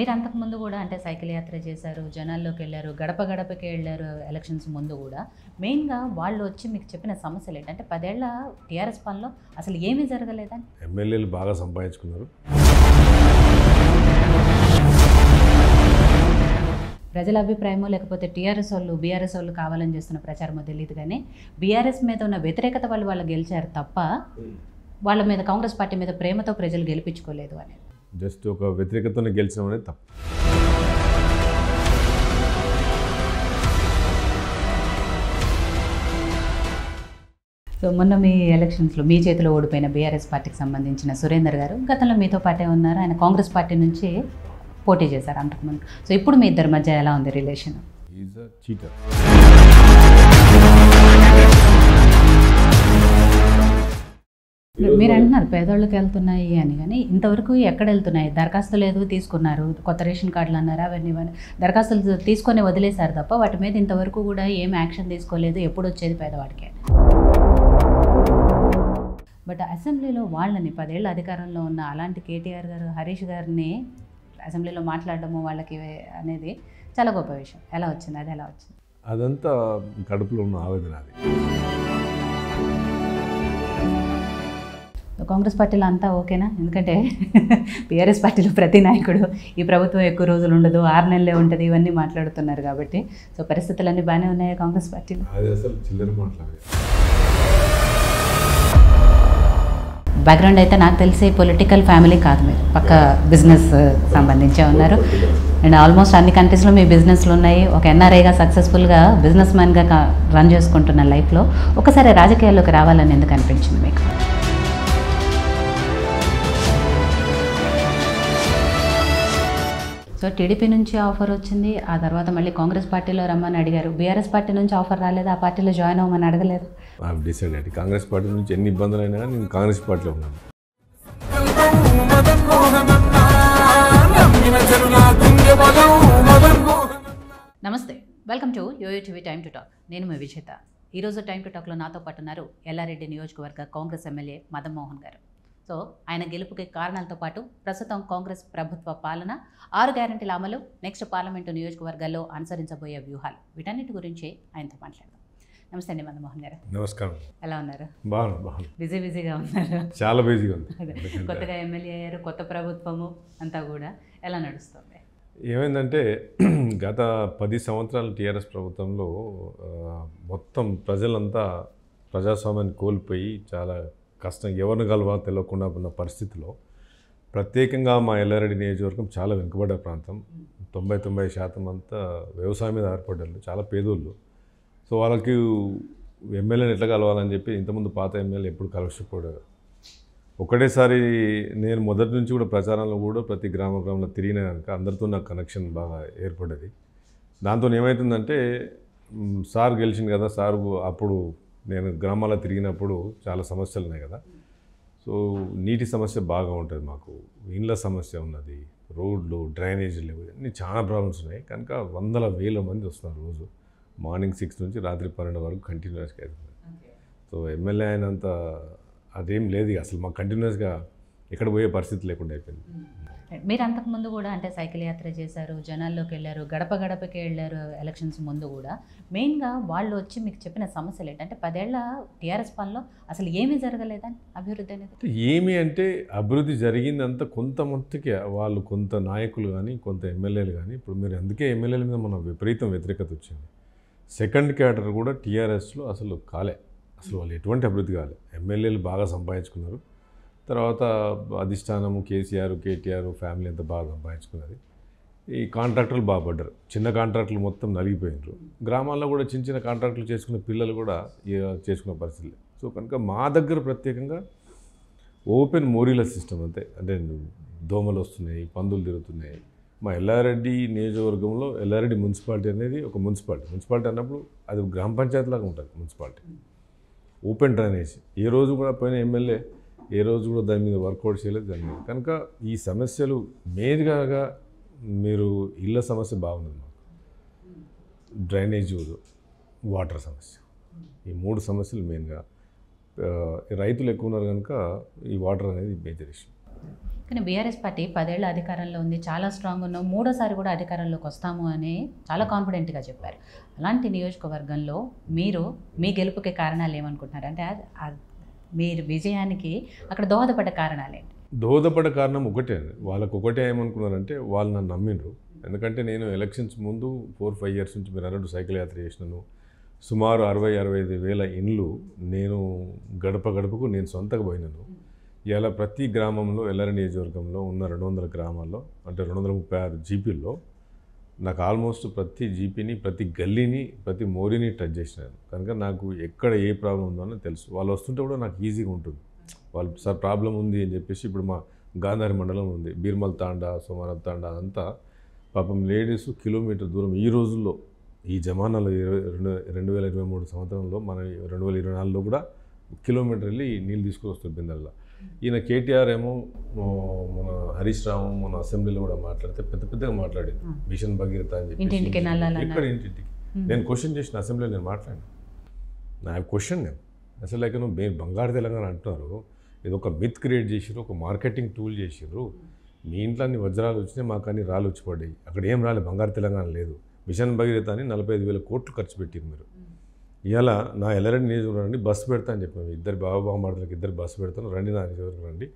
మీరు అంతకుముందు కూడా అంటే సైకిల్ యాత్ర చేశారు, జనాల్లోకి వెళ్ళారు, గడప గడపకి వెళ్ళారు ఎలక్షన్స్ ముందు కూడా. మెయిన్గా వాళ్ళు వచ్చి మీకు చెప్పిన సమస్యలు ఏంటంటే 10 ఏళ్ల టీఆర్ఎస్ పాలనలో అసలు ఏమీ జరగలేదని. ఎమ్మెల్యేలు బాగా సంపాదించుకున్నారు. ప్రజల అభిప్రాయమో లేకపోతే టీఆర్ఎస్ వాళ్ళు బీఆర్ఎస్ వాళ్ళు కావాలని చేస్తున్న ప్రచారమో తెలియదు, కానీ బీఆర్ఎస్ మీద ఉన్న వ్యతిరేకత వాళ్ళు గెలిచారు తప్ప వాళ్ళ మీద కాంగ్రెస్ పార్టీ మీద ప్రేమతో ప్రజలు గెలిపించుకోలేదు అనేది. జస్ట్ ఒక వ్యతిరేకతను గెలిచడం అనేది తప్పు. సో మొన్న మీ ఎలక్షన్స్లో మీ చేతిలో ఓడిపోయిన బీఆర్ఎస్ పార్టీకి సంబంధించిన సురేందర్ గారు గతంలో మీతో పాటే ఉన్నారు. ఆయన కాంగ్రెస్ పార్టీ నుంచి పోటీ చేశారు అంతకుముందు. సో ఇప్పుడు మీ ఇద్దరి మధ్య ఎలా ఉంది రిలేషన్? Is a cheater. మీరు అంటున్నారు పేదోళ్ళకి వెళ్తున్నాయి అని, కానీ ఇంతవరకు ఎక్కడ వెళ్తున్నాయి? దరఖాస్తులు ఏదో తీసుకున్నారు, కొత్త రేషన్ కార్డులు అన్నారు, అవన్నీ దరఖాస్తులు తీసుకొని వదిలేశారు తప్ప వాటి మీద ఇంతవరకు కూడా ఏం యాక్షన్ తీసుకోలేదు. ఎప్పుడు వచ్చేది పేదవాడికి. బట్ అసెంబ్లీలో వాళ్ళని 10 ఏళ్ళ అధికారంలో ఉన్న అలాంటి కేటీఆర్ గారు, హరీష్ గారిని అసెంబ్లీలో మాట్లాడడము వాళ్ళకి అనేది చాలా గొప్ప విషయం. ఎలా వచ్చింది? అది ఎలా వచ్చింది? అదంతా కడుపులో ఉన్న ఆవేదన. అది కాంగ్రెస్ పార్టీలో అంతా ఓకేనా? ఎందుకంటే బీఆర్ఎస్ పార్టీలో ప్రతి నాయకుడు ఈ ప్రభుత్వం ఎక్కువ రోజులు ఉండదు, 6 నెలలే ఉంటుంది, ఇవన్నీ మాట్లాడుతున్నారు కాబట్టి. సో పరిస్థితులన్నీ బాగానే ఉన్నాయా కాంగ్రెస్ పార్టీలో? అది అసలు చిల్లర మాట్లాడే. బ్యాక్గ్రౌండ్ అయితే నాకు తెలిసి పొలిటికల్ ఫ్యామిలీ కాదు, మీరు పక్క బిజినెస్ సంబంధించే ఉన్నారు. అండ్ ఆల్మోస్ట్ అన్ని కంట్రీస్లో మీ బిజినెస్లు ఉన్నాయి. ఒక ఎన్ఆర్ఐగా సక్సెస్ఫుల్గా బిజినెస్ మ్యాన్గా రన్ చేసుకుంటున్న లైఫ్లో ఒకసారి రాజకీయాల్లోకి రావాలని ఎందుకు అనిపించింది మీకు? సో టీడీపీ నుంచి ఆఫర్ వచ్చింది, ఆ తర్వాత మళ్ళీ కాంగ్రెస్ పార్టీలో రమ్మని అడిగారు. బీఆర్ఎస్ పార్టీ నుంచి ఆఫర్ రాలేదు, ఆ పార్టీలో జాయిన్ అవ్వమని అడగలేదు? డిసైడ్ అయ్యి కాంగ్రెస్ పార్టీ నుంచి ఎన్ని ఇబ్బందులు అయినా కానీ నేను కాంగ్రెస్ పార్టీలో ఉన్నాను. నమస్తే, welcome to YoYo TV time to talk. నేను మీ విజేత. ఈరోజు టైమ్ టు టాక్లో నాతో పాటు ఉన్నారు ఎల్లారెడ్డి నియోజకవర్గ కాంగ్రెస్ ఎమ్మెల్యే మదన్ మోహన్ గారు. సో ఆయన గెలుపుకి కారణాలతో పాటు ప్రస్తుతం కాంగ్రెస్ ప్రభుత్వ పాలన, 6 గ్యారెంటీల అమలు, నెక్స్ట్ పార్లమెంటు నియోజకవర్గాల్లో అనుసరించబోయే వ్యూహాలు, వీటన్నిటి గురించి ఆయనతో మాట్లాడదాం. నమస్తే అండి మదన్ మోహన్ గారు. నమస్కారం. ఎలా ఉన్నారు? బాగున్నాను. బిజీగా ఉన్నారు? చాలా బిజీగా ఉంది. కొత్తగా ఎమ్మెల్యే అయ్యారు, కొత్త ప్రభుత్వము అంతా కూడా ఎలా నడుస్తుంది? ఏమైందంటే గత 10 సంవత్సరాల టీఆర్ఎస్ ప్రభుత్వంలో మొత్తం ప్రజలంతా ప్రజాస్వామ్యాన్ని కోల్పోయి చాలా కష్టం, ఎవరిని కలవాలో తెలియకుండా ఉన్న పరిస్థితిలో ప్రత్యేకంగా మా ఎల్లారెడ్డి నియోజకవర్గం చాలా వెనుకబడ్డ ప్రాంతం. 90% అంతా వ్యవసాయం మీద ఆధారపడ్డారు, చాలా పేదోళ్ళు. సో వాళ్ళకి ఎమ్మెల్యేని ఎట్లా కలవాలని చెప్పి ఇంతకుముందు పాత ఎమ్మెల్యే ఎప్పుడు కలవకపోయారు. ఒకటేసారి నేను మొదటి నుంచి కూడా ప్రచారంలో కూడా ప్రతి గ్రామంలో తిరిగినా కనుక అందరితో నాకు కనెక్షన్ బాగా ఏర్పడ్డది. దాంతో ఏమవుతుందంటే సార్ గెలిచింది కదా, సార్ అప్పుడు నేను గ్రామాల్లో తిరిగినప్పుడు చాలా సమస్యలు ఉన్నాయి కదా. సో నీటి సమస్య బాగా ఉంటుంది మాకు, ఇండ్ల సమస్య ఉన్నది, రోడ్లు, డ్రైనేజీలు, అన్నీ చాలా ప్రాబ్లమ్స్ ఉన్నాయి. కనుక వందల వేల మంది వస్తున్నారు రోజు, మార్నింగ్ 6 నుంచి రాత్రి 12 వరకు కంటిన్యూస్గా అవుతుంది. సో ఎమ్మెల్యే అయినంత అదేం లేదు అసలు, మాకు కంటిన్యూస్గా ఎక్కడ పోయే పరిస్థితి లేకుండా అయిపోయింది. మీరు అంతకుముందు కూడా అంటే సైకిల్ యాత్ర చేశారు, జనాల్లోకి వెళ్ళారు, గడప గడపకి వెళ్ళారు ఎలక్షన్స్ ముందు కూడా. మెయిన్గా వాళ్ళు వచ్చి మీకు చెప్పిన సమస్యలు ఏంటంటే 10 ఏళ్ల టీఆర్ఎస్ పాలనలో అసలు ఏమీ జరగలేదని, అభివృద్ధి అనేది ఏమి అంటే అభివృద్ధి జరిగిందంతా కొంతమందికి, వాళ్ళు కొంత నాయకులు కానీ కొంత ఎమ్మెల్యేలు కానీ. ఇప్పుడు మీరు అందుకే ఎమ్మెల్యేల మీద మన విపరీతం వ్యతిరేకత వచ్చింది. సెకండ్ క్యాడర్ కూడా టీఆర్ఎస్లో అసలు కాలే, అసలు వాళ్ళు ఎటువంటి అభివృద్ధి కాలే. ఎమ్మెల్యేలు బాగా సంపాదించుకున్నారు, తర్వాత అధిష్టానము కేసీఆర్, కేటీఆర్ ఫ్యామిలీ అంతా బాగా సంపాదించుకున్నది. ఈ కాంట్రాక్టర్లు బాగా పడ్డారు, చిన్న కాంట్రాక్టులు మొత్తం నలిగిపోయినారు. గ్రామాల్లో కూడా చిన్న చిన్న కాంట్రాక్టులు చేసుకున్న పిల్లలు కూడా చేసుకున్న పరిస్థితులు. సో కనుక మా దగ్గర ప్రత్యేకంగా ఓపెన్ మోరీల సిస్టమ్ అంతే, అంటే దోమలు వస్తున్నాయి, పందులు తిరుగుతున్నాయి. మా ఎల్లారెడ్డి నియోజకవర్గంలో ఎల్లారెడ్డి మున్సిపాలిటీ అనేది ఒక మున్సిపాలిటీ అన్నప్పుడు అది గ్రామ పంచాయతీ లాగా ఉంటుంది. మున్సిపాలిటీ ఓపెన్ డ్రైనేజ్ ఏ రోజు కూడా పోయిన ఎమ్మెల్యే ఏ రోజు కూడా దాని మీద వర్కౌట్ చేయలేదు దాని మీద. కనుక ఈ సమస్యలు మెయిన్గా మీరు ఇళ్ళ సమస్య బాగుంది మాకు, డ్రైనేజ్, వాటర్ సమస్య, ఈ 3 సమస్యలు మెయిన్గా. రైతులు ఎక్కువ ఉన్నారు కనుక ఈ వాటర్ అనేది మేజర్ ఇష్యూ. కానీ బీఆర్ఎస్ పార్టీ 10 ఏళ్ల అధికారంలో ఉంది, చాలా స్ట్రాంగ్ ఉన్నాం, మూడోసారి కూడా అధికారంలోకి వస్తాము అని చాలా కాన్ఫిడెంట్గా చెప్పారు. అలాంటి నియోజకవర్గంలో మీరు మీ గెలుపుకి కారణాలు ఏమనుకుంటున్నారు? అంటే మీరు విజయానికి అక్కడ దోహదపడ్డ కారణాలేంటి? దోహదపడ్డ కారణం ఒకటే, వాళ్ళకు ఒకటే ఏమనుకున్నారంటే వాళ్ళు నన్ను నమ్మిండ్రు. ఎందుకంటే నేను ఎలక్షన్స్ ముందు 4-5 ఇయర్స్ నుంచి మీరు అన్నట్టు సైకిల్ యాత్ర చేసినాను. సుమారు 60-65 వేల ఇండ్లు నేను గడప గడపకు నేను సొంతగా పోయినాను. ఇలా ప్రతి గ్రామంలో ఎల్లారెడ్డి నియోజకవర్గంలో ఉన్న 200 గ్రామాల్లో అంటే 236 జీపీల్లో నాకు ఆల్మోస్ట్ ప్రతి జీపీని, ప్రతి గల్లీని, ప్రతి మోరీని టచ్ చేసినాను. కనుక నాకు ఎక్కడ ఏ ప్రాబ్లం ఉందో అని తెలుసు. వాళ్ళు వస్తుంటే కూడా నాకు ఈజీగా ఉంటుంది. వాళ్ళు సార్ ప్రాబ్లం ఉంది అని చెప్పేసి, ఇప్పుడు మా గాంధారి మండలం ఉంది, బీర్మల్ తాండా, సోమానాథ్ తాండా, అదంతా పాపం లేడీస్ కిలోమీటర్ దూరం ఈ రోజుల్లో, ఈ జమానాలో 2023 సంవత్సరంలో, మన 2024లో కూడా కిలోమీటర్ వెళ్ళి నీళ్ళు తీసుకొని వస్తారు బిందెల్లో. ఈయన కేటీఆర్ ఏమో మన హరీష్ రావు మన అసెంబ్లీలో కూడా మాట్లాడితే పెద్ద పెద్దగా మాట్లాడింది, మిషన్ భగీరథ అని చెప్పి. ఎక్కడ ఇంటింటికి నేను క్వశ్చన్ చేసిన అసెంబ్లీలో నేను మాట్లాడినా. నా క్వశ్చన్ నేను అసలు లైక్ నువ్వు బంగారు తెలంగాణ అంటున్నారు, ఇది ఒక మిత్ క్రియేట్ చేసిర్రు, ఒక మార్కెటింగ్ టూల్ చేసిర్రు. మీ ఇంట్లో అన్ని వజ్రాలు వచ్చినాయి, మాకు అన్ని రాళ్ళు వచ్చి పడ్డాయి. అక్కడ ఏం రాలేదు, బంగారు తెలంగాణ లేదు. మిషన్ భగీరథ అని 45,000 కోట్లు ఖర్చు పెట్టింది మీరు. ఇలా నా ఎల్లారెడ్డి నియోజకవర్గం రండి, బస్సు పెడతా అని చెప్పాను. ఇద్దరు బాబామార్తలకు ఇద్దరు బస్సు పెడతాను, రండి నా నియోజకవర్గం రండి.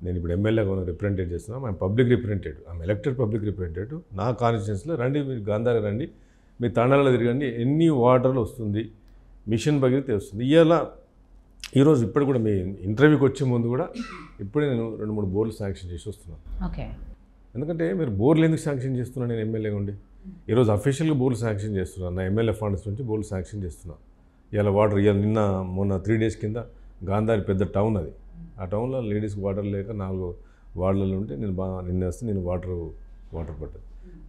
నేను ఇప్పుడు ఎమ్మెల్యేగా రిప్రజెంటేట్ చేస్తున్నాను, I'm public representative, I'm elected public representative. నా కాన్స్టిట్యున్సీలో రండి, మీరు గాంధారి రండి, మీ తాండాలలో తిరగండి, ఎన్ని వాటర్లు వస్తుంది, మిషన్ భగీరథ వస్తుంది. ఈరోజు ఇప్పుడు కూడా మీ ఇంటర్వ్యూకి వచ్చే ముందు కూడా ఇప్పుడే నేను 2-3 బోర్లు శాంక్షన్ చేసి వస్తున్నాను. ఓకే, ఎందుకంటే మీరు బోర్లు ఎందుకు శాంక్షన్ చేస్తున్నాను, నేను ఎమ్మెల్యేగా ఉండి ఈరోజు అఫీషియల్గా బోర్లు శాంక్షన్ చేస్తున్నాను. నా ఎమ్మెల్యే ఫండ్స్ నుంచి బోర్లు శాంక్షన్ చేస్తున్నాను. ఇలా వాటర్ మొన్న 3 days కింద గాంధారి పెద్ద టౌన్ అది, ఆ టౌన్లో లేడీస్కి వాటర్ లేక 4 వార్డులలో ఉంటే నిన్న వస్తే నేను వాటర్ పడ్డది.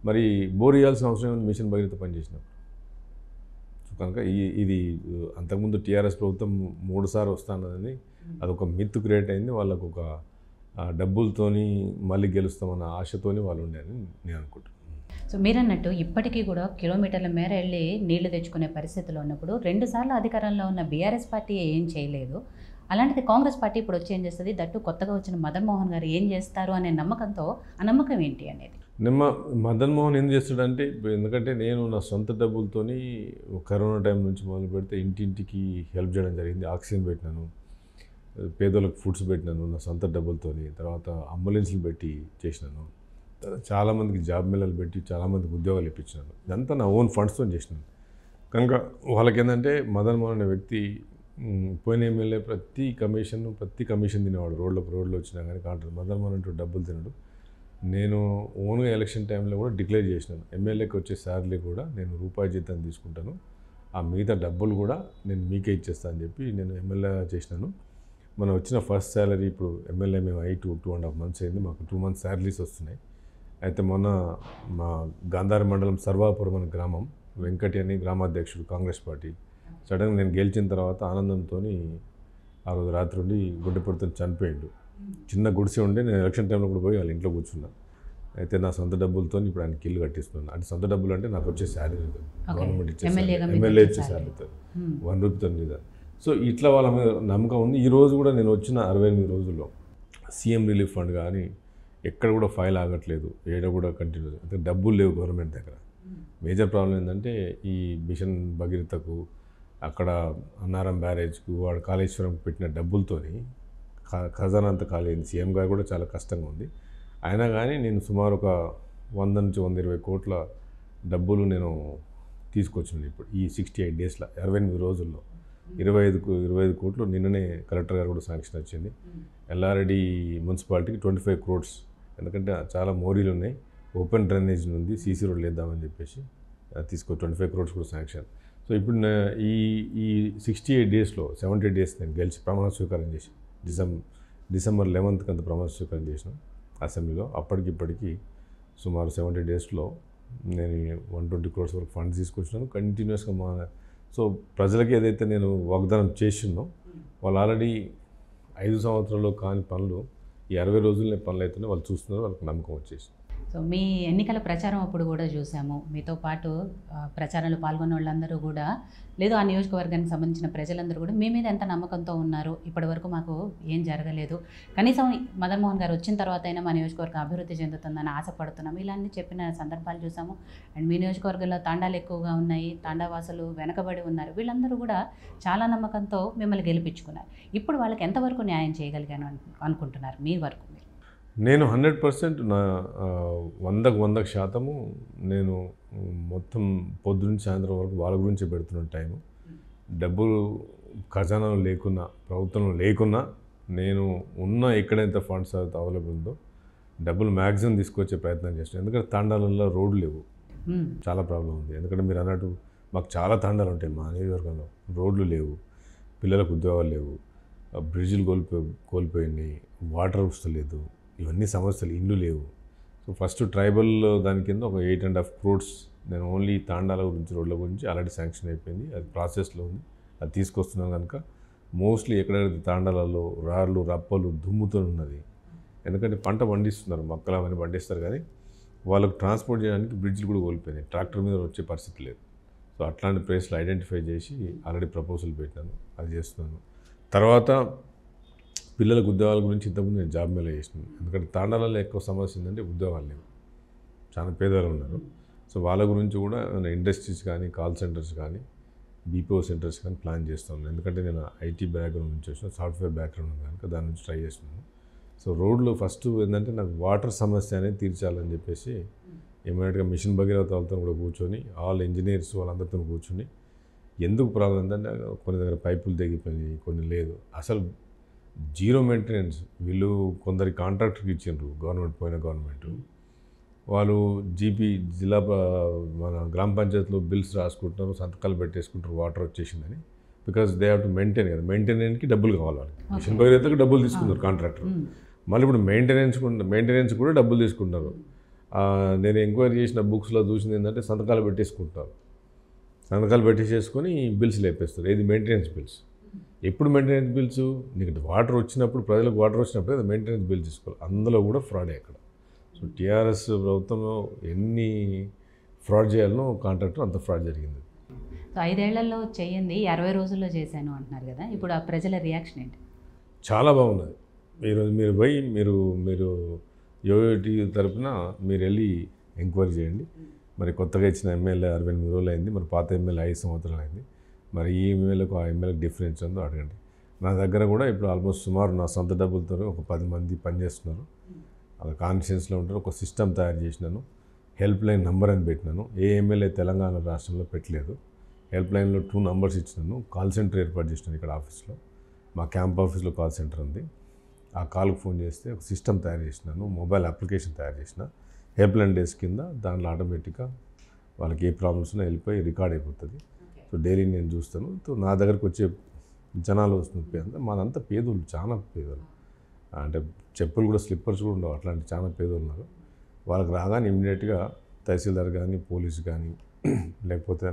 మరి బోర్ ఇవ్వాల్సిన అవసరం ఉంది మిషన్ భగీరథ పనిచేసినప్పుడు. కనుక ఇది అంతకుముందు టీఆర్ఎస్ ప్రభుత్వం 3 సార్లు వస్తానని అదొక మిత్ క్రియేట్ అయింది. వాళ్ళకు ఒక డబ్బులతోని మళ్ళీ గెలుస్తామన్న ఆశతోని వాళ్ళు ఉండేదని నేను అనుకుంటున్నాను. సో మీరన్నట్టు ఇప్పటికీ కూడా కిలోమీటర్ల మేర వెళ్ళి నీళ్లు తెచ్చుకునే పరిస్థితిలో ఉన్నప్పుడు 2 సార్లు అధికారంలో ఉన్న బీఆర్ఎస్ పార్టీ ఏం చేయలేదు. అలాంటిది కాంగ్రెస్ పార్టీ ఇప్పుడు వచ్చి ఏం చేస్తుంది, దట్టు కొత్తగా వచ్చిన మదన్ మోహన్ గారు ఏం చేస్తారు అనే నమ్మకంతో, ఆ నమ్మకం ఏంటి అనేది? మదన్ మోహన్ ఏం చేస్తాడంటే, ఎందుకంటే నేను నా సొంత డబ్బులతోని కరోనా టైం నుంచి మొదలు పెడితే ఇంటింటికి హెల్ప్ చేయడం జరిగింది. ఆక్సిజన్ పెట్టినాను, పేదోళ్ళకి ఫుడ్స్ పెట్టినాను నా సొంత డబ్బులతోని. తర్వాత అంబులెన్స్లు పెట్టి చేసినాను, చాలామందికి జాబ్ మేళాలు పెట్టి చాలామందికి ఉద్యోగాలు ఇప్పించినాను. ఇదంతా నా ఓన్ ఫండ్స్తో చేసినాను. కనుక వాళ్ళకి ఏంటంటే మదన్ మోహన్ అనే వ్యక్తి పోయిన ఎమ్మెల్యే ప్రతి కమిషన్ తినేవాడు. రోడ్లు వచ్చినా కానీ కాంట్రాక్ట్. మదన్ మోహన్ అంటూ డబ్బులు తినడు. నేను ఓన్గా ఎలక్షన్ టైంలో కూడా డిక్లేర్ చేసినాను, ఎమ్మెల్యేకి వచ్చే శాలరీ కూడా నేను రూపాయి జీతం తీసుకుంటాను, ఆ మిగతా డబ్బులు కూడా నేను మీకే ఇచ్చేస్తాను అని చెప్పి నేను ఎమ్మెల్యే చేసినాను. మనం వచ్చిన ఫస్ట్ శాలరీ ఇప్పుడు ఎమ్మెల్యే మేము 2.5 months అయింది, మాకు 2 months శాలరీస్ వస్తున్నాయి. అయితే మొన్న మా గాంధారి మండలం సర్వాపురం అనే గ్రామం, వెంకటి అని గ్రామాధ్యక్షుడు కాంగ్రెస్ పార్టీ, సడన్గా నేను గెలిచిన తర్వాత ఆనందంతో ఆ రోజు రాత్రి ఉండి గుడ్డపడితో చనిపోయిండు. చిన్న గుడిసె ఉండే, నేను ఎలక్షన్ టైంలో కూడా పోయి వాళ్ళ ఇంట్లో కూర్చున్నాను. అయితే నా సొంత డబ్బులతో ఇప్పుడు ఆయనకి ఇల్లు కట్టిస్తున్నాను. అంటే సొంత డబ్బులు అంటే నాకు వచ్చే శాలరీ, గవర్నమెంట్ ఇచ్చే ఎమ్మెల్యే ఇచ్చే శాలరీతో 1 రూపీతో మీద. సో ఇట్లా వాళ్ళ మీద నమ్మకం ఉంది. ఈరోజు కూడా నేను వచ్చిన 68 రోజుల్లో సీఎం రిలీఫ్ ఫండ్ కానీ ఎక్కడ కూడా ఫైల్ ఆగట్లేదు, ఏడ కూడా కంటిన్యూ. అంటే డబ్బులు లేవు గవర్నమెంట్ దగ్గర. మేజర్ ప్రాబ్లం ఏంటంటే ఈ మిషన్ భగీరథకు, అక్కడ అన్నారం బ్యారేజ్కు, వాడు కాళేశ్వరంకి పెట్టిన డబ్బులతోని ఖజానా అంతా ఖాళీ అయింది. సీఎం గారు కూడా చాలా కష్టంగా ఉంది. అయినా కానీ నేను సుమారు ఒక 100 నుంచి 120 కోట్ల డబ్బులు నేను తీసుకొచ్చింది ఇప్పుడు ఈ 68 daysలో, 68 రోజుల్లో 25 కోట్లు నిన్ననే కలెక్టర్ గారు కూడా శాంక్షన్ వచ్చింది. ఎల్లారెడ్డి మున్సిపాలిటీకి 25 crores, ఎందుకంటే చాలా మోరీలు ఉన్నాయి, ఓపెన్ డ్రైనేజ్ ఉంది, సీసీ రోడ్లు వేద్దామని చెప్పేసి 25 crores కూడా శాంక్షన్. సో ఇప్పుడు ఈ 68 daysలో 70 days నేను గెలిచి ప్రమాణ స్వీకారం చేసి డిసెంబర్ 11th అంత ప్రమాణ స్వీకారం చేసిన అసెంబ్లీలో. అప్పటికిప్పటికీ సుమారు 70 daysలో నేను 120 crores వరకు ఫండ్స్ తీసుకొచ్చినాను కంటిన్యూస్గా. సో ప్రజలకి ఏదైతే నేను వాగ్దానం చేసినో, వాళ్ళు ఆల్రెడీ 5 సంవత్సరాల్లో కాని పనులు ఈ 60 రోజులనే పనులు అయితేనే వాళ్ళు చూస్తున్నారు, వాళ్ళకి నమ్మకం వచ్చేసి. సో మీ ఎన్నికల ప్రచారం అప్పుడు కూడా చూసాము, మీతో పాటు ప్రచారంలో పాల్గొన్న వాళ్ళందరూ కూడా, లేదు ఆ నియోజకవర్గానికి సంబంధించిన ప్రజలందరూ కూడా మీ మీద ఎంత నమ్మకంతో ఉన్నారు, ఇప్పటివరకు మాకు ఏం జరగలేదు, కనీసం మదన్ మోహన్ గారు వచ్చిన తర్వాత అయినా మా నియోజకవర్గం అభివృద్ధి చెందుతుందని ఆశపడుతున్నాం, ఇలాంటి చెప్పిన సందర్భాలు చూసాము. అండ్ మీ నియోజకవర్గంలో తాండాలు ఎక్కువగా ఉన్నాయి, తాండావాసులు వెనకబడి ఉన్నారు, వీళ్ళందరూ కూడా చాలా నమ్మకంతో మిమ్మల్ని గెలిపించుకున్నారు. ఇప్పుడు వాళ్ళకి ఎంతవరకు న్యాయం చేయగలిగాను అనుకుంటున్నారు మీ వరకు? నేను 100% నా 100% నేను మొత్తం పొద్దున్న సాయంత్రం వరకు వాళ్ళ గురించి పెడుతున్న టైము. డబ్బులు ఖజానాలో లేకున్నా, ప్రభుత్వంలో లేకున్నా, నేను ఉన్న ఎక్కడైతే ఫండ్స్ అవైలబుల్ ఉందో డబ్బులు మ్యాక్సిమం తీసుకొచ్చే ప్రయత్నం చేస్తాను. ఎందుకంటే తాండాలలో రోడ్లు లేవు, చాలా ప్రాబ్లం ఉంది. ఎందుకంటే మీరు అన్నట్టు మాకు చాలా తాండాలు ఉంటాయి మా నియోజకవర్గంలో, రోడ్లు లేవు, పిల్లలకు ఉద్యోగాలు లేవు, బ్రిడ్జిలు కోల్పోయినాయి, వాటర్ వస్తలేదు, ఇవన్నీ సమస్యలు, ఇల్లు లేవు. సో ఫస్ట్ ట్రైబల్ దాని కింద ఒక 8.5 crores నేను ఓన్లీ తాండాల గురించి, రోడ్ల గురించి ఆల్రెడీ శాంక్షన్ అయిపోయింది, అది ప్రాసెస్లో ఉంది, అది తీసుకొస్తున్నాం. కనుక మోస్ట్లీ ఎక్కడైతే తాండాలలో రాళ్ళు రప్పలు దుమ్ముతో ఉన్నది, ఎందుకంటే పంట పండిస్తున్నారు, మొక్కలు అవన్నీ పండిస్తారు, కానీ వాళ్ళకు ట్రాన్స్పోర్ట్ చేయడానికి బ్రిడ్జ్లు కూడా కోల్పోయినాయి, ట్రాక్టర్ మీద వచ్చే పరిస్థితి లేదు. సో అట్లాంటి ప్లేస్లు ఐడెంటిఫై చేసి ఆల్రెడీ ప్రపోజల్ పెట్టాను, అది చేస్తున్నాను. తర్వాత పిల్లలకు ఉద్యోగాల గురించి ఇంతకుముందు నేను జాబ్ మేళ చేసినాను. ఎందుకంటే తాండాలలో ఎక్కువ సమస్య ఏంటంటే ఉద్యోగాలు లేవు, చాలా పేదవాళ్ళు ఉన్నారు. సో వాళ్ళ గురించి కూడా ఇండస్ట్రీస్ కానీ, కాల్ సెంటర్స్ కానీ, బీపీఓ సెంటర్స్ కానీ ప్లాన్ చేస్తున్నాను. ఎందుకంటే నేను ఐటీ బ్యాక్గ్రౌండ్ నుంచి వచ్చిన, సాఫ్ట్వేర్ బ్యాక్గ్రౌండ్ ఉంది కనుక దాని నుంచి ట్రై చేస్తున్నాను. సో రోడ్లు ఫస్ట్ ఏంటంటే నాకు వాటర్ సమస్య అనేది తీర్చాలని చెప్పేసి ఇమీడియట్గా మిషన్ భగీరథ వాళ్ళతో కూడా కూర్చొని, ఆల్ ఇంజనీర్స్ వాళ్ళందరితో కూర్చొని, ఎందుకు ప్రాబ్లం ఏంటంటే కొన్ని దగ్గర పైపులు తెగిపోయినాయి, కొన్ని లేదు, అసలు జీరో మెయింటెనెన్స్. వీళ్ళు కొందరి కాంట్రాక్టర్కి ఇచ్చిండ్రు, గవర్నమెంట్ వాళ్ళు జిల్లా మన గ్రామ పంచాయతీలో బిల్స్ రాసుకుంటున్నారు, సంతకాలు పెట్టేసుకుంటారు, వాటర్ వచ్చేసిందని. Because they have to maintain కదా, మెయింటెనెన్స్కి డబ్బులు కావాలి వాళ్ళకి. మిషన్ భగీరథకి డబ్బులు తీసుకున్నారు కాంట్రాక్టర్, మళ్ళీ ఇప్పుడు మెయింటెనెన్స్ కూడా డబ్బులు తీసుకుంటున్నారు. నేను ఎంక్వైరీ చేసిన బుక్స్లో చూసింది ఏంటంటే సంతకాలు పెట్టేసుకుంటారు, సంతకాలు పెట్టేసేసుకొని బిల్స్ లేపేస్తారు. ఏది మెయింటెనెన్స్ బిల్స్. ఎప్పుడు మెయింటెనెన్స్ బిల్స్? నీకు వాటర్ వచ్చినప్పుడు, ప్రజలకు వాటర్ వచ్చినప్పుడు అది మెయింటెనెన్స్ బిల్ తీసుకోవాలి. అందులో కూడా ఫ్రాడే అక్కడ. సో టీఆర్ఎస్ ప్రభుత్వంలో ఎన్ని ఫ్రాడ్ చేయాలనో కాంట్రాక్టర్ అంత ఫ్రాడ్ జరిగింది. సో 5 ఏళ్లలో చేయండి 60 రోజుల్లో చేశాను అంటున్నారు కదా, ఇప్పుడు ఆ ప్రజల రియాక్షన్ ఏంటి? చాలా బాగున్నది. ఈరోజు మీరు పోయి మీరు యోయోటి తరఫున మీరు వెళ్ళి ఎంక్వైరీ చేయండి. మరి కొత్తగా ఇచ్చిన ఎమ్మెల్యే 68 రోజులు అయింది, మరి పాత ఎమ్మెల్యే 5 సంవత్సరాలు అయింది. మరి ఈ ఎమ్మెల్యేకు ఆ ఎమ్మెల్యేకి డిఫరెన్స్ ఉందో అడగండి. నా దగ్గర కూడా ఇప్పుడు ఆల్మోస్ట్ సుమారు నా సొంత డబ్బులతో ఒక 10 మంది పనిచేస్తున్నారు, అలా కాన్ఫిడెన్స్లో ఉంటారు. ఒక సిస్టమ్ తయారు చేసినాను, హెల్ప్ లైన్ నెంబర్ అని పెట్టినాను. ఏ ఎమ్మెల్యే తెలంగాణ రాష్ట్రంలో పెట్టలేదు. హెల్ప్ లైన్లో 2 numbers ఇచ్చినాను. కాల్ సెంటర్ ఏర్పాటు చేసినాను ఇక్కడ ఆఫీస్లో, మా క్యాంప్ ఆఫీస్లో కాల్ సెంటర్ ఉంది. ఆ కాల్కి ఫోన్ చేస్తే ఒక సిస్టమ్ తయారు చేసినాను, మొబైల్ అప్లికేషన్ తయారు చేసిన, హెల్ప్ లైన్ డేస్ కింద దాంట్లో ఆటోమేటిక్గా వాళ్ళకి ఏ ప్రాబ్లమ్స్ ఉన్నా వెళ్ళిపోయి రికార్డ్ అయిపోతుంది. సో డైలీ నేను చూస్తాను. సో నా దగ్గరకు వచ్చే జనాలు వస్తుంది అంతా మాదంతా పేదోళ్ళు, చాలా పేదోళ్ళు, అంటే చెప్పులు కూడా స్లిప్పర్స్ కూడా ఉండవు, అట్లాంటి చాలా పేదోళ్ళు ఉన్నారు. వాళ్ళకి రాగానే ఇమ్మీడియట్గా తహసీల్దార్ కానీ, పోలీసు కానీ, లేకపోతే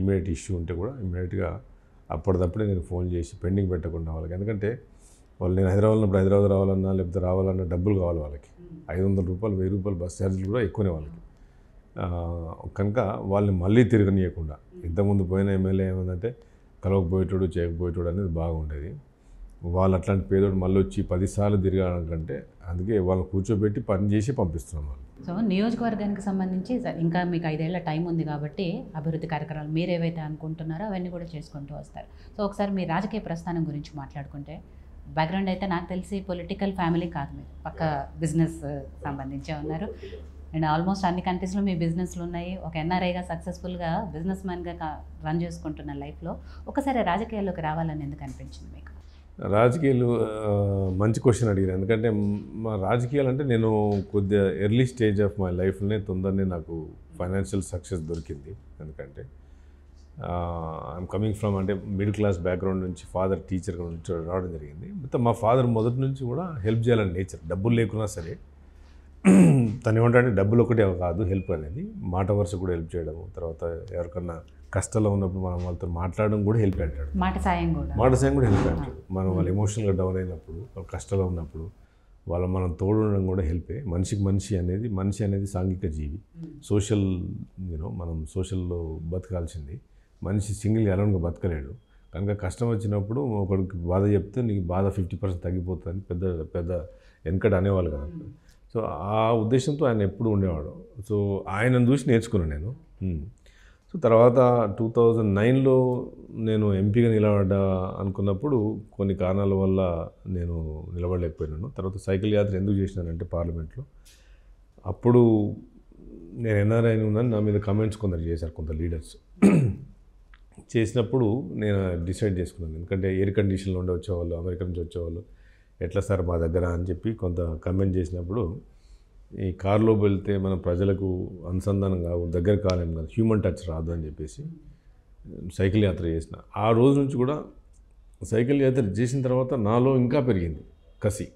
ఇమ్మీడియట్ ఇష్యూ ఉంటే కూడా ఇమ్మీడియట్గా అప్పటిదప్పుడే నేను ఫోన్ చేసి పెండింగ్ పెట్టకుండా వాళ్ళకి. ఎందుకంటే వాళ్ళు నేను హైదరాబాద్ రావాలన్నా లేకపోతే రావాలన్నా డబ్బులు కావాలి వాళ్ళకి, 500 రూపాయలు 1000 రూపాయలు బస్ ఛార్జీలు కూడా ఎక్కువనే వాళ్ళకి. కనుక వాళ్ళని మళ్ళీ తిరగనీయకుండా, ఇంతకుముందు పోయిన ఎమ్మెల్యే ఏమందంటే కలవకపోయేటోడు చేయకపోయేటోడు అనేది బాగుండేది. వాళ్ళు అట్లాంటి పేదోడు మళ్ళీ వచ్చి 10 సార్లు తిరగడం కంటే, అందుకే వాళ్ళని కూర్చోబెట్టి పని చేసి పంపిస్తున్నాం వాళ్ళు. సో నియోజకవర్గానికి సంబంధించి ఇంకా మీకు 5 ఏళ్ల టైం ఉంది కాబట్టి అభివృద్ధి కార్యక్రమాలు మీరు ఏవైతే అనుకుంటున్నారో అవన్నీ కూడా చేసుకుంటూ వస్తారు. సో ఒకసారి మీ రాజకీయ ప్రస్థానం గురించి మాట్లాడుకుంటే, బ్యాక్గ్రౌండ్ అయితే నాకు తెలిసి పొలిటికల్ ఫ్యామిలీ కాదు, మీరు పక్క బిజినెస్ సంబంధించే ఉన్నారు. అండ్ ఆల్మోస్ట్ అన్ని కంట్రీస్లో మీ బిజినెస్లు ఉన్నాయి. ఒక ఎన్ఆర్ఐగా సక్సెస్ఫుల్గా బిజినెస్ మ్యాన్గా రన్ చేసుకుంటున్న లైఫ్లో ఒకసారి రాజకీయాల్లోకి రావాలని ఎందుకు అనిపించింది మీకు? రాజకీయాలు మంచి క్వశ్చన్ అడిగారు. ఎందుకంటే మా రాజకీయాలు అంటే నేను కొద్దిగా ఎర్లీ స్టేజ్ ఆఫ్ మై లైఫ్లోనే తొందరనే నాకు ఫైనాన్షియల్ సక్సెస్ దొరికింది. ఎందుకంటే ఐఎమ్ కమింగ్ ఫ్రమ్ అంటే మిడిల్ క్లాస్ బ్యాక్గ్రౌండ్ నుంచి, ఫాదర్ టీచర్గా నుంచి రావడం జరిగింది. మొత్తం మా ఫాదర్ మొదటి నుంచి కూడా హెల్ప్ చేయాలని నేచర్, డబ్బులు లేకున్నా సరే తను ఏమంటే డబ్బులు ఒకటే కాదు హెల్ప్ అనేది, మాట వరుస కూడా హెల్ప్ చేయడం, తర్వాత ఎవరికన్నా కష్టాల్లో ఉన్నప్పుడు మనం వాళ్ళతో మాట్లాడడం కూడా హెల్ప్ అంటాడు, మాట సాయం కూడా హెల్ప్ అంటాడు. మనం వాళ్ళు ఎమోషనల్గా డౌన్ అయినప్పుడు, వాళ్ళు కష్టాల్లో ఉన్నప్పుడు మనం తోడుండడం కూడా హెల్పే. మనిషి అనేది సాంఘిక జీవి, సోషల్ మనం సోషల్లో బతకాల్సింది. మనిషి సింగిల్గా అలోన్గా బతకలేడు. కనుక కష్టం వచ్చినప్పుడు ఒకరికి బాధ చెప్తే నీకు బాధ 50% తగ్గిపోతుందని పెద్ద వెనకట అనేవాళ్ళు కదా. సో ఆ ఉద్దేశంతో ఆయన ఎప్పుడు ఉండేవాడు. సో ఆయనను చూసి నేర్చుకున్నాను నేను. సో తర్వాత 2009లో నేను ఎంపీగా నిలబడ్డా అనుకున్నప్పుడు కొన్ని కారణాల వల్ల నేను నిలబడలేకపోయినాను. తర్వాత సైకిల్ యాత్ర ఎందుకు చేసినానంటే పార్లమెంట్లో అప్పుడు నేను ఎన్ఆర్ఐ ఉన్నాను, నా మీద కమెంట్స్ కొందరు చేశారు కొంత లీడర్స్. చేసినప్పుడు నేను డిసైడ్ చేసుకున్నాను, ఎందుకంటే ఎయిర్ కండిషన్లో ఉండి వచ్చేవాళ్ళు, అమెరికా నుంచి వచ్చేవాళ్ళు, ఎట్లా సార్ మా దగ్గర అని చెప్పి కొంత కమెంట్ చేసినప్పుడు ఈ కారులో వెళ్తే మన ప్రజలకు అనుసంధానం కావు, దగ్గర కాలేం కదా, హ్యూమన్ టచ్ రాదు అని చెప్పేసి సైకిల్ యాత్ర చేసిన. ఆ రోజు నుంచి కూడా సైకిల్ యాత్ర చేసిన తర్వాత నాలో ఇంకా పెరిగింది కసి.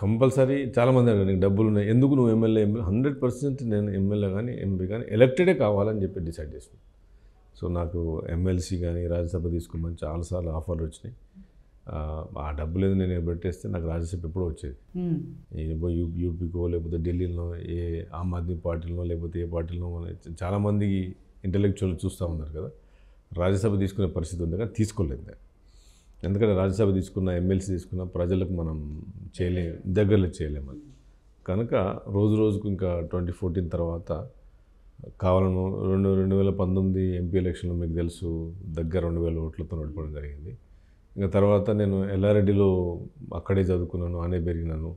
కంపల్సరీ చాలామంది అడిగారు నీకు డబ్బులు ఉన్నాయి ఎందుకు నువ్వు ఎమ్మెల్యే 100% నేను ఎమ్మెల్యే కానీ ఎంపీ కానీ ఎలక్టెడే కావాలని చెప్పి డిసైడ్ చేసిన. సో నాకు ఎమ్మెల్సీ కానీ రాజ్యసభ తీసుకోమని చాలాసార్లు ఆఫర్లు వచ్చినాయి. ఆ డబ్బులు ఏదో నేను పెట్టేస్తే నాకు రాజ్యసభ ఎప్పుడో వచ్చేది. యూపీకో లేకపోతే ఢిల్లీలో ఏ ఆమ్ ఆద్మీ పార్టీలో లేకపోతే ఏ పార్టీలో చాలామంది ఇంటలెక్చువల్ చూస్తూ ఉన్నారు కదా, రాజ్యసభ తీసుకునే పరిస్థితి ఉంది కానీ తీసుకోలేదు. ఎందుకంటే రాజ్యసభ తీసుకున్న ఎమ్మెల్సీ తీసుకున్న ప్రజలకు మనం దగ్గరలో చేయలేము. కనుక రోజుకు ఇంకా 2014 తర్వాత కావాలను 2019 ఎంపీ ఎలక్షన్లో మీకు తెలుసు దగ్గర 2000 ఓట్లతో ఓడిపోవడం జరిగింది. ఇంకా తర్వాత నేను ఎల్లారెడ్డిలో అక్కడే చదువుకున్నాను, ఆనే పెరిగినాను,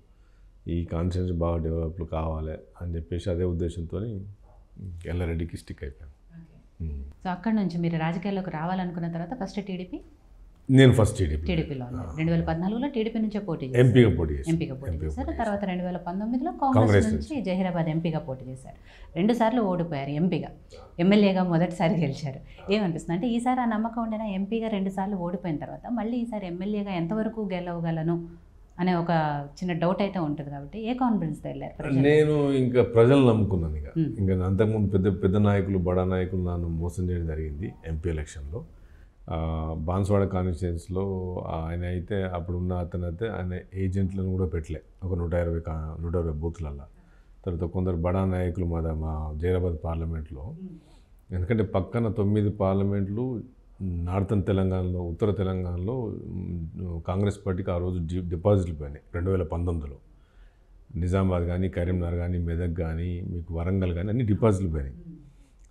ఈ కాన్స్టిట్యూన్సీ బాగా డెవలప్ కావాలి అని చెప్పేసి అదే ఉద్దేశంతో ఎల్లారెడ్డికి స్టిక్ అయిపోయాను. సో అక్కడ నుంచి మీరు రాజకీయాల్లోకి రావాలనుకున్న తర్వాత ఫస్ట్ టీడీపీ, నేను ఫస్ట్ టీడీపీలో 2014లో టీడీపీ నుంచే పోటీ చేశారు, ఎంపీగా పోటీ చేశారు. తర్వాత 2019లో కాంగ్రెస్ నుంచి జహీరాబాద్ ఎంపీగా పోటీ చేశారు. 2 సార్లు ఓడిపోయారు ఎంపీగా. ఎమ్మెల్యేగా మొదటిసారి గెలిచారు. ఏమనిపిస్తుంది అంటే ఈసారి ఆ నమ్మకం ఉండేనా, ఎంపీగా 2 సార్లు ఓడిపోయిన తర్వాత మళ్ళీ ఈసారి ఎమ్మెల్యేగా ఎంతవరకు గెలవగలను అనే ఒక చిన్న డౌట్ అయితే ఉంటుంది కాబట్టి ఏ కాన్ఫిడెన్స్తో వెళ్ళారు? నేను ఇంకా ప్రజలు నమ్ముకున్నాను. ఇంకా అంతకుముందు పెద్ద నాయకులు బడా నాయకులు నన్ను మోసం చేయడం జరిగింది ఎంపీ ఎలక్షన్లో. బాన్స్వాడ కాన్స్టిట్యున్సీలో ఆయన అయితే అప్పుడున్న అతనైతే ఆయన ఏజెంట్లను కూడా పెట్టలే ఒక 120 బూత్లలో. తర్వాత కొందరు బడా నాయకులు మా జైరాబాద్ పార్లమెంట్లో, ఎందుకంటే పక్కన 9 పార్లమెంట్లు నార్థన్ తెలంగాణలో, ఉత్తర తెలంగాణలో కాంగ్రెస్ పార్టీకి ఆ రోజు డిపాజిట్లు పోయినాయి 2019లో. నిజామాబాద్ కానీ, కరీంనగర్ కానీ, మెదక్ కానీ, మీకు వరంగల్ కానీ అన్ని డిపాజిట్లు పోయినాయి.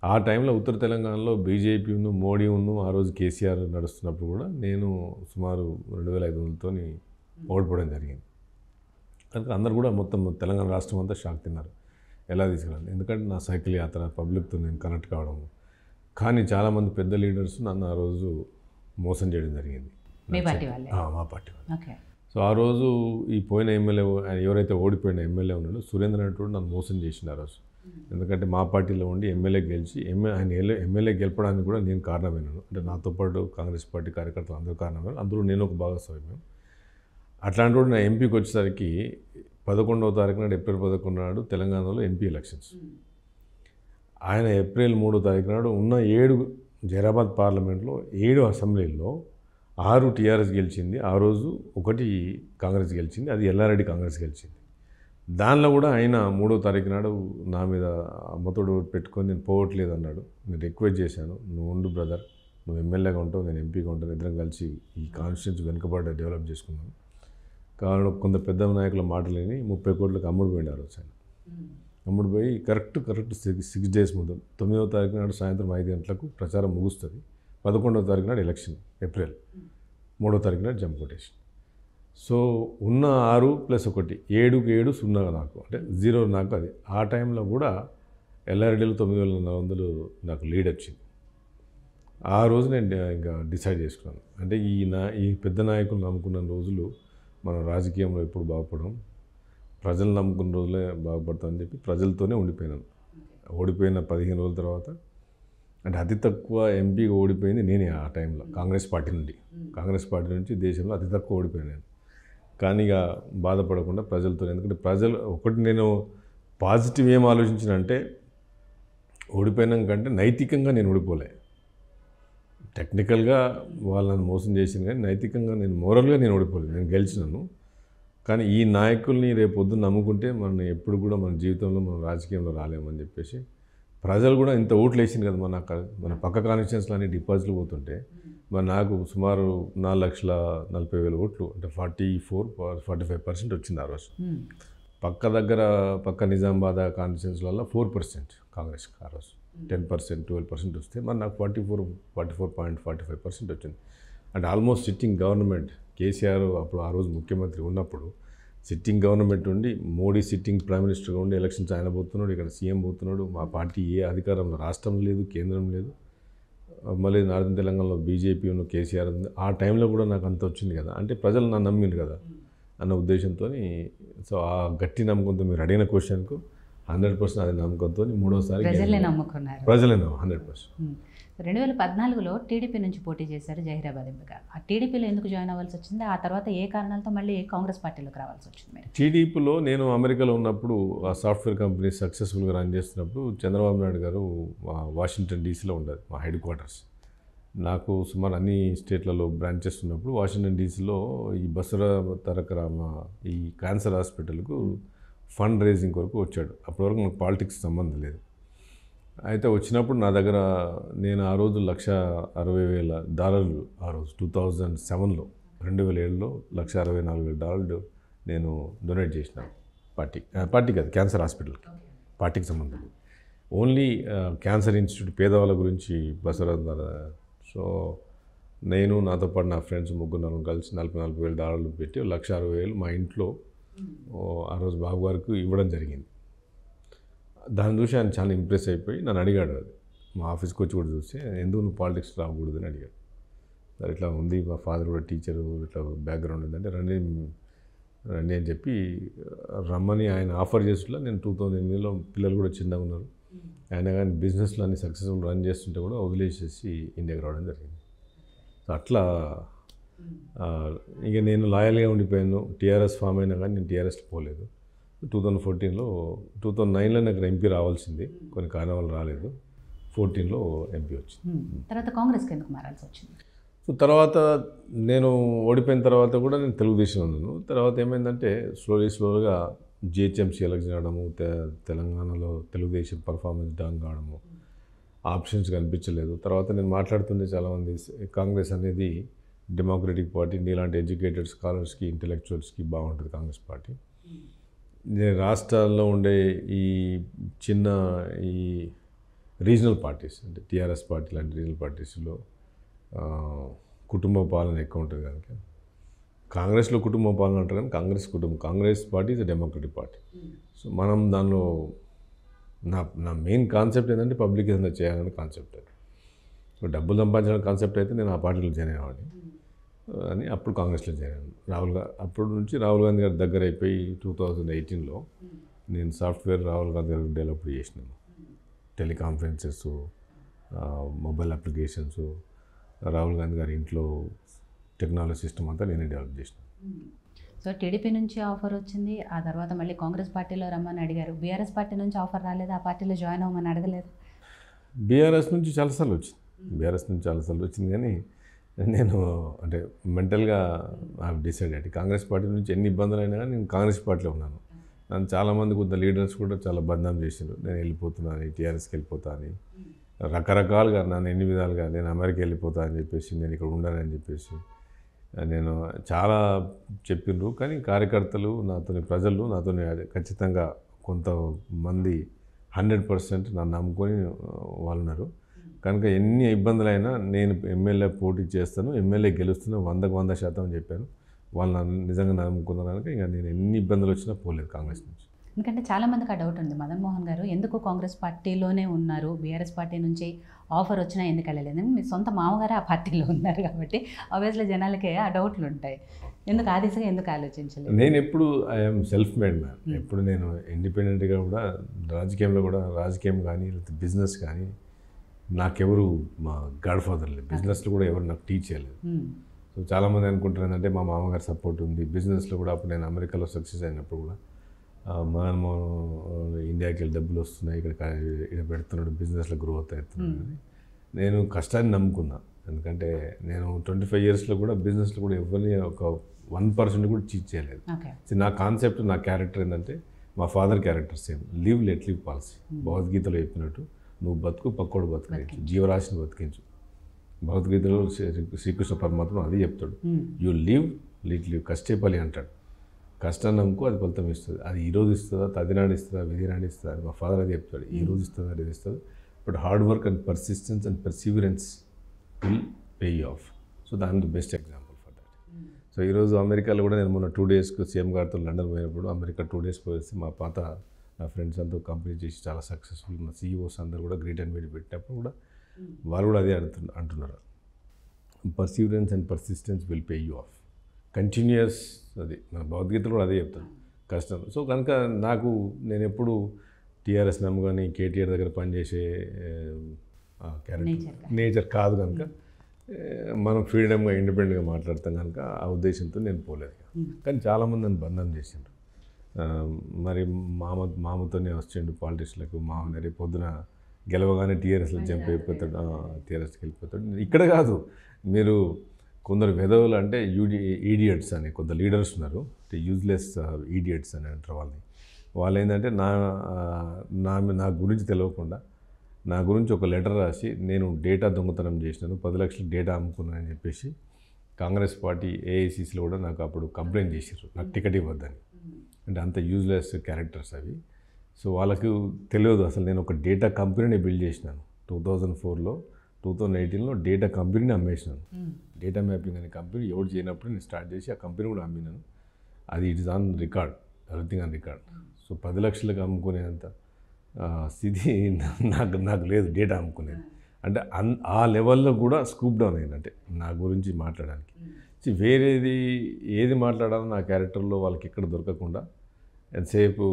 ఆ టైంలో ఉత్తర తెలంగాణలో బీజేపీను మోడీ ఆ రోజు కేసీఆర్ నడుస్తున్నప్పుడు కూడా నేను సుమారు 2500తో ఓడిపోవడం జరిగింది. కనుక అందరు కూడా మొత్తం తెలంగాణ రాష్ట్రం అంతా షాక్ తిన్నారు, ఎలా తీసుకెళ్ళాలి, ఎందుకంటే నా సైకిల్ యాత్ర పబ్లిక్తో నేను కనెక్ట్ కావడం. కానీ చాలామంది పెద్ద లీడర్స్ నన్ను ఆ రోజు మోసం చేయడం జరిగింది, మా పార్టీ వాళ్ళు. సో ఆ రోజు ఈ పోయిన ఎమ్మెల్యే ఎవరైతే ఓడిపోయిన ఎమ్మెల్యే ఉన్నాడో సురేంద్ర అనేటువంటి నన్ను మోసం చేసిండు ఆ రోజు. ఎందుకంటే మా పార్టీలో ఉండి ఎమ్మెల్యే గెలిచి ఆయన ఎమ్మెల్యే గెలపడానికి కూడా నేను కారణమైనాను. అంటే నాతో పాటు కాంగ్రెస్ పార్టీ కార్యకర్తలు అందరూ కారణమైనారు, అందులో నేను ఒక భాగస్వామ్యం. అట్లాంటి వాడు నా ఎంపీకి వచ్చేసరికి 11వ తారీఖు నాడు, ఏప్రిల్ 11 నాడు తెలంగాణలో ఎంపీ ఎలక్షన్స్. ఆయన ఏప్రిల్ 3వ తారీఖు నాడు ఉన్న 7 జైరాబాద్ పార్లమెంట్లో 7 అసెంబ్లీల్లో 6 టీఆర్ఎస్ గెలిచింది. ఆ రోజు 1 కాంగ్రెస్ గెలిచింది, అది ఎల్లారెడ్డి కాంగ్రెస్ గెలిచింది. దానిలో కూడా ఆయన 3వ తారీఖు నాడు నా మీద అమ్మతోడు పెట్టుకొని నేను పోవట్లేదు అన్నాడు. నేను రిక్వెస్ట్ చేశాను, నువ్వు ఉండు బ్రదర్, నువ్వు ఎమ్మెల్యేగా ఉంటావు, నేను ఎంపీగా ఉంటాను, ఇద్దరం కలిసి ఈ కాన్స్టిట్యూన్సీ వెనుకబడ్డ డెవలప్ చేసుకున్నాను. కారణం కొంత పెద్ద నాయకుల మాటలు విని 30 కోట్లకు అమ్ముడు పోయింది ఆ రోజు ఆయన. అమ్ముడు పోయి కరెక్ట్ 6 డేస్ ముందు 9వ తారీఖు నాడు సాయంత్రం 5 గంటలకు ప్రచారం ముగుస్తుంది. 11వ తారీఖు నాడు ఎలక్షన్ ఏప్రిల్, 3వ తారీఖు నాడు జంప్ కొటేషన్. సో ఉన్న 6 + 1 7కి 7 0 నాకు, అంటే 0 నాకు. అది ఆ టైంలో కూడా ఎల్లారెడ్డిలో 9400 నాకు లీడ్ వచ్చింది. ఆ రోజు నేను ఇంకా డిసైడ్ చేసుకున్నాను, అంటే ఈ పెద్ద నాయకులు నమ్ముకున్న రోజులు మనం రాజకీయంలో ఎప్పుడు బాగుపడడం, ప్రజలు నమ్ముకున్న రోజులే బాగుపడతామని చెప్పి ప్రజలతోనే ఉండిపోయినాను. ఓడిపోయిన 15 రోజుల తర్వాత, అంటే అతి తక్కువ ఎంపీగా ఓడిపోయింది నేనే ఆ టైంలో కాంగ్రెస్ పార్టీ నుంచి దేశంలో అతి తక్కువ ఓడిపోయాను. కానీ ఇక బాధపడకుండా ప్రజలతో, ఎందుకంటే ప్రజలు ఒకటి నేను పాజిటివ్ ఏం ఆలోచించినంటే ఓడిపోయినాకంటే నైతికంగా నేను ఓడిపోలే. టెక్నికల్గా వాళ్ళని మోసం చేసింది కానీ నైతికంగా నేను మోరల్గా నేను ఓడిపోలేదు. నేను గెలిచినాను, కానీ ఈ నాయకుల్ని రేపు పొద్దున్న నమ్ముకుంటే మనం ఎప్పుడు కూడా మన జీవితంలో మనం రాజకీయంలో రాలేమని చెప్పేసి ప్రజలు కూడా ఇంత ఓట్లు వేసింది కదా మన పక్క కాన్స్టిట్యూన్స్లో అన్ని డిపాజిట్లు పోతుంటే మరి నాకు సుమారు 4,40,000 ఓట్లు అంటే 45% వచ్చింది ఆ రోజు. పక్క నిజామాబాద్ కాన్స్టిట్యూన్స్లలో 4% కాంగ్రెస్ ఆ రోజు 10%, 12% వస్తే మరి నాకు 44.45% వచ్చింది. అంటే ఆల్మోస్ట్ సిట్టింగ్ గవర్నమెంట్ కేసీఆర్ అప్పుడు ఆ రోజు ముఖ్యమంత్రి ఉన్నప్పుడు సిట్టింగ్ గవర్నమెంట్ ఉండి మోడీ సిట్టింగ్ ప్రైమ్ మినిస్టర్గా ఉండి ఎలక్షన్స్ ఆయన పోతున్నాడు, ఇక్కడ సీఎం పోతున్నాడు. మా పార్టీ ఏ అధికారంలో రాష్ట్రం లేదు, కేంద్రం లేదు. మళ్ళీ నార్త్ తెలంగాణలో బీజేపీ ఉన్న కేసీఆర్ ఉంది. ఆ టైంలో కూడా నాకు అంత వచ్చింది కదా, అంటే ప్రజలు నన్ను నమ్మిండు కదా అన్న ఉద్దేశంతో. సో ఆ గట్టి నమ్మకంతో మీరు అడిగిన క్వశ్చన్కు 100% అది నమ్మకంతో మూడోసారి ప్రజలే నమ్ముకున్నారు. ప్రజలే 100%. 2014లో టీడీపీ నుంచి పోటీ చేశారు జహీరాబాద్ ఎంపిక. ఆ టీడీపీలో ఎందుకు జాయిన్ అవ్వాల్సి వచ్చింది? ఆ తర్వాత ఏ కారణాలతో మళ్ళీ కాంగ్రెస్ పార్టీలోకి రావాల్సి వచ్చింది మీరు? టీడీపీలో నేను అమెరికాలో ఉన్నప్పుడు ఆ సాఫ్ట్వేర్ కంపెనీ సక్సెస్ఫుల్గా రన్ చేస్తున్నప్పుడు చంద్రబాబు నాయుడు గారు వాషింగ్టన్ డీసీలో ఉండదు మా హెడ్ క్వార్టర్స్. నాకు సుమారు అన్ని స్టేట్లలో బ్రాంచెస్ ఉన్నప్పుడు వాషింగ్టన్ డీసీలో ఈ బసరా తారక రామ ఈ క్యాన్సర్ హాస్పిటల్కు ఫండ్ రేజింగ్ కొరకు వచ్చాడు. అప్పటి వరకు నాకు పాలిటిక్స్ సంబంధం లేదు. అయితే వచ్చినప్పుడు నా దగ్గర నేను ఆ రోజు $160,000 ఆ రోజు 2007లో 2007లో $164,000 నేను డొనేట్ చేసిన పార్టీ కాదు క్యాన్సర్ హాస్పిటల్కి. పార్టీకి సంబంధం లేదు, ఓన్లీ క్యాన్సర్ ఇన్స్టిట్యూట్ పేదవాళ్ళ గురించి బసరా. సో నేను నాతో పాటు నా ఫ్రెండ్స్ 3-4 కలిసి $44,000 పెట్టి $160,000 మా ఇంట్లో ఆ రోజు బాబు గారికి ఇవ్వడం జరిగింది. దాన్ని చూసి ఆయన చాలా ఇంప్రెస్ అయిపోయి నన్ను అడిగాడు. అది మా ఆఫీస్కి వచ్చి కూడా చూస్తే ఎందుకు నువ్వు పాలిటిక్స్ రాకూడదు అని అడిగాడు. సరే ఇట్లా ఉంది, మా ఫాదర్ కూడా టీచరు, ఇట్లా బ్యాక్గ్రౌండ్ ఉందంటే రండి అని చెప్పి రమ్మని ఆయన ఆఫర్ చేస్తున్నా. నేను 2008లో పిల్లలు కూడా చిన్నగా ఉన్నారు, ఆయన కానీ బిజినెస్లో అన్ని సక్సెస్ఫుల్ రన్ చేస్తుంటే కూడా వదిలేసేసి ఇండియాకి రావడం జరిగింది. సో అట్లా ఇక నేను లాయల్గా ఉండిపోయాను. టీఆర్ఎస్ ఫామ్ అయినా కానీ నేను టీఆర్ఎస్కి పోలేదు. 2009లో నాకు ఎంపీ రావాల్సింది, కొన్ని కారణాలు రాలేదు. 14లో ఎంపీ వచ్చింది. తర్వాత కాంగ్రెస్కి ఎందుకు మారాల్సి వచ్చింది? సో తర్వాత నేను ఓడిపోయిన తర్వాత కూడా నేను తెలుగుదేశం ఉన్నాను. తర్వాత ఏమైందంటే స్లోగా జిహెచ్ఎంసీ ఎలక్షన్ ఆడము, తెలంగాణలో తెలుగుదేశం పర్ఫార్మెన్స్ డౌన్ కావడము, ఆప్షన్స్ కనిపించలేదు. తర్వాత నేను మాట్లాడుతుంటే చాలామంది కాంగ్రెస్ అనేది డెమోక్రటిక్ పార్టీ, నీలాంటి ఎడ్యుకేటెడ్ స్కాలర్స్కి, ఇంటెలెక్చువల్స్కి బాగుంటుంది కాంగ్రెస్ పార్టీ. రాష్ట్రాల్లో ఉండే ఈ చిన్న ఈ రీజనల్ పార్టీస్ అంటే టీఆర్ఎస్ పార్టీ లాంటి రీజనల్ పార్టీస్లో కుటుంబ పాలన ఎక్కువ ఉంటుంది కనుక కాంగ్రెస్లో కుటుంబ పాలన అంటారు కానీ Congress party is democratic party. So మనం దానిలో నా మెయిన్ కాన్సెప్ట్ ఏంటంటే పబ్లిక్ ఏదైనా చేయాలని కాన్సెప్ట్. అది డబ్బులు సంపాదించిన కాన్సెప్ట్ అయితే నేను ఆ పార్టీలో జాయిన్ అయ్యేవాడిని అని అప్పుడు కాంగ్రెస్లో చేరాను. అప్పటి నుంచి రాహుల్ గాంధీ గారి దగ్గర అయిపోయి 2018లో నేను సాఫ్ట్వేర్ రాహుల్ గాంధీ గారికి డెవలప్ చేసినాను. Teleconferences, mobile applications, Rahul Gandhi గారి ఇంట్లో టెక్నాలజీ సిస్టమ్ అంతా నేనే డెవలప్ చేసినాను. సో టీడీపీ నుంచి ఆఫర్ వచ్చింది, ఆ తర్వాత మళ్ళీ కాంగ్రెస్ పార్టీలో రమ్మని అడిగారు. బీఆర్ఎస్ పార్టీ నుంచి ఆఫర్ రాలేదు, ఆ పార్టీలో జాయిన్ అవ్వమని అడగలేదు? బీఆర్ఎస్ నుంచి చాలాసార్లు వచ్చింది కానీ నేను అంటే మెంటల్గా డిసైడెడ్. కాంగ్రెస్ పార్టీ నుంచి ఎన్ని ఇబ్బందులు అయినా కానీ నేను కాంగ్రెస్ పార్టీలో ఉన్నాను. నన్ను చాలామంది కొంత లీడర్స్ కూడా చాలా బదనాం చేశారు, నేను వెళ్ళిపోతున్నాను, టీఆర్ఎస్కి వెళ్ళిపోతా అని. రకరకాలుగా నన్ను ఎన్ని విధాలుగా నేను అమెరికా వెళ్ళిపోతా అని చెప్పేసి, నేను ఇక్కడ ఉండాలని చెప్పేసి నేను చాలా చెప్పిండ్రు. కానీ కార్యకర్తలు ప్రజలు నాతో ఖచ్చితంగా కొంతమంది 100% నన్ను నమ్ముకొని వాళ్ళు ఉన్నారు కనుక ఎన్ని ఇబ్బందులైనా నేను ఎమ్మెల్యే పోటీ చేస్తాను, ఎమ్మెల్యే గెలుస్తాను 100% అని చెప్పాను. వాళ్ళు నన్ను నిజంగా నమ్ముకున్నారు కనుక ఇంకా నేను ఎన్ని ఇబ్బందులు వచ్చినా పోలేదు కాంగ్రెస్ నుంచి. ఎందుకంటే చాలామందికి ఆ డౌట్ ఉంది, మదన్ మోహన్ గారు ఎందుకు కాంగ్రెస్ పార్టీలోనే ఉన్నారు, బీఆర్ఎస్ పార్టీ నుంచి ఆఫర్ వచ్చినా ఎందుకు వెళ్ళలేదు? మీ సొంత మామగారే ఆ పార్టీలో ఉన్నారు కాబట్టి ఆబ్వియస్లీ జనాలకే ఆ డౌట్లు ఉంటాయి. ఎందుకు ఆ దిశగా ఎందుకు ఆలోచించలేదు? నేను ఎప్పుడు ఐఎమ్ సెల్ఫ్ మేడ్ మ్యాన్. ఎప్పుడు నేను ఇండిపెండెంట్గా కూడా రాజకీయం కానీ లేకపోతే బిజినెస్ కానీ నాకెవరు మా గాడ్ ఫాదర్ లేదు. బిజినెస్లో కూడా ఎవరు నాకు టీచ్ చేయలేదు. సో చాలామంది అనుకుంటారు ఏంటంటే మా మామగారు సపోర్ట్ ఉంది బిజినెస్లో కూడా. అప్పుడు నేను అమెరికాలో సక్సెస్ అయినప్పుడు కూడా మనం ఇండియాకి వెళ్ళి డబ్బులు వస్తున్నాయి, ఇక్కడ పెడుతున్నాడు, బిజినెస్లో గ్రోత్ అవుతున్నాడు అని నేను కష్టాన్ని నమ్ముకున్నా. ఎందుకంటే నేను 25 yearsలో కూడా బిజినెస్లో కూడా ఎవరిని ఒక 1% కూడా చీట్ చేయలేదు. ఓకే. నా కాన్సెప్ట్, నా క్యారెక్టర్ ఏంటంటే మా father character same, live let live policy. భగవద్గీతలో చెప్పినట్టు నువ్వు బతుకు, పక్కోడు బతికించు, జీవరాశిని బతికించు. భగవద్గీతలో శ్రీకృష్ణ పరమాత్మ అది చెప్తాడు, యూ లివ్ లిట్ లివ్, కష్టపడి అంటాడు. కష్టాన్ని నమ్ముకో, అది ఫలితం ఇస్తుంది. అది ఈరోజు ఇస్తుందా, తదినాడు ఇస్తుందా, విధినాడు ఇస్తుందా, అది మా ఫాదర్ అది చెప్తాడు. ఈ రోజు ఇస్తుందా, అది ఇస్తుంది. But hard work and persistence and perseverance will pay you off. So దాని the best example for that. So ఈరోజు అమెరికాలో కూడా నేను మొన్న 2 days సీఎం గారితో లండన్ పోయినప్పుడు, అమెరికా 2 days పోయేసి మా పాత నా ఫ్రెండ్స్ అంతా కంపెనీ చేసి చాలా సక్సెస్ఫుల్ ఉన్న CEOs అందరూ కూడా గ్రేట్ అండ్ మీట్ పెట్టినప్పుడు కూడా వాళ్ళు కూడా అదే అంటున్నారు, perseverance and persistence will pay you of. Continuous, అది మన భగవద్గీతలో కూడా అదే చెప్తాను, కష్టం. సో కనుక నాకు నేను ఎప్పుడు టీఆర్ఎస్ నమ్ముకొని KTR దగ్గర పనిచేసే క్యారెక్టర్ నేచర్ కాదు కనుక మనం ఫ్రీడమ్గా ఇండిపెండెంట్గా మాట్లాడతాం కనుక ఆ ఉద్దేశంతో నేను పోలేదు. కానీ చాలామంది నన్ను బంధం చేసిండ్రు. మరి మామతోనే వచ్చిండు పాలిటిక్స్లకు, మామ రేపు పొద్దున గెలవగానే టీఆర్ఎస్లో జంప్ అయిపోతాడు, టీఆర్ఎస్కి వెళ్ళిపోతాడు. ఇక్కడ కాదు, మీరు కొందరు వెధవులు అంటే ఈడియట్స్ అని కొందరు లీడర్స్ ఉన్నారు, యూజ్లెస్ ఈడియట్స్ అని అంటారు వాళ్ళని. వాళ్ళు ఏంటంటే నా గురించి తెలియకుండా నా గురించి ఒక లెటర్ రాసి నేను డేటా దొంగతనం చేసినాను, 10 లక్షల డేటా అమ్ముకున్నానని చెప్పేసి కాంగ్రెస్ పార్టీ AICCలో కూడా నాకు అప్పుడు కంప్లైంట్ చేశారు, నాకు టికెట్ ఇవ్వద్దని. అంటే అంత యూజ్లెస్ క్యారెక్టర్స్ అవి. సో వాళ్ళకు తెలియదు అసలు నేను ఒక డేటా కంపెనీని బిల్డ్ చేసినాను 2004లో. 2018లో డేటా కంపెనీని అమ్మేసినాను. డేటా మ్యాపింగ్ అనే కంపెనీ ఎవరు చేయనప్పుడు నేను స్టార్ట్ చేసి ఆ కంపెనీ కూడా అమ్మినాను. అది it is on record, everything on record. So 10 లక్షలకు అమ్ముకునేంత స్థితి నాకు లేదు డేటా అమ్ముకునేది. అంటే ఆ లెవెల్లో కూడా స్కూప్ డౌన్ అయిందంటే నా గురించి మాట్లాడడానికి. వేరేది ఏది మాట్లాడాలో నా క్యారెక్టర్లో వాళ్ళకి ఎక్కడ దొరకకుండా ఎంతసేపు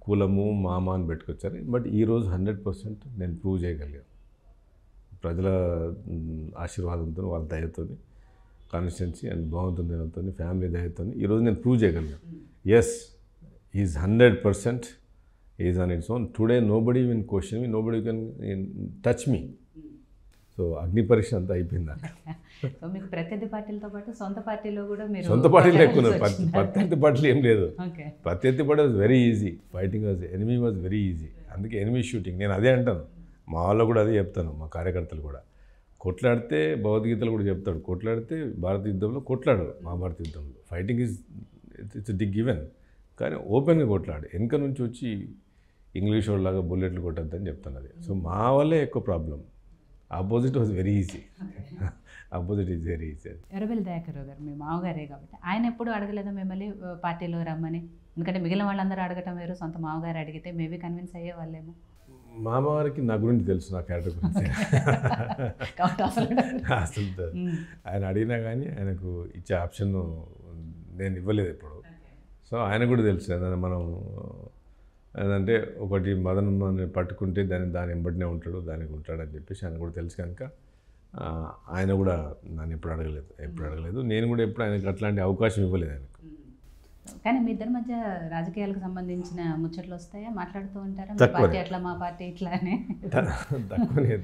కులము మామ అని పెట్టుకొచ్చారు. బట్ ఈరోజు 100% నేను ప్రూవ్ చేయగలిగాను ప్రజల ఆశీర్వాదంతో, వాళ్ళ దయతో, కాన్స్టిట్యున్సీ అండ్ భగవంతుని దయతో, ఫ్యామిలీ దయతో ఈరోజు నేను ప్రూవ్ చేయగలిగాను. Yes, is 100% is on its own. Today nobody win question me, nobody can touch me. So అగ్ని పరీక్ష అంతా అయిపోయింది. సో మీకు ప్రత్యర్థి పార్టీలతో పాటు సొంత పార్టీలో కూడా మీరు సొంత పార్టీలు ఎక్కువ, ప్రత్యర్థి పార్టీలు ఏం లేదు. ప్రత్యర్థి party was very easy, fighting was enemy was very easy. అందుకే ఎనిమీ షూటింగ్ నేను అదే అంటాను, మా వాళ్ళు కూడా అదే చెప్తాను, మా కార్యకర్తలు కూడా. కొట్లాడితే భగవద్గీతలు కూడా చెప్తాడు, కొట్లాడితే భారత యుద్ధంలో కొట్లాడు, మహాభారత యుద్ధంలో ఫైటింగ్ ఇట్స్ డి గివెన్. కానీ ఓపెన్గా కొట్లాడు, వెనక నుంచి వచ్చి ఇంగ్లీష్ వాళ్ళలాగా బుల్లెట్లు కొట్టద్దని చెప్తాను అది. సో మా వల్లే ఎక్కువ problem. Opposite was very easy, opposite is very easy. Errabelli Dayakar Rao గారు మీ మామగారే కాబట్టి ఆయన ఎప్పుడు అడగలేదా మిమ్మల్ని పార్టీలో రమ్మని? ఎందుకంటే మిగిలిన వాళ్ళందరూ అడగటం వేరు, సొంత మామగారు అడిగితే మేబీ కన్విన్స్ అయ్యే వాళ్ళేమో. మామగారికి నా గురించి తెలుసు, నా క్యారెక్టర్ గురించి అసలు ఆయన అడిగినా కానీ ఆయనకు ఇచ్చే ఆప్షన్ నేను ఇవ్వలేదు ఎప్పుడు. సో ఆయన కూడా తెలుసు ఏదైనా మనం ఏంటంటే ఒకటి మదన్ని పట్టుకుంటే దాని ఎంబడినే ఉంటాడు, దానికి ఉంటాడని చెప్పేసి ఆయన కూడా తెలుసు కనుక ఆయన కూడా నన్ను ఎప్పుడు అడగలేదు. నేను కూడా ఎప్పుడు ఆయనకు అట్లాంటి అవకాశం ఇవ్వలేదు ఆయనకు. కానీ మీ ఇద్దరి మధ్య రాజకీయాలకు సంబంధించిన ముచ్చట్లు వస్తాయా, మాట్లాడుతూ ఉంటారా? పార్టీ అట్లా, మా పార్టీ ఇట్లా అని?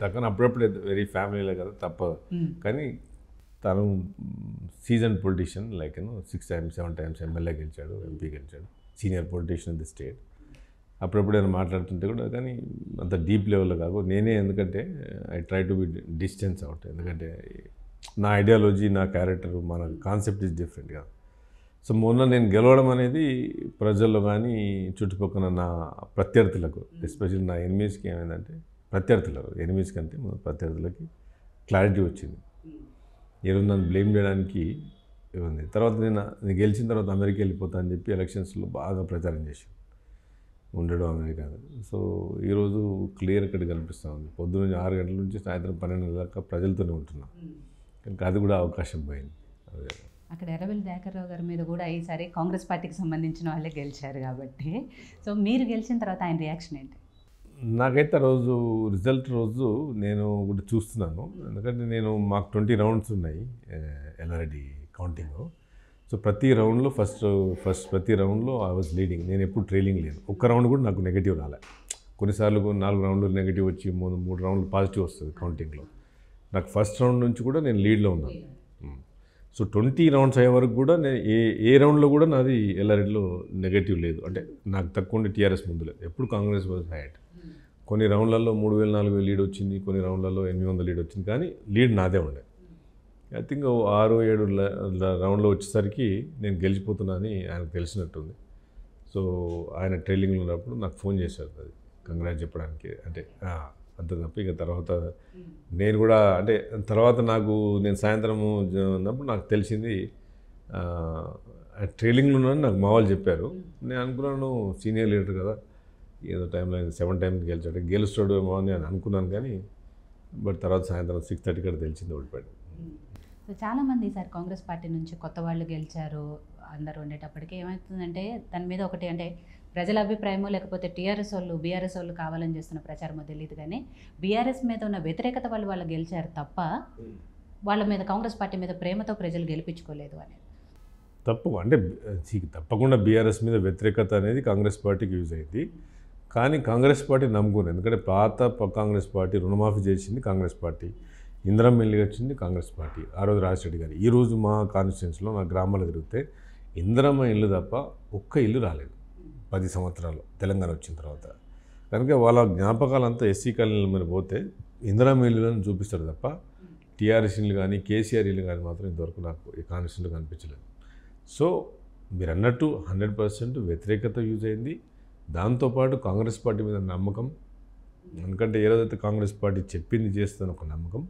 తక్కువ అప్పుడప్పుడు వెరీ ఫ్యామిలీలో కదా, తప్పదు. కానీ తను season politician, like 6 times 7 times MLA గెలిచాడు, MP గెలిచాడు, senior politician in the state. అప్పుడప్పుడు నేను మాట్లాడుతుంటే కూడా కానీ అంత డీప్ లెవెల్లో కాదు నేనే, ఎందుకంటే I try to be distance out. ఎందుకంటే నా ఐడియాలజీ, నా క్యారెక్టర్, మన కాన్సెప్ట్ ఈజ్ డిఫరెంట్ కదా. సో మొన్న నేను గెలవడం అనేది ప్రజల్లో కానీ చుట్టుపక్కల నా ప్రత్యర్థులకు, ఎస్పెషల్లీ నా ఎనిమీస్కి ఏమైందంటే, ఎనిమీస్ కంటే మన ప్రత్యర్థులకి క్లారిటీ వచ్చింది. ఈరోజు నన్ను బ్లేమ్ చేయడానికి ఉంది. తర్వాత నేను గెలిచిన తర్వాత అమెరికా వెళ్ళిపోతా అని చెప్పి ఎలక్షన్స్లో బాగా ప్రచారం చేసి ఉండడం అమెరికా. సో ఈరోజు క్లియర్ కట్ కనిపిస్తూ ఉంది. పొద్దున్న 6 గంటల నుంచి సాయంత్రం 12 గంటల దాకా ప్రజలతోనే ఉంటున్నాం. కనుక అది కూడా అవకాశం పోయింది. అదే అక్కడ ఎర్రబెల్లి దయాకర్ రావు గారి మీద కూడా ఈసారి కాంగ్రెస్ పార్టీకి సంబంధించిన వాళ్ళే గెలిచారు కాబట్టి, సో మీరు గెలిచిన తర్వాత ఆయన రియాక్షన్ ఏంటి? నాకైతే రోజు రిజల్ట్ రోజు నేను కూడా చూస్తున్నాను. ఎందుకంటే మాకు 20 rounds ఉన్నాయి ఎల్ఆర్డి కౌంటింగ్. సో ప్రతి రౌండ్లో ప్రతి రౌండ్లో ఐ వాజ్ లీడింగ్. నేను ఎప్పుడు ట్రైలింగ్ లేను. ఒక్క రౌండ్ కూడా నాకు నెగిటివ్ రాలే. కొన్నిసార్లు 4 rounds నెగిటివ్ వచ్చి 3 rounds పాజిటివ్ వస్తుంది కౌంటింగ్లో. నాకు ఫస్ట్ రౌండ్ నుంచి కూడా నేను లీడ్లో ఉన్నాను. సో 20 రౌండ్స్ అయ్యే వరకు కూడా నేను ఏ రౌండ్లో కూడా నాది ఎల్లారెడ్డిలో నెగటివ్ లేదు. అంటే నాకు తక్కువ ఉండి టీఆర్ఎస్ ముందు లేదు, ఎప్పుడు కాంగ్రెస్ వాజ్ హైట్. కొన్ని రౌండ్లలో 3000 4000 లీడ్ వచ్చింది, కొన్ని రౌండ్లలో 800 లీడ్ వచ్చింది, కానీ లీడ్ నాదే ఉండే. ఐ థింక్ 6-7 రౌండ్లో వచ్చేసరికి నేను గెలిచిపోతున్నా అని ఆయనకు తెలిసినట్టుంది. సో ఆయన ట్రైలింగ్లో ఉన్నప్పుడు నాకు ఫోన్ చేశారు, అది కంగ్రాట్స్ చెప్పడానికి. అంటే అంత తప్ప ఇక తర్వాత నేను కూడా అంటే తర్వాత నేను సాయంత్రం ఉన్నప్పుడు నాకు తెలిసింది ట్రైలింగ్లో ఉన్నాను, నాకు మా వాళ్ళు చెప్పారు. నేను అనుకున్నాను సీనియర్ లీడర్ కదా, ఏదో టైంలో 7 టైమ్స్ గెలిచాడు, గెలుస్తాడు ఏమో అని నేను అనుకున్నాను. కానీ బట్ తర్వాత సాయంత్రం 6:30 కూడా తెలిసింది ఓడిపోయాడు. సో చాలామంది ఈసారి కాంగ్రెస్ పార్టీ నుంచి కొత్త వాళ్ళు గెలిచారు అందరూ ఉండేటప్పటికీ ఏమవుతుందంటే దాని మీద ఒకటి అంటే ప్రజల అభిప్రాయమో లేకపోతే టీఆర్ఎస్ వాళ్ళు బీఆర్ఎస్ వాళ్ళు కావాలని చేస్తున్న ప్రచారమో తెలియదు, కానీ బీఆర్ఎస్ మీద ఉన్న వ్యతిరేకత వాళ్ళు గెలిచారు తప్ప వాళ్ళ మీద కాంగ్రెస్ పార్టీ మీద ప్రేమతో ప్రజలు గెలిపించుకోలేదు అనేది అంటే తప్పకుండా బీఆర్ఎస్ మీద వ్యతిరేకత అనేది కాంగ్రెస్ పార్టీకి యూజ్ అయింది. కానీ కాంగ్రెస్ పార్టీ నమ్ముకున్నారు, ఎందుకంటే పాత కాంగ్రెస్ పార్టీ రుణమాఫీ చేసింది కాంగ్రెస్ పార్టీ, ఇందిరమ్మ ఇల్లు వచ్చింది కాంగ్రెస్ పార్టీ, ఆ రోజు రాజశేఖర్ గారు. ఈరోజు మా కాన్స్టిట్యున్సీలో నా గ్రామాల్లో తిరిగితే ఇందిరమ్మ ఇల్లు తప్ప ఒక్క ఇల్లు రాలేదు 10 సంవత్సరాలు తెలంగాణ వచ్చిన తర్వాత. కనుక వాళ్ళ జ్ఞాపకాలంతా ఎస్సీ కాలనీల మీద పోతే ఇందిరమ్మ ఇల్లులను చూపిస్తారు తప్ప టీఆర్ఎస్ ఇల్లు కానీ కేసీఆర్ ఇల్లు కానీ మాత్రం ఇంతవరకు నాకు ఈ కాన్స్టిట్యున్సీలో కనిపించలేదు. సో మీరు అన్నట్టు 100% వ్యతిరేకత యూజ్ అయింది. దాంతోపాటు కాంగ్రెస్ పార్టీ మీద నమ్మకం, ఎందుకంటే ఏ రోజైతే కాంగ్రెస్ పార్టీ చెప్పింది చేస్తుందని ఒక నమ్మకం.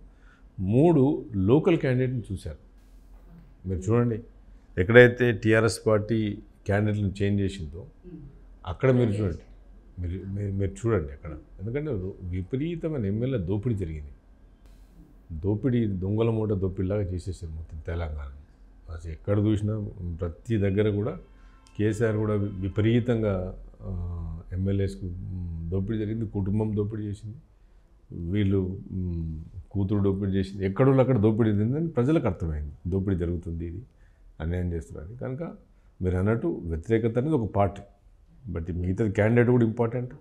3 లోకల్ క్యాండిడేట్ని చూశారు. మీరు చూడండి, ఎక్కడైతే టీఆర్ఎస్ పార్టీ క్యాండిడేట్లను చేంజ్ చేసిందో అక్కడ మీరు చూడండి, మీరు చూడండి అక్కడ. ఎందుకంటే విపరీతమైన ఎమ్మెల్యే దోపిడీ జరిగింది, దొంగల మూట దోపిడీలాగా చేసేసారు మొత్తం తెలంగాణ. అసలు ఎక్కడ చూసినా ప్రతి దగ్గర కూడా కేసీఆర్ కూడా విపరీతంగా ఎమ్మెల్యేస్కు దోపిడీ జరిగింది, కుటుంబం దోపిడీ చేసింది, వీళ్ళు కూతురు దోపిడీ చేసింది, ఎక్కడో అక్కడ దోపిడీ జరిగిందని ప్రజలకు అర్థమైంది, దోపిడీ జరుగుతుంది, ఇది అన్యాయం చేస్తున్నారు. కనుక మీరు అన్నట్టు వ్యతిరేకత అనేది ఒక పార్ట్, బట్ మిగతాది క్యాండిడేట్ కూడా ఇంపార్టెంట్.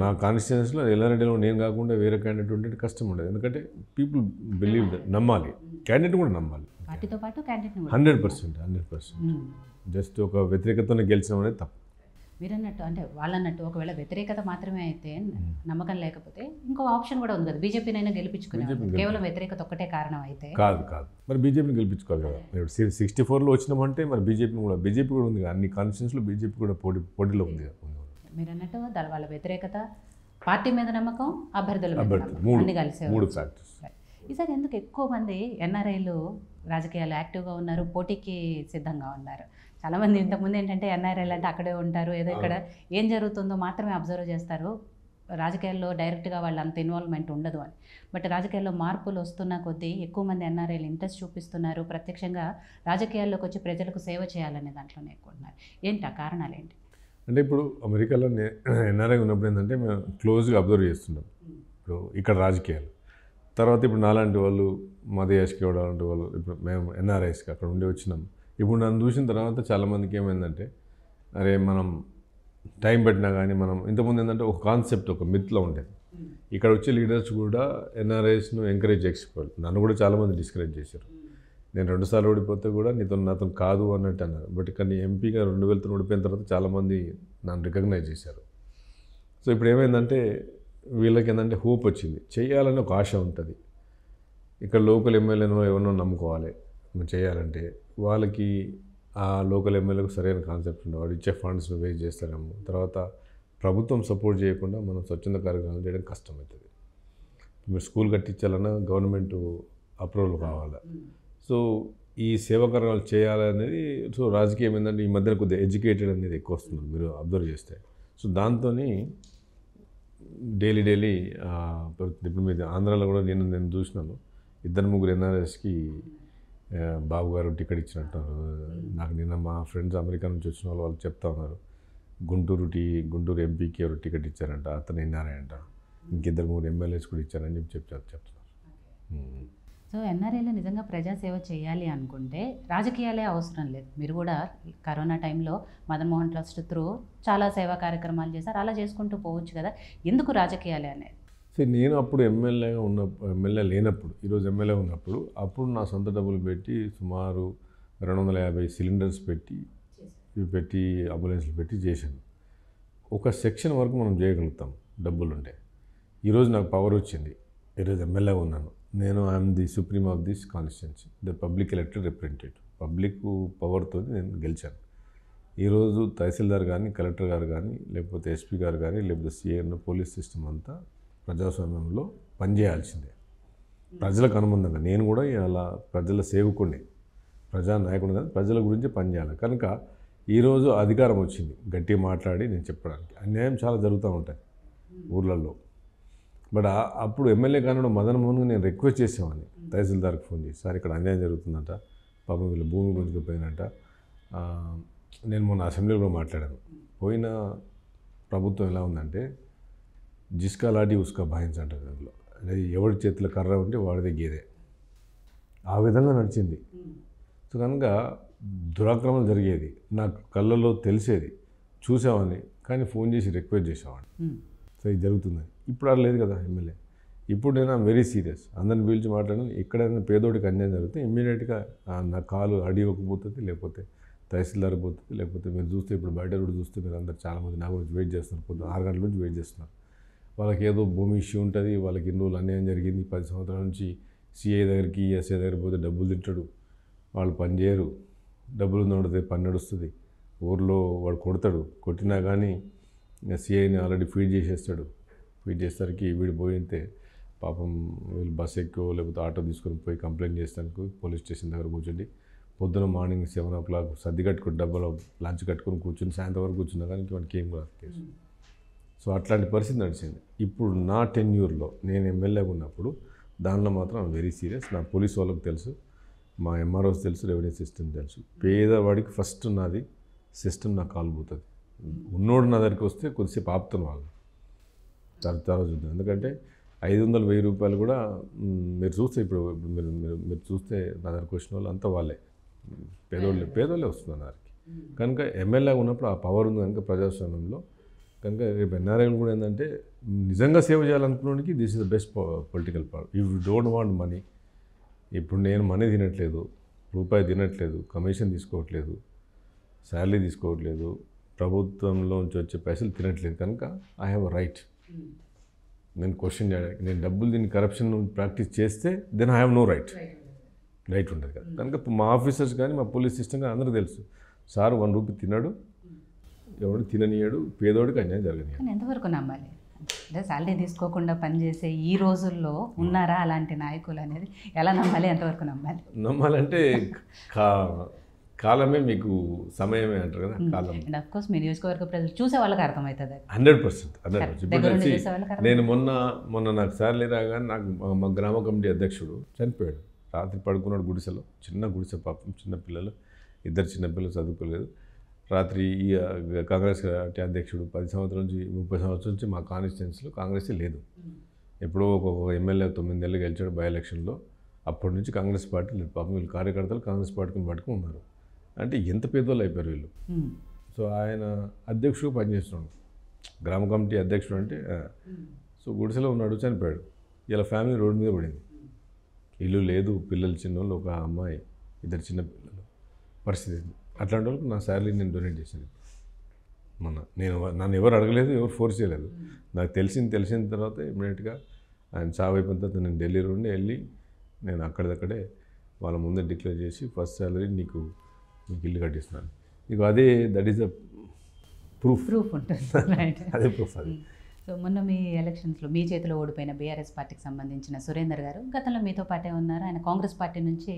నా కాన్స్టిట్యున్సీలో ఎల్లారెడ్డిలో నేను కాకుండా వేరే క్యాండిడేట్ ఉంటే కష్టం ఉండదు, ఎందుకంటే పీపుల్ బిలీవ్ దట్, నమ్మాలి, క్యాండిడేట్ కూడా నమ్మాలి. పార్టీతో పాటు క్యాండిడేట్ 100%. జస్ట్ ఒక వ్యతిరేకతనే గెలిచడం అనేది తప్పు. మీరు అన్నట్టు అంటే వాళ్ళన్నట్టు ఒకవేళ వ్యతిరేకత మాత్రమే అయితే నమ్మకం లేకపోతే ఇంకో ఆప్షన్ కూడా ఉంది కదా, బీజేపీనైనా గెలిపించుకునే, కేవలం వ్యతిరేకత ఒక్కటే కారణం అయితే కాదు. మరి బీజేపీని గెలిపించుకోవాలి కదా. 64లో వచ్చినామంటే మరి బీజేపీ కూడా ఉంది కదా, అన్ని కాన్స్టిట్యున్సీలో బీజేపీ కూడా పోటీలో ఉంది కదా. మీరు అన్నట్టు వాళ్ళ వ్యతిరేకత, పార్టీ మీద నమ్మకం, అభ్యర్థుల మీద అన్ని కలిసి 3 ఫ్యాక్టర్స్. ఈసారి ఎందుకు ఎక్కువ మంది ఎన్ఆర్ఐలు రాజకీయాలు యాక్టివ్గా ఉన్నారు, పోటీకి సిద్ధంగా ఉన్నారు? చాలామంది ఇంతకుముందు ఏంటంటే ఎన్ఆర్ఐలు అంటే అక్కడే ఉంటారు, ఏదో ఇక్కడ ఏం జరుగుతుందో మాత్రమే అబ్జర్వ్ చేస్తారు, రాజకీయాల్లో డైరెక్ట్గా వాళ్ళు అంత ఇన్వాల్వ్మెంట్ ఉండదు అని. బట్ రాజకీయాల్లో మార్పులు వస్తున్న కొద్దీ ఎక్కువ మంది ఎన్ఆర్ఐలు ఇంట్రెస్ట్ చూపిస్తున్నారు, ప్రత్యక్షంగా రాజకీయాల్లోకి వచ్చి ప్రజలకు సేవ చేయాలనే దాంట్లోనే ఎక్కువ ఉన్నారు. ఏంటి ఆ కారణాలు ఏంటి? అంటే ఇప్పుడు అమెరికాలో ఎన్ఆర్ఐ ఉన్నప్పుడు ఏంటంటే మేము క్లోజ్గా అబ్జర్వ్ చేస్తున్నాం ఇప్పుడు ఇక్కడ రాజకీయాలు. తర్వాత ఇప్పుడు నాలాంటి వాళ్ళు, మదయాష్కి లాంటి వాళ్ళు, ఇప్పుడు మేము ఎన్ఆర్ఐస్కి అక్కడ ఉండి వచ్చినాం. ఇప్పుడు నన్ను చూసిన తర్వాత చాలామందికి ఏమైందంటే, అరే మనం టైం పెట్టినా కానీ మనం ఇంతకుముందు ఏంటంటే ఒక కాన్సెప్ట్, ఒక మిత్లో ఉండేది. ఇక్కడ వచ్చే లీడర్స్ కూడా ఎన్ఆర్ఐస్ను ఎంకరేజ్ చేసుకోవాలి. నన్ను కూడా చాలామంది డిస్కరేజ్ చేశారు. నేను 2 సార్లు ఓడిపోతే కూడా నాతో కాదు అన్నట్టు అన్నారు. బట్ కానీ ఎంపీగా 2000 ఓడిపోయిన తర్వాత చాలామంది నన్ను రికగ్నైజ్ చేశారు. సో ఇప్పుడు ఏమైందంటే వీళ్ళకి ఏంటంటే హోప్ వచ్చింది, చేయాలని ఒక ఆశ ఉంటుంది. ఇక్కడ లోకల్ ఎమ్మెల్యేనో ఎవరినో నమ్ముకోవాలి మనం చేయాలంటే, వాళ్ళకి ఆ లోకల్ ఎమ్మెల్యేకు సరైన కాన్సెప్ట్ ఉండవు, వాడు ఇచ్చే ఫండ్స్ను వేస్ట్ చేస్తారేమో. తర్వాత ప్రభుత్వం సపోర్ట్ చేయకుండా మనం స్వచ్ఛంద కార్యక్రమాలు చేయడం కష్టమవుతుంది. మీరు స్కూల్ కట్టించాలన్నా గవర్నమెంట్ అప్రూవల్ కావాలి. సో ఈ సేవా కార్యక్రమాలు చేయాలనేది, సో రాజకీయం ఏంటంటే ఈ మధ్యన కొద్దిగా ఎడ్యుకేటెడ్ అనేది ఎక్కువ వస్తుంది మీరు అబ్జర్వ్ చేస్తే. సో దాంతో డైలీ ఇప్పుడు మీద ఆంధ్రాలో కూడా నేను చూసినాను, 2-3 ఎన్ఆర్ఎస్కి బాబు గారు టికెట్ ఇచ్చినట్టు నాకు నిన్న మా ఫ్రెండ్స్ అమెరికా నుంచి వచ్చిన వాళ్ళు చెప్తా ఉన్నారు. గుంటూరు ఎంపీకి ఎవరు టికెట్ ఇచ్చారంట, అతను ఎన్ఆర్ఐ అంట, ఇంక 2-3 ఎమ్మెల్యేస్ కూడా ఇచ్చారని చెప్తున్నారు. సో ఎన్ఆర్ఐలో నిజంగా ప్రజాసేవ చేయాలి అనుకుంటే రాజకీయాలే అవసరం లేదు. మీరు కూడా కరోనా టైంలో మదన్ మోహన్ ట్రస్ట్ త్రూ చాలా సేవా కార్యక్రమాలు చేశారు, అలా చేసుకుంటూ పోవచ్చు కదా, ఎందుకు రాజకీయాలే అనేది? సో నేను అప్పుడు ఎమ్మెల్యే లేనప్పుడు, ఈరోజు ఎమ్మెల్యే ఉన్నప్పుడు, అప్పుడు నా సొంత డబ్బులు పెట్టి సుమారు 250 సిలిండర్స్ పెట్టి అంబులెన్స్లు పెట్టి చేశాను. ఒక సెక్షన్ వరకు మనం చేయగలుగుతాం డబ్బులుంటే. ఈరోజు నాకు పవర్ వచ్చింది, ఈరోజు ఎమ్మెల్యే ఉన్నాను. నేను I'm the supreme of this constituency, the public elected representative. Public పవర్తో నేను గెలిచాను. ఈరోజు తహసీల్దార్ కానీ, కలెక్టర్ గారు కానీ, లేకపోతే ఎస్పీ గారు కానీ, లేకపోతే సిఐను, పోలీస్ సిస్టమ్ అంతా ప్రజాస్వామ్యంలో పనిచేయాల్సిందే. ప్రజలకు అనుబంధంగా నేను కూడా అలా ప్రజల సేవకుడిని, ప్రజానాయకుడు కాదు, ప్రజల గురించి పనిచేయాలి. కనుక ఈరోజు అధికారం వచ్చింది గట్టిగా మాట్లాడి నేను చెప్పడానికి. అన్యాయం చాలా జరుగుతూ ఉంటాయి ఊర్లలో. బట్ అప్పుడు ఎమ్మెల్యే కానివ్వడం మదన్ మోహన్గా నేను రిక్వెస్ట్ చేసేవాడిని తహసీల్దార్కి ఫోన్ చేసి, సార్ ఇక్కడ అన్యాయం జరుగుతుందంట, పాపం వీళ్ళ భూమి గురించి పోయినట్ట. నేను మొన్న అసెంబ్లీలో కూడా మాట్లాడాను. పోయిన ప్రభుత్వం ఎలా ఉందంటే జిస్కా లాటి ఉస్కా భాయించ అంటారు. దాంట్లో అనేది ఎవరి చేతిలో కర్ర ఉంటే వాడిదే గేదె, ఆ విధంగా నడిచింది. సో కనుక దురాక్రమణ జరిగేది, నాకు కళ్ళలో తెలిసేది, చూసేవాడిని. కానీ ఫోన్ చేసి రిక్వెస్ట్ చేసేవాడిని, సో ఇది జరుగుతుందని. ఇప్పుడు అలా లేదు కదా ఎమ్మెల్యే. ఇప్పుడు నేను వెరీ సీరియస్, అందరిని పిలిచి మాట్లాడాను. ఎక్కడైనా పేదోడికి అన్యాయం జరిగితే ఇమ్మీడియట్గా నా కాలు అడిగిపోతుంది, లేకపోతే తహసీల్దార్ పోతుంది, లేకపోతే మీరు చూస్తే ఇప్పుడు బయట కూడా చూస్తే మీరు అందరు చాలామంది నా గురించి వెయిట్ చేస్తున్నారు. పొద్దున్న 6 గంటల నుంచి వెయిట్ చేస్తున్నారు. వాళ్ళకి ఏదో భూమి ఇష్యూ ఉంటుంది, వాళ్ళకి ఇన్ని రోజులు అన్యాయం జరిగింది, 10 సంవత్సరాల నుంచి సిఐ దగ్గరికి, ఎస్ఐ దగ్గరికి పోతే డబ్బులు తింటాడు, వాళ్ళు పని చేయరు, డబ్బులు నడితే పని నడుస్తుంది. ఊర్లో వాడు కొడతాడు, కొట్టినా కానీ సిఐని ఆల్రెడీ ఫీడ్ చేసేస్తాడు. ఫీడ్ చేసేసరికి వీడు పోయితే పాపం వీళ్ళు బస్ ఎక్కువ లేకపోతే ఆటో తీసుకొని పోయి కంప్లైంట్ చేస్తానికి పోలీస్ స్టేషన్ దగ్గర కూర్చోండి. పొద్దున మార్నింగ్ 7 o'clock సర్ది కట్టుకుని డబ్బులు లంచ్ కట్టుకుని కూర్చొని సాయంత్రం వరకు కూర్చున్నా కానీ వాడికి ఏం రాదు కేసు. సో అట్లాంటి పరిస్థితి నడిచింది. ఇప్పుడు నా టెన్యూర్లో నేను ఎమ్మెల్యేగా ఉన్నప్పుడు దానిలో మాత్రం వెరీ సీరియస్. నా పోలీస్ వాళ్ళకి తెలుసు, మా ఎంఆర్ఓస్ తెలుసు, రెవెన్యూ సిస్టమ్ తెలుసు. పేదవాడికి ఫస్ట్ నాది సిస్టమ్ నాకు కాలుపోతుంది. ఉన్నోడు నా దగ్గరికి వస్తే కొద్దిసేపు ఆపుతాను వాళ్ళు, తర్వాత చూద్దాం. ఎందుకంటే 500-1000 రూపాయలు కూడా మీరు చూస్తే ఇప్పుడు మీరు చూస్తే నా దగ్గరకు వచ్చిన వాళ్ళు అంతా వాళ్ళే పేదోళ్ళే వస్తున్నారు నా దగ్గరికి. కనుక ఎమ్మెల్యేగా ఉన్నప్పుడు ఆ పవర్ ఉంది కనుక ప్రజాస్వామ్యంలో. కనుక రేపు ఎన్ఆర్ఐలు కూడా ఏంటంటే నిజంగా సేవ చేయాలనుకున్నోడికి this is the best political power. You don't want money. ఇప్పుడు నేను మనీ తినట్లేదు, రూపాయి తినట్లేదు, కమిషన్ తీసుకోవట్లేదు, శాలరీ తీసుకోవట్లేదు, ప్రభుత్వంలోంచి వచ్చే పైసలు తినట్లేదు. కనుక ఐ హ్యావ్ అ రైట్. నేను క్వశ్చన్ చేయడానికి, నేను డబ్బులు దీన్ని కరప్షన్ ప్రాక్టీస్ చేస్తే then I have no right ఉంటుంది కదా. కనుక మా ఆఫీసర్స్ కానీ మా పోలీస్ సిస్టమ్ కానీ అందరూ తెలుసు, సార్ 1 రూపీ తిన్నాడు, ఎవడు తిననీయాడు, పేదోడికి అన్యాయం జరగనీయాడు. కానీ ఎంతవరకు నమ్మాలి? అంటే శాలరీ తీసుకోకుండా పనిచేసే ఈ రోజుల్లో ఉన్నారా అలాంటి నాయకులు అనేది ఎలా నమ్మాలి, ఎంతవరకు నమ్మాలి? నమ్మాలంటే కాలమే మీకు సమయమే అంటారు కదా, కాలం. అండ్ అఫ్ కోర్స్ మీ నియోజకవర్గ ప్రజలు చూసే వాళ్ళకి అర్థమవుతుంది. 100%. ఇప్పుడు నేను మొన్న నాకు శాలరీ రాగానే నాకు మా గ్రామ కమిటీ అధ్యక్షుడు చనిపోయాడు. రాత్రి పడుకున్నాడు గుడిసెలో, చిన్న గుడిసె, పాపం చిన్న పిల్లలు, 2 చిన్న పిల్లలు చదువుకోలేదు. రాత్రి ఈ కాంగ్రెస్ అధ్యక్షుడు 10 సంవత్సరాల నుంచి 30 సంవత్సరాల నుంచి మా కాన్స్టిట్యున్సీలో కాంగ్రెసే లేదు. ఎప్పుడో ఒక ఎమ్మెల్యే 9 ఏళ్ళు గెలిచాడు బై ఎలక్షన్లో. అప్పటి నుంచి కాంగ్రెస్ పార్టీ లేదు. పాపం వీళ్ళు కార్యకర్తలు కాంగ్రెస్ పార్టీని పట్టుకుని ఉన్నారు. అంటే ఎంత పేదోళ్ళు అయిపోయారు వీళ్ళు. సో ఆయన అధ్యక్షుడు పనిచేస్తున్నాడు, గ్రామ కమిటీ అధ్యక్షుడు అంటే. సో గుడిసెలో ఉన్నాడు, చనిపోయాడు. ఇలా ఫ్యామిలీ రోడ్డు మీద పడింది, ఇల్లు లేదు, పిల్లలు చిన్నోళ్ళు, ఒక అమ్మాయి, 2 చిన్న పిల్లలు, పరిస్థితి. అట్లాంటి వాళ్ళకి నా శాలరీ నేను డొనేట్ చేశాను. నన్ను ఎవరు అడగలేదు, ఎవరు ఫోర్స్ చేయలేదు. నాకు తెలిసిన తర్వాత ఇమీడియట్గా ఆయన చావు అయిపోయిన తర్వాత నేను ఢిల్లీ నుండి వెళ్ళి నేను అక్కడిదక్కడే వాళ్ళ ముందే డిక్లేర్ చేసి ఫస్ట్ శాలరీ నీకు ఇల్లు కట్టిస్తున్నాను. నీకు అదే దట్ ఈస్ ద ప్రూఫ్ ఉంటుంది. అదే ప్రూఫ్ అది. సో మొన్న మీ ఎలక్షన్స్లో మీ చేతిలో ఓడిపోయిన బీఆర్ఎస్ పార్టీకి సంబంధించిన సురేందర్ గారు గతంలో మీతో పాటే ఉన్నారు. ఆయన కాంగ్రెస్ పార్టీ నుంచి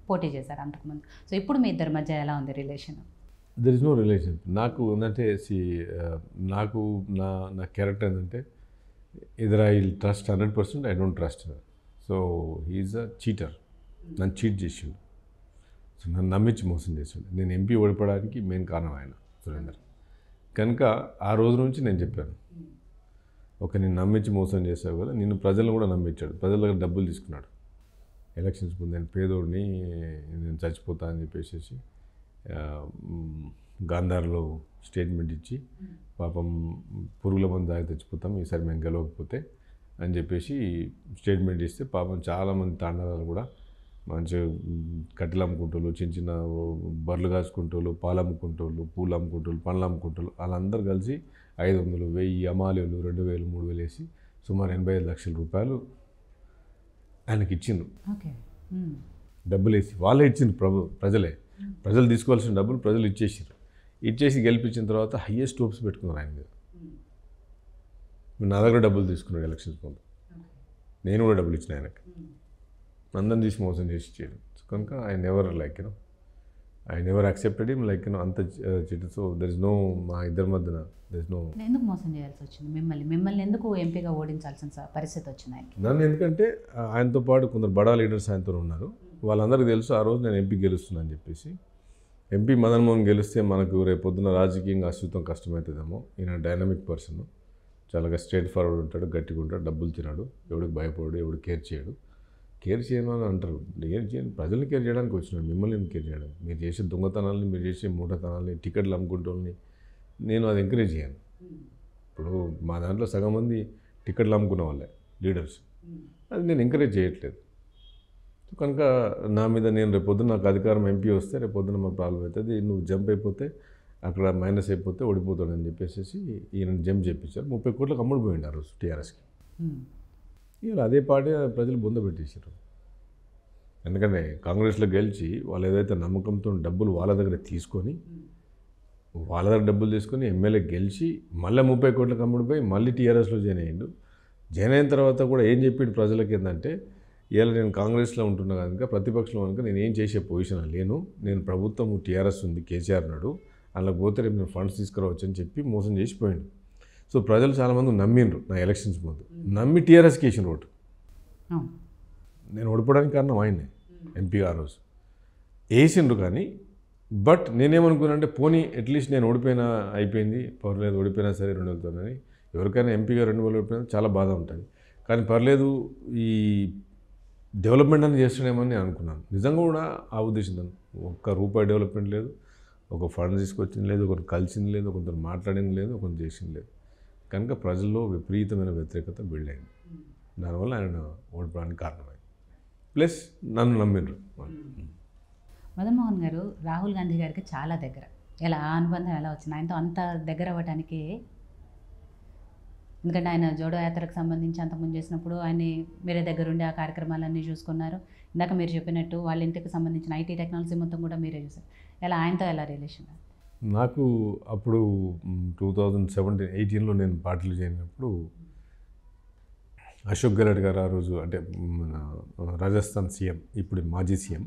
పోటీ చేశారు అంతకుముందు. సో ఇప్పుడు మీ ఇద్దరి మధ్య ఎలా ఉంది relation? There is no relation. నాకు ఏంటంటే నాకు నా క్యారెక్టర్ ఏంటంటే either I trust 100%, I don't trust. So he's a cheater. నన్ను చీట్ చేసిండు, సో నన్ను నమ్మించి మోసం చేసిండు. నేను ఎంపీ ఓడిపోవడానికి మెయిన్ కారణం ఆయన సురేందర్. కనుక ఆ రోజు నుంచి నేను చెప్పాను, నేను నమ్మించి మోసం చేసావు కదా, నిన్ను ప్రజలను కూడా నమ్మించాడు, ప్రజల దగ్గర డబ్బులు తీసుకున్నాడు. ఎలక్షన్స్ ముందు నేను పేదోడిని, నేను చచ్చిపోతా అని చెప్పేసి గాంధార్లో స్టేట్మెంట్ ఇచ్చి పాపం పురుగుల మందు దాగి తెచ్చిపోతాం, ఈసారి మేము గెలవకపోతే అని చెప్పేసి స్టేట్మెంట్ ఇస్తే పాపం చాలామంది తాండాలు కూడా మంచిగా కట్టెలు అమ్ముకుంటోళ్ళు, చిన్న చిన్న బర్రెలు కాచుకుంటోళ్ళు, పాలు అమ్ముకుంటోళ్ళు, పూలు అమ్ముకుంటోళ్ళు, పండ్లు అమ్ముకుంటోళ్ళు వాళ్ళందరూ కలిసి 500, 1000 అమాలీలు 2000, 3000 వేసి సుమారు 85 లక్షల రూపాయలు ఆయనకి ఇచ్చిండ్రు. ఓకే. డబ్బులు వేసి వాళ్ళే ఇచ్చిండ్రు, ప్రజలే ప్రజలు తీసుకోవాల్సిన డబ్బులు ప్రజలు ఇచ్చేసి గెలిపించిన తర్వాత హయ్యెస్ట్ హోప్స్ పెట్టుకున్నారు ఆయన మీద. నా దగ్గర డబ్బులు తీసుకున్నాడు ఎలక్షన్స్ ముందు, నేను కూడా డబ్బులు ఇచ్చిన ఆయనకి, అందరం తీసి మోసం చేసి ఇచ్చాడు. కనుక ఐ నెవర్ యాక్సెప్టెడ్ హిమ్ అంత చిట్. సో దర్ ఇస్ నో, మా ఇద్దరి మధ్యన దర్ ఇస్ నో. ఎందుకు మోసం చేయాల్సి వచ్చింది మిమ్మల్ని ఎందుకు ఎంపీగా ఓడించాల్సిన పరిస్థితి వచ్చింది ఆయనకి? నన్ను ఎందుకంటే ఆయనతో పాటు కొందరు బడా లీడర్స్ ఆయనతో ఉన్నారు. వాళ్ళందరికీ తెలుసు ఆ రోజు నేను ఎంపీ గెలుస్తున్నా అని చెప్పేసి. ఎంపీ మదన్ మోహన్ గెలిస్తే మనకు రేపొద్దున రాజకీయంగా అశ్వితం కష్టమవుతుందేమో. ఈయన డైనమిక్ పర్సన్, చాలా స్ట్రైట్ ఫార్వర్డ్ ఉంటాడు, గట్టిగా ఉంటాడు, డబ్బులు తినాడు, ఎవడికి భయపడు, ఎవడు కేర్ చేయడు. కేర్ చేయమని అంటారు, కేర్ చేయండి, ప్రజల్ని కేర్ చేయడానికి వచ్చినాడు, మిమ్మల్ని ఎందుకు కేర్ చేయడం? మీరు చేసే దొంగతనాలని, మీరు చేసే మూఢతనాలని, టికెట్లు అమ్ముకుంటోళ్ళని నేను అది ఎంకరేజ్ చేయను. ఇప్పుడు మా దాంట్లో సగం మంది టికెట్లు అమ్ముకున్న వాళ్ళే లీడర్స్, అది నేను ఎంకరేజ్ చేయట్లేదు. కనుక నా మీద నేను రేపొద్దున నాకు అధికారం ఎంపీ వస్తే రేపొద్దున మా ప్రాబ్లం అవుతుంది, నువ్వు జంప్ అయిపోతే అక్కడ మైనస్ అయిపోతే ఓడిపోతాడని చెప్పేసి ఈయన జంప్ చేయించారు. 30 కోట్లకు అమ్ముడిపోయింది ఆ రోజు టీఆర్ఎస్కి. ఇవాళ అదే పార్టీ ప్రజలు బొందబెట్టేసారు. ఎందుకంటే కాంగ్రెస్లో గెలిచి వాళ్ళు ఏదైతే నమ్మకంతో డబ్బులు వాళ్ళ దగ్గర తీసుకొని ఎమ్మెల్యే గెలిచి మళ్ళీ 30 కోట్లకు అమ్ముడిపోయి మళ్ళీ టీఆర్ఎస్లో జాయిన్ అయ్యిండు. జాయిన్ అయిన తర్వాత కూడా ఏం చెప్పిండు ప్రజలకి ఏంటంటే, ఇవాళ నేను కాంగ్రెస్లో ఉంటున్నా కనుక, ప్రతిపక్షంలో కనుక నేను ఏం చేసే పొజిషన్ లేను, నేను ప్రభుత్వం టీఆర్ఎస్ ఉంది, కేసీఆర్ నాడు అలా పోతే రేపు నేను ఫండ్స్ తీసుకురావచ్చు అని చెప్పి మోసం చేసిపోయిండు. సో ప్రజలు చాలామంది నమ్మిండ్రు నా ఎలక్షన్స్ ముందు, నమ్మి టీఆర్ఎస్కి వేసిన ఓటు. నేను ఓడిపోవడానికి కారణం ఆయనే, ఎంపీగా ఆ రోజు వేసిండ్రు. కానీ బట్ నేనేమనుకున్నానంటే, పోనీ అట్లీస్ట్ నేను ఓడిపోయినా అయిపోయింది, పర్లేదు, ఓడిపోయినా సరే 2,000తోనని. ఎవరికైనా ఎంపీగా 2,000 ఓడిపోయినా చాలా బాధ ఉంటుంది, కానీ పర్లేదు ఈ డెవలప్మెంట్ అని చేస్తున్నామని నేను అనుకున్నాను. నిజంగా కూడా ఆ ఉద్దేశంతో ₹1 డెవలప్మెంట్ లేదు, ఒక ఫండ్ తీసుకొచ్చింది లేదు, ఒకరు కలిసింది లేదు, కొందరు మాట్లాడింది లేదు, కొందరు చేసింది లేదు. కనుక ప్రజల్లో విపరీతమైన వ్యతిరేకత బిల్డ్ అయింది. దానివల్ల ఆయన ఓడిపోవడానికి కారణమైంది. ప్లస్ నన్ను నమ్మిండ్రు. మదన్ మోహన్ గారు రాహుల్ గాంధీ గారికి చాలా దగ్గర, ఎలా ఆ అనుబంధం ఎలా వచ్చింది ఆయనతో అంత దగ్గర అవ్వడానికి? ఎందుకంటే ఆయన జోడో యాత్రకు సంబంధించి అంతకుముందు చేసినప్పుడు ఆయన మీరే దగ్గరుండి ఆ కార్యక్రమాలన్నీ చూసుకున్నారు. ఇందాక మీరు చెప్పినట్టు వాళ్ళ ఇంటికి సంబంధించిన ఐటీ టెక్నాలజీ మొత్తం కూడా మీరే చూసారు. ఎలా ఆయనతో ఎలా రిలేషన్? నాకు అప్పుడు 2017-18లో నేను పార్టీలు చేరినప్పుడు అశోక్ గెహ్లోట్ గారు ఆ రోజు, అంటే మన రాజస్థాన్ సీఎం, ఇప్పుడు మాజీ సీఎం,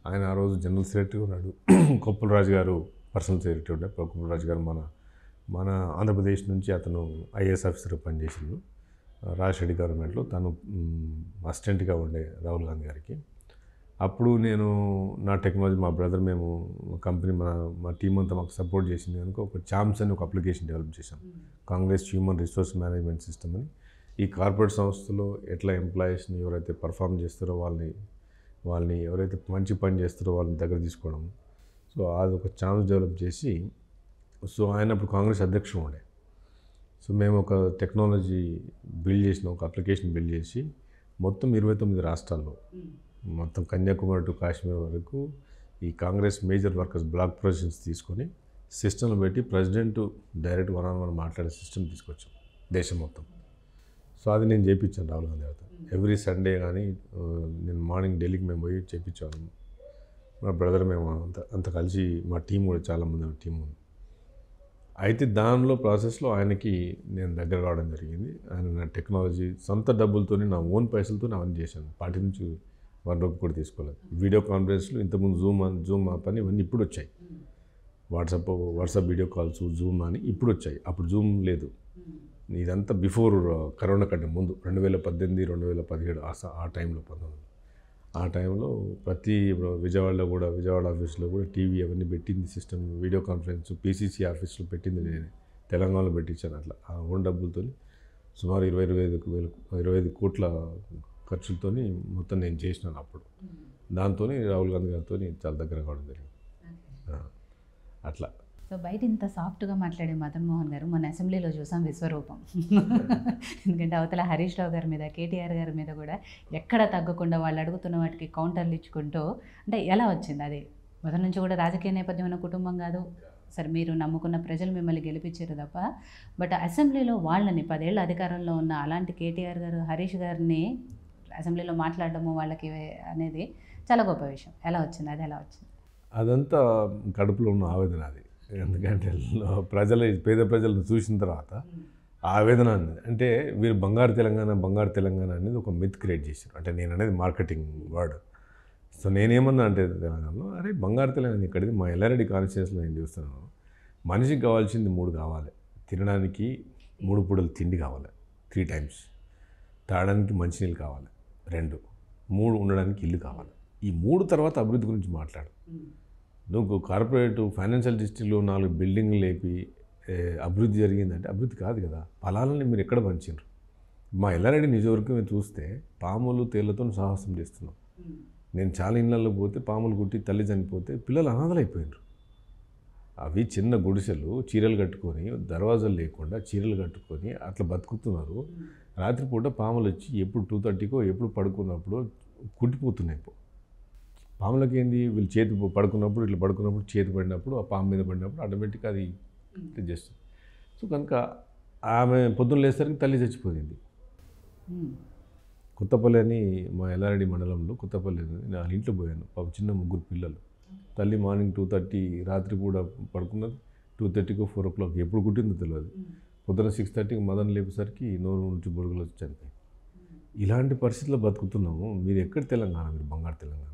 ఆయన ఆ రోజు జనరల్ సెక్రటరీ ఉన్నాడు. కొప్పుల రాజు గారు పర్సనల్ సెక్రటరీ ఉండే. కొప్పుల రాజు గారు మన ఆంధ్రప్రదేశ్ నుంచి అతను ఐఏఎస్ ఆఫీసర్గా పనిచేసిండు. రాజశేఖర్ గవర్నమెంట్లో తను అసిస్టెంట్గా ఉండే రాహుల్ గాంధీ గారికి. అప్పుడు నేను నా టెక్నాలజీ, మా బ్రదర్, మేము కంపెనీ, మా టీం అంతా మాకు సపోర్ట్ చేసింది కనుక ఒక చామ్స్ అని ఒక అప్లికేషన్ డెవలప్ చేశాం, Congress human resource management system అని. ఈ కార్పొరేట్ సంస్థలో ఎట్లా ఎంప్లాయీస్ని ఎవరైతే పర్ఫామ్ చేస్తారో వాళ్ళని ఎవరైతే మంచి పని చేస్తారో వాళ్ళని దగ్గర తీసుకోవడం. సో అది ఒక ఛాన్స్ డెవలప్ చేసి, సో ఆయన అప్పుడు కాంగ్రెస్ అధ్యక్షుడు ఉండే. సో మేము ఒక టెక్నాలజీ బిల్డ్ చేసిన, ఒక అప్లికేషన్ బిల్డ్ చేసి మొత్తం 29 రాష్ట్రాల్లో, మొత్తం కన్యాకుమారి టు కాశ్మీర్ వరకు ఈ Congress major workers block positions తీసుకొని సిస్టంలో పెట్టి ప్రెసిడెంట్ డైరెక్ట్ 1-on-1 మాట్లాడే సిస్టమ్ తీసుకొచ్చాం దేశం మొత్తం. సో అది నేను చేయించాను రాహుల్ గాంధీ గారితో. ఎవ్రీ సండే కానీ నేను మార్నింగ్ ఢిల్లీకి మేము పోయి చేయించాను. మా బ్రదర్, మేము అంత కలిసి, మా టీం కూడా చాలామంది టీం ఉంది. అయితే దానిలో ప్రాసెస్లో ఆయనకి నేను దగ్గర కావడం జరిగింది. ఆయన నా టెక్నాలజీ సొంత డబ్బులతో, నా ఓన్ పైసలతో అవన్నీ చేశాను. పార్టీ నుంచి ₹1 కూడా తీసుకోలేదు. వీడియో కాన్ఫరెన్స్లు ఇంతకుముందు జూమ్ యాప్ అని ఇవన్నీ ఇప్పుడు వచ్చాయి. వాట్సాప్ వీడియో కాల్స్, జూమ్ అని ఇప్పుడు వచ్చాయి. అప్పుడు జూమ్ లేదు. ఇదంతా బిఫోర్ కరోనా కంటే ముందు 2018, 2017 ఆ టైంలో, 19 ఆ టైంలో ప్రతి విజయవాడలో కూడా, విజయవాడ ఆఫీస్లో కూడా టీవీ అవన్నీ పెట్టింది సిస్టమ్, వీడియో కాన్ఫరెన్స్ పీసీసీ ఆఫీస్లో పెట్టింది నేనే. తెలంగాణలో పెట్టించాను. అట్లా ఆ ఓన్ డబ్బులతో సుమారు 25 కోట్ల ఖర్చులతో మొత్తం నేను చేసినాను అప్పుడు. దాంతో రాహుల్ గాంధీ గారితో చాలా దగ్గర కావడం జరిగింది. అట్లా సో బయట ఇంత సాఫ్ట్గా మాట్లాడే మదన్ మోహన్ గారు మన అసెంబ్లీలో చూసాం విశ్వరూపం. ఎందుకంటే అవతల హరీష్ రావు గారి మీద, కేటీఆర్ గారి మీద కూడా ఎక్కడ తగ్గకుండా వాళ్ళు అడుగుతున్న వాటికి కౌంటర్లు ఇచ్చుకుంటూ, అంటే ఎలా వచ్చింది అది? మొదటి నుంచి కూడా రాజకీయ నేపథ్యం ఉన్న కుటుంబం కాదు, సరే మీరు నమ్ముకున్న ప్రజలు మిమ్మల్ని గెలిపించారు తప్ప, బట్ అసెంబ్లీలో వాళ్ళని 10 ఏళ్ళ అధికారంలో ఉన్న అలాంటి కేటీఆర్ గారు, హరీష్ గారిని అసెంబ్లీలో మాట్లాడడము వాళ్ళకి అనేది చాలా గొప్ప విషయం. ఎలా వచ్చింది అది? ఎలా వచ్చింది? అదంతా కడుపులో ఉన్న ఆవేదన అది. ఎందుకంటే పేద ప్రజలను చూసిన తర్వాత ఆవేదన అనేది, అంటే వీరు బంగారు తెలంగాణ అనేది ఒక మిత్ క్రియేట్ చేశారు. అంటే నేను అనేది మార్కెటింగ్ వర్డ్. సో నేనేమన్నా అంటే తెలంగాణలో, అరే బంగారు తెలంగాణ ఇక్కడిది, మా ఎల్లారెడ్డి కాన్స్టిట్యూన్సీలో నేను చూస్తున్నాను, మనిషికి కావాల్సింది 3 కావాలి. తినడానికి 3 పూటలు తిండి కావాలి, 3 టైమ్స్. తాగడానికి మంచినీళ్ళు కావాలి 2, 3 ఉండడానికి ఇల్లు కావాలి. ఈ 3 తర్వాత అభివృద్ధి గురించి మాట్లాడు. నువ్వు కార్పొరేట్ ఫైనాన్షియల్ డిస్ట్రిక్ట్లో 4 బిల్డింగ్లు లేపి అభివృద్ధి జరిగిందంటే అభివృద్ధి కాదు కదా. ఫలాలని మీరు ఎక్కడ పంచారు? మా ఎల్లారెడ్డి నిజవర్గం మీరు చూస్తే పాములు తేళ్లతో సాహసం చేస్తున్నాం. నేను చాలా ఇళ్ళల్లో పోతే పాములు కుట్టి తల్లి చనిపోతే పిల్లలు అనాథలు అయిపోయినారు. అవి చిన్న గుడిసెలు, చీరలు కట్టుకొని, దర్వాజాలు లేకుండా చీరలు కట్టుకొని అట్లా బతుకుతున్నారు. రాత్రిపూట పాములు వచ్చి ఎప్పుడు 2:30కో ఎప్పుడు పడుకున్నప్పుడు కుట్టిపోతున్నాయి. పాములకి ఏంది, వీళ్ళు చేతి పడుకున్నప్పుడు ఇట్లా పడుకున్నప్పుడు చేతి పడినప్పుడు ఆ పాము మీద పడినప్పుడు ఆటోమేటిక్గా అది చేస్తుంది. సో కనుక ఆమె పొద్దున్న లేసరికి తల్లి చచ్చిపోయింది. కొత్తపల్లి అని మా ఎల్లారెడ్డి మండలంలో కొత్తపల్లి నేను ఇంట్లో పోయాను. పాపం చిన్న 3 పిల్లలు. తల్లి మార్నింగ్ 2:30 రాత్రి కూడా పడుకున్నది, 2:30కో 4 o'clock ఎప్పుడు కుట్టిందో తెలియదు. పొద్దున 6:30కి మదన్ లేపేసరికి నోరు నుంచి బురుగులు వచ్చి చనిపోయింది. ఇలాంటి పరిస్థితుల్లో బతుకుతున్నాము. మీరు ఎక్కడ తెలంగాణ, మీరు బంగారు తెలంగాణ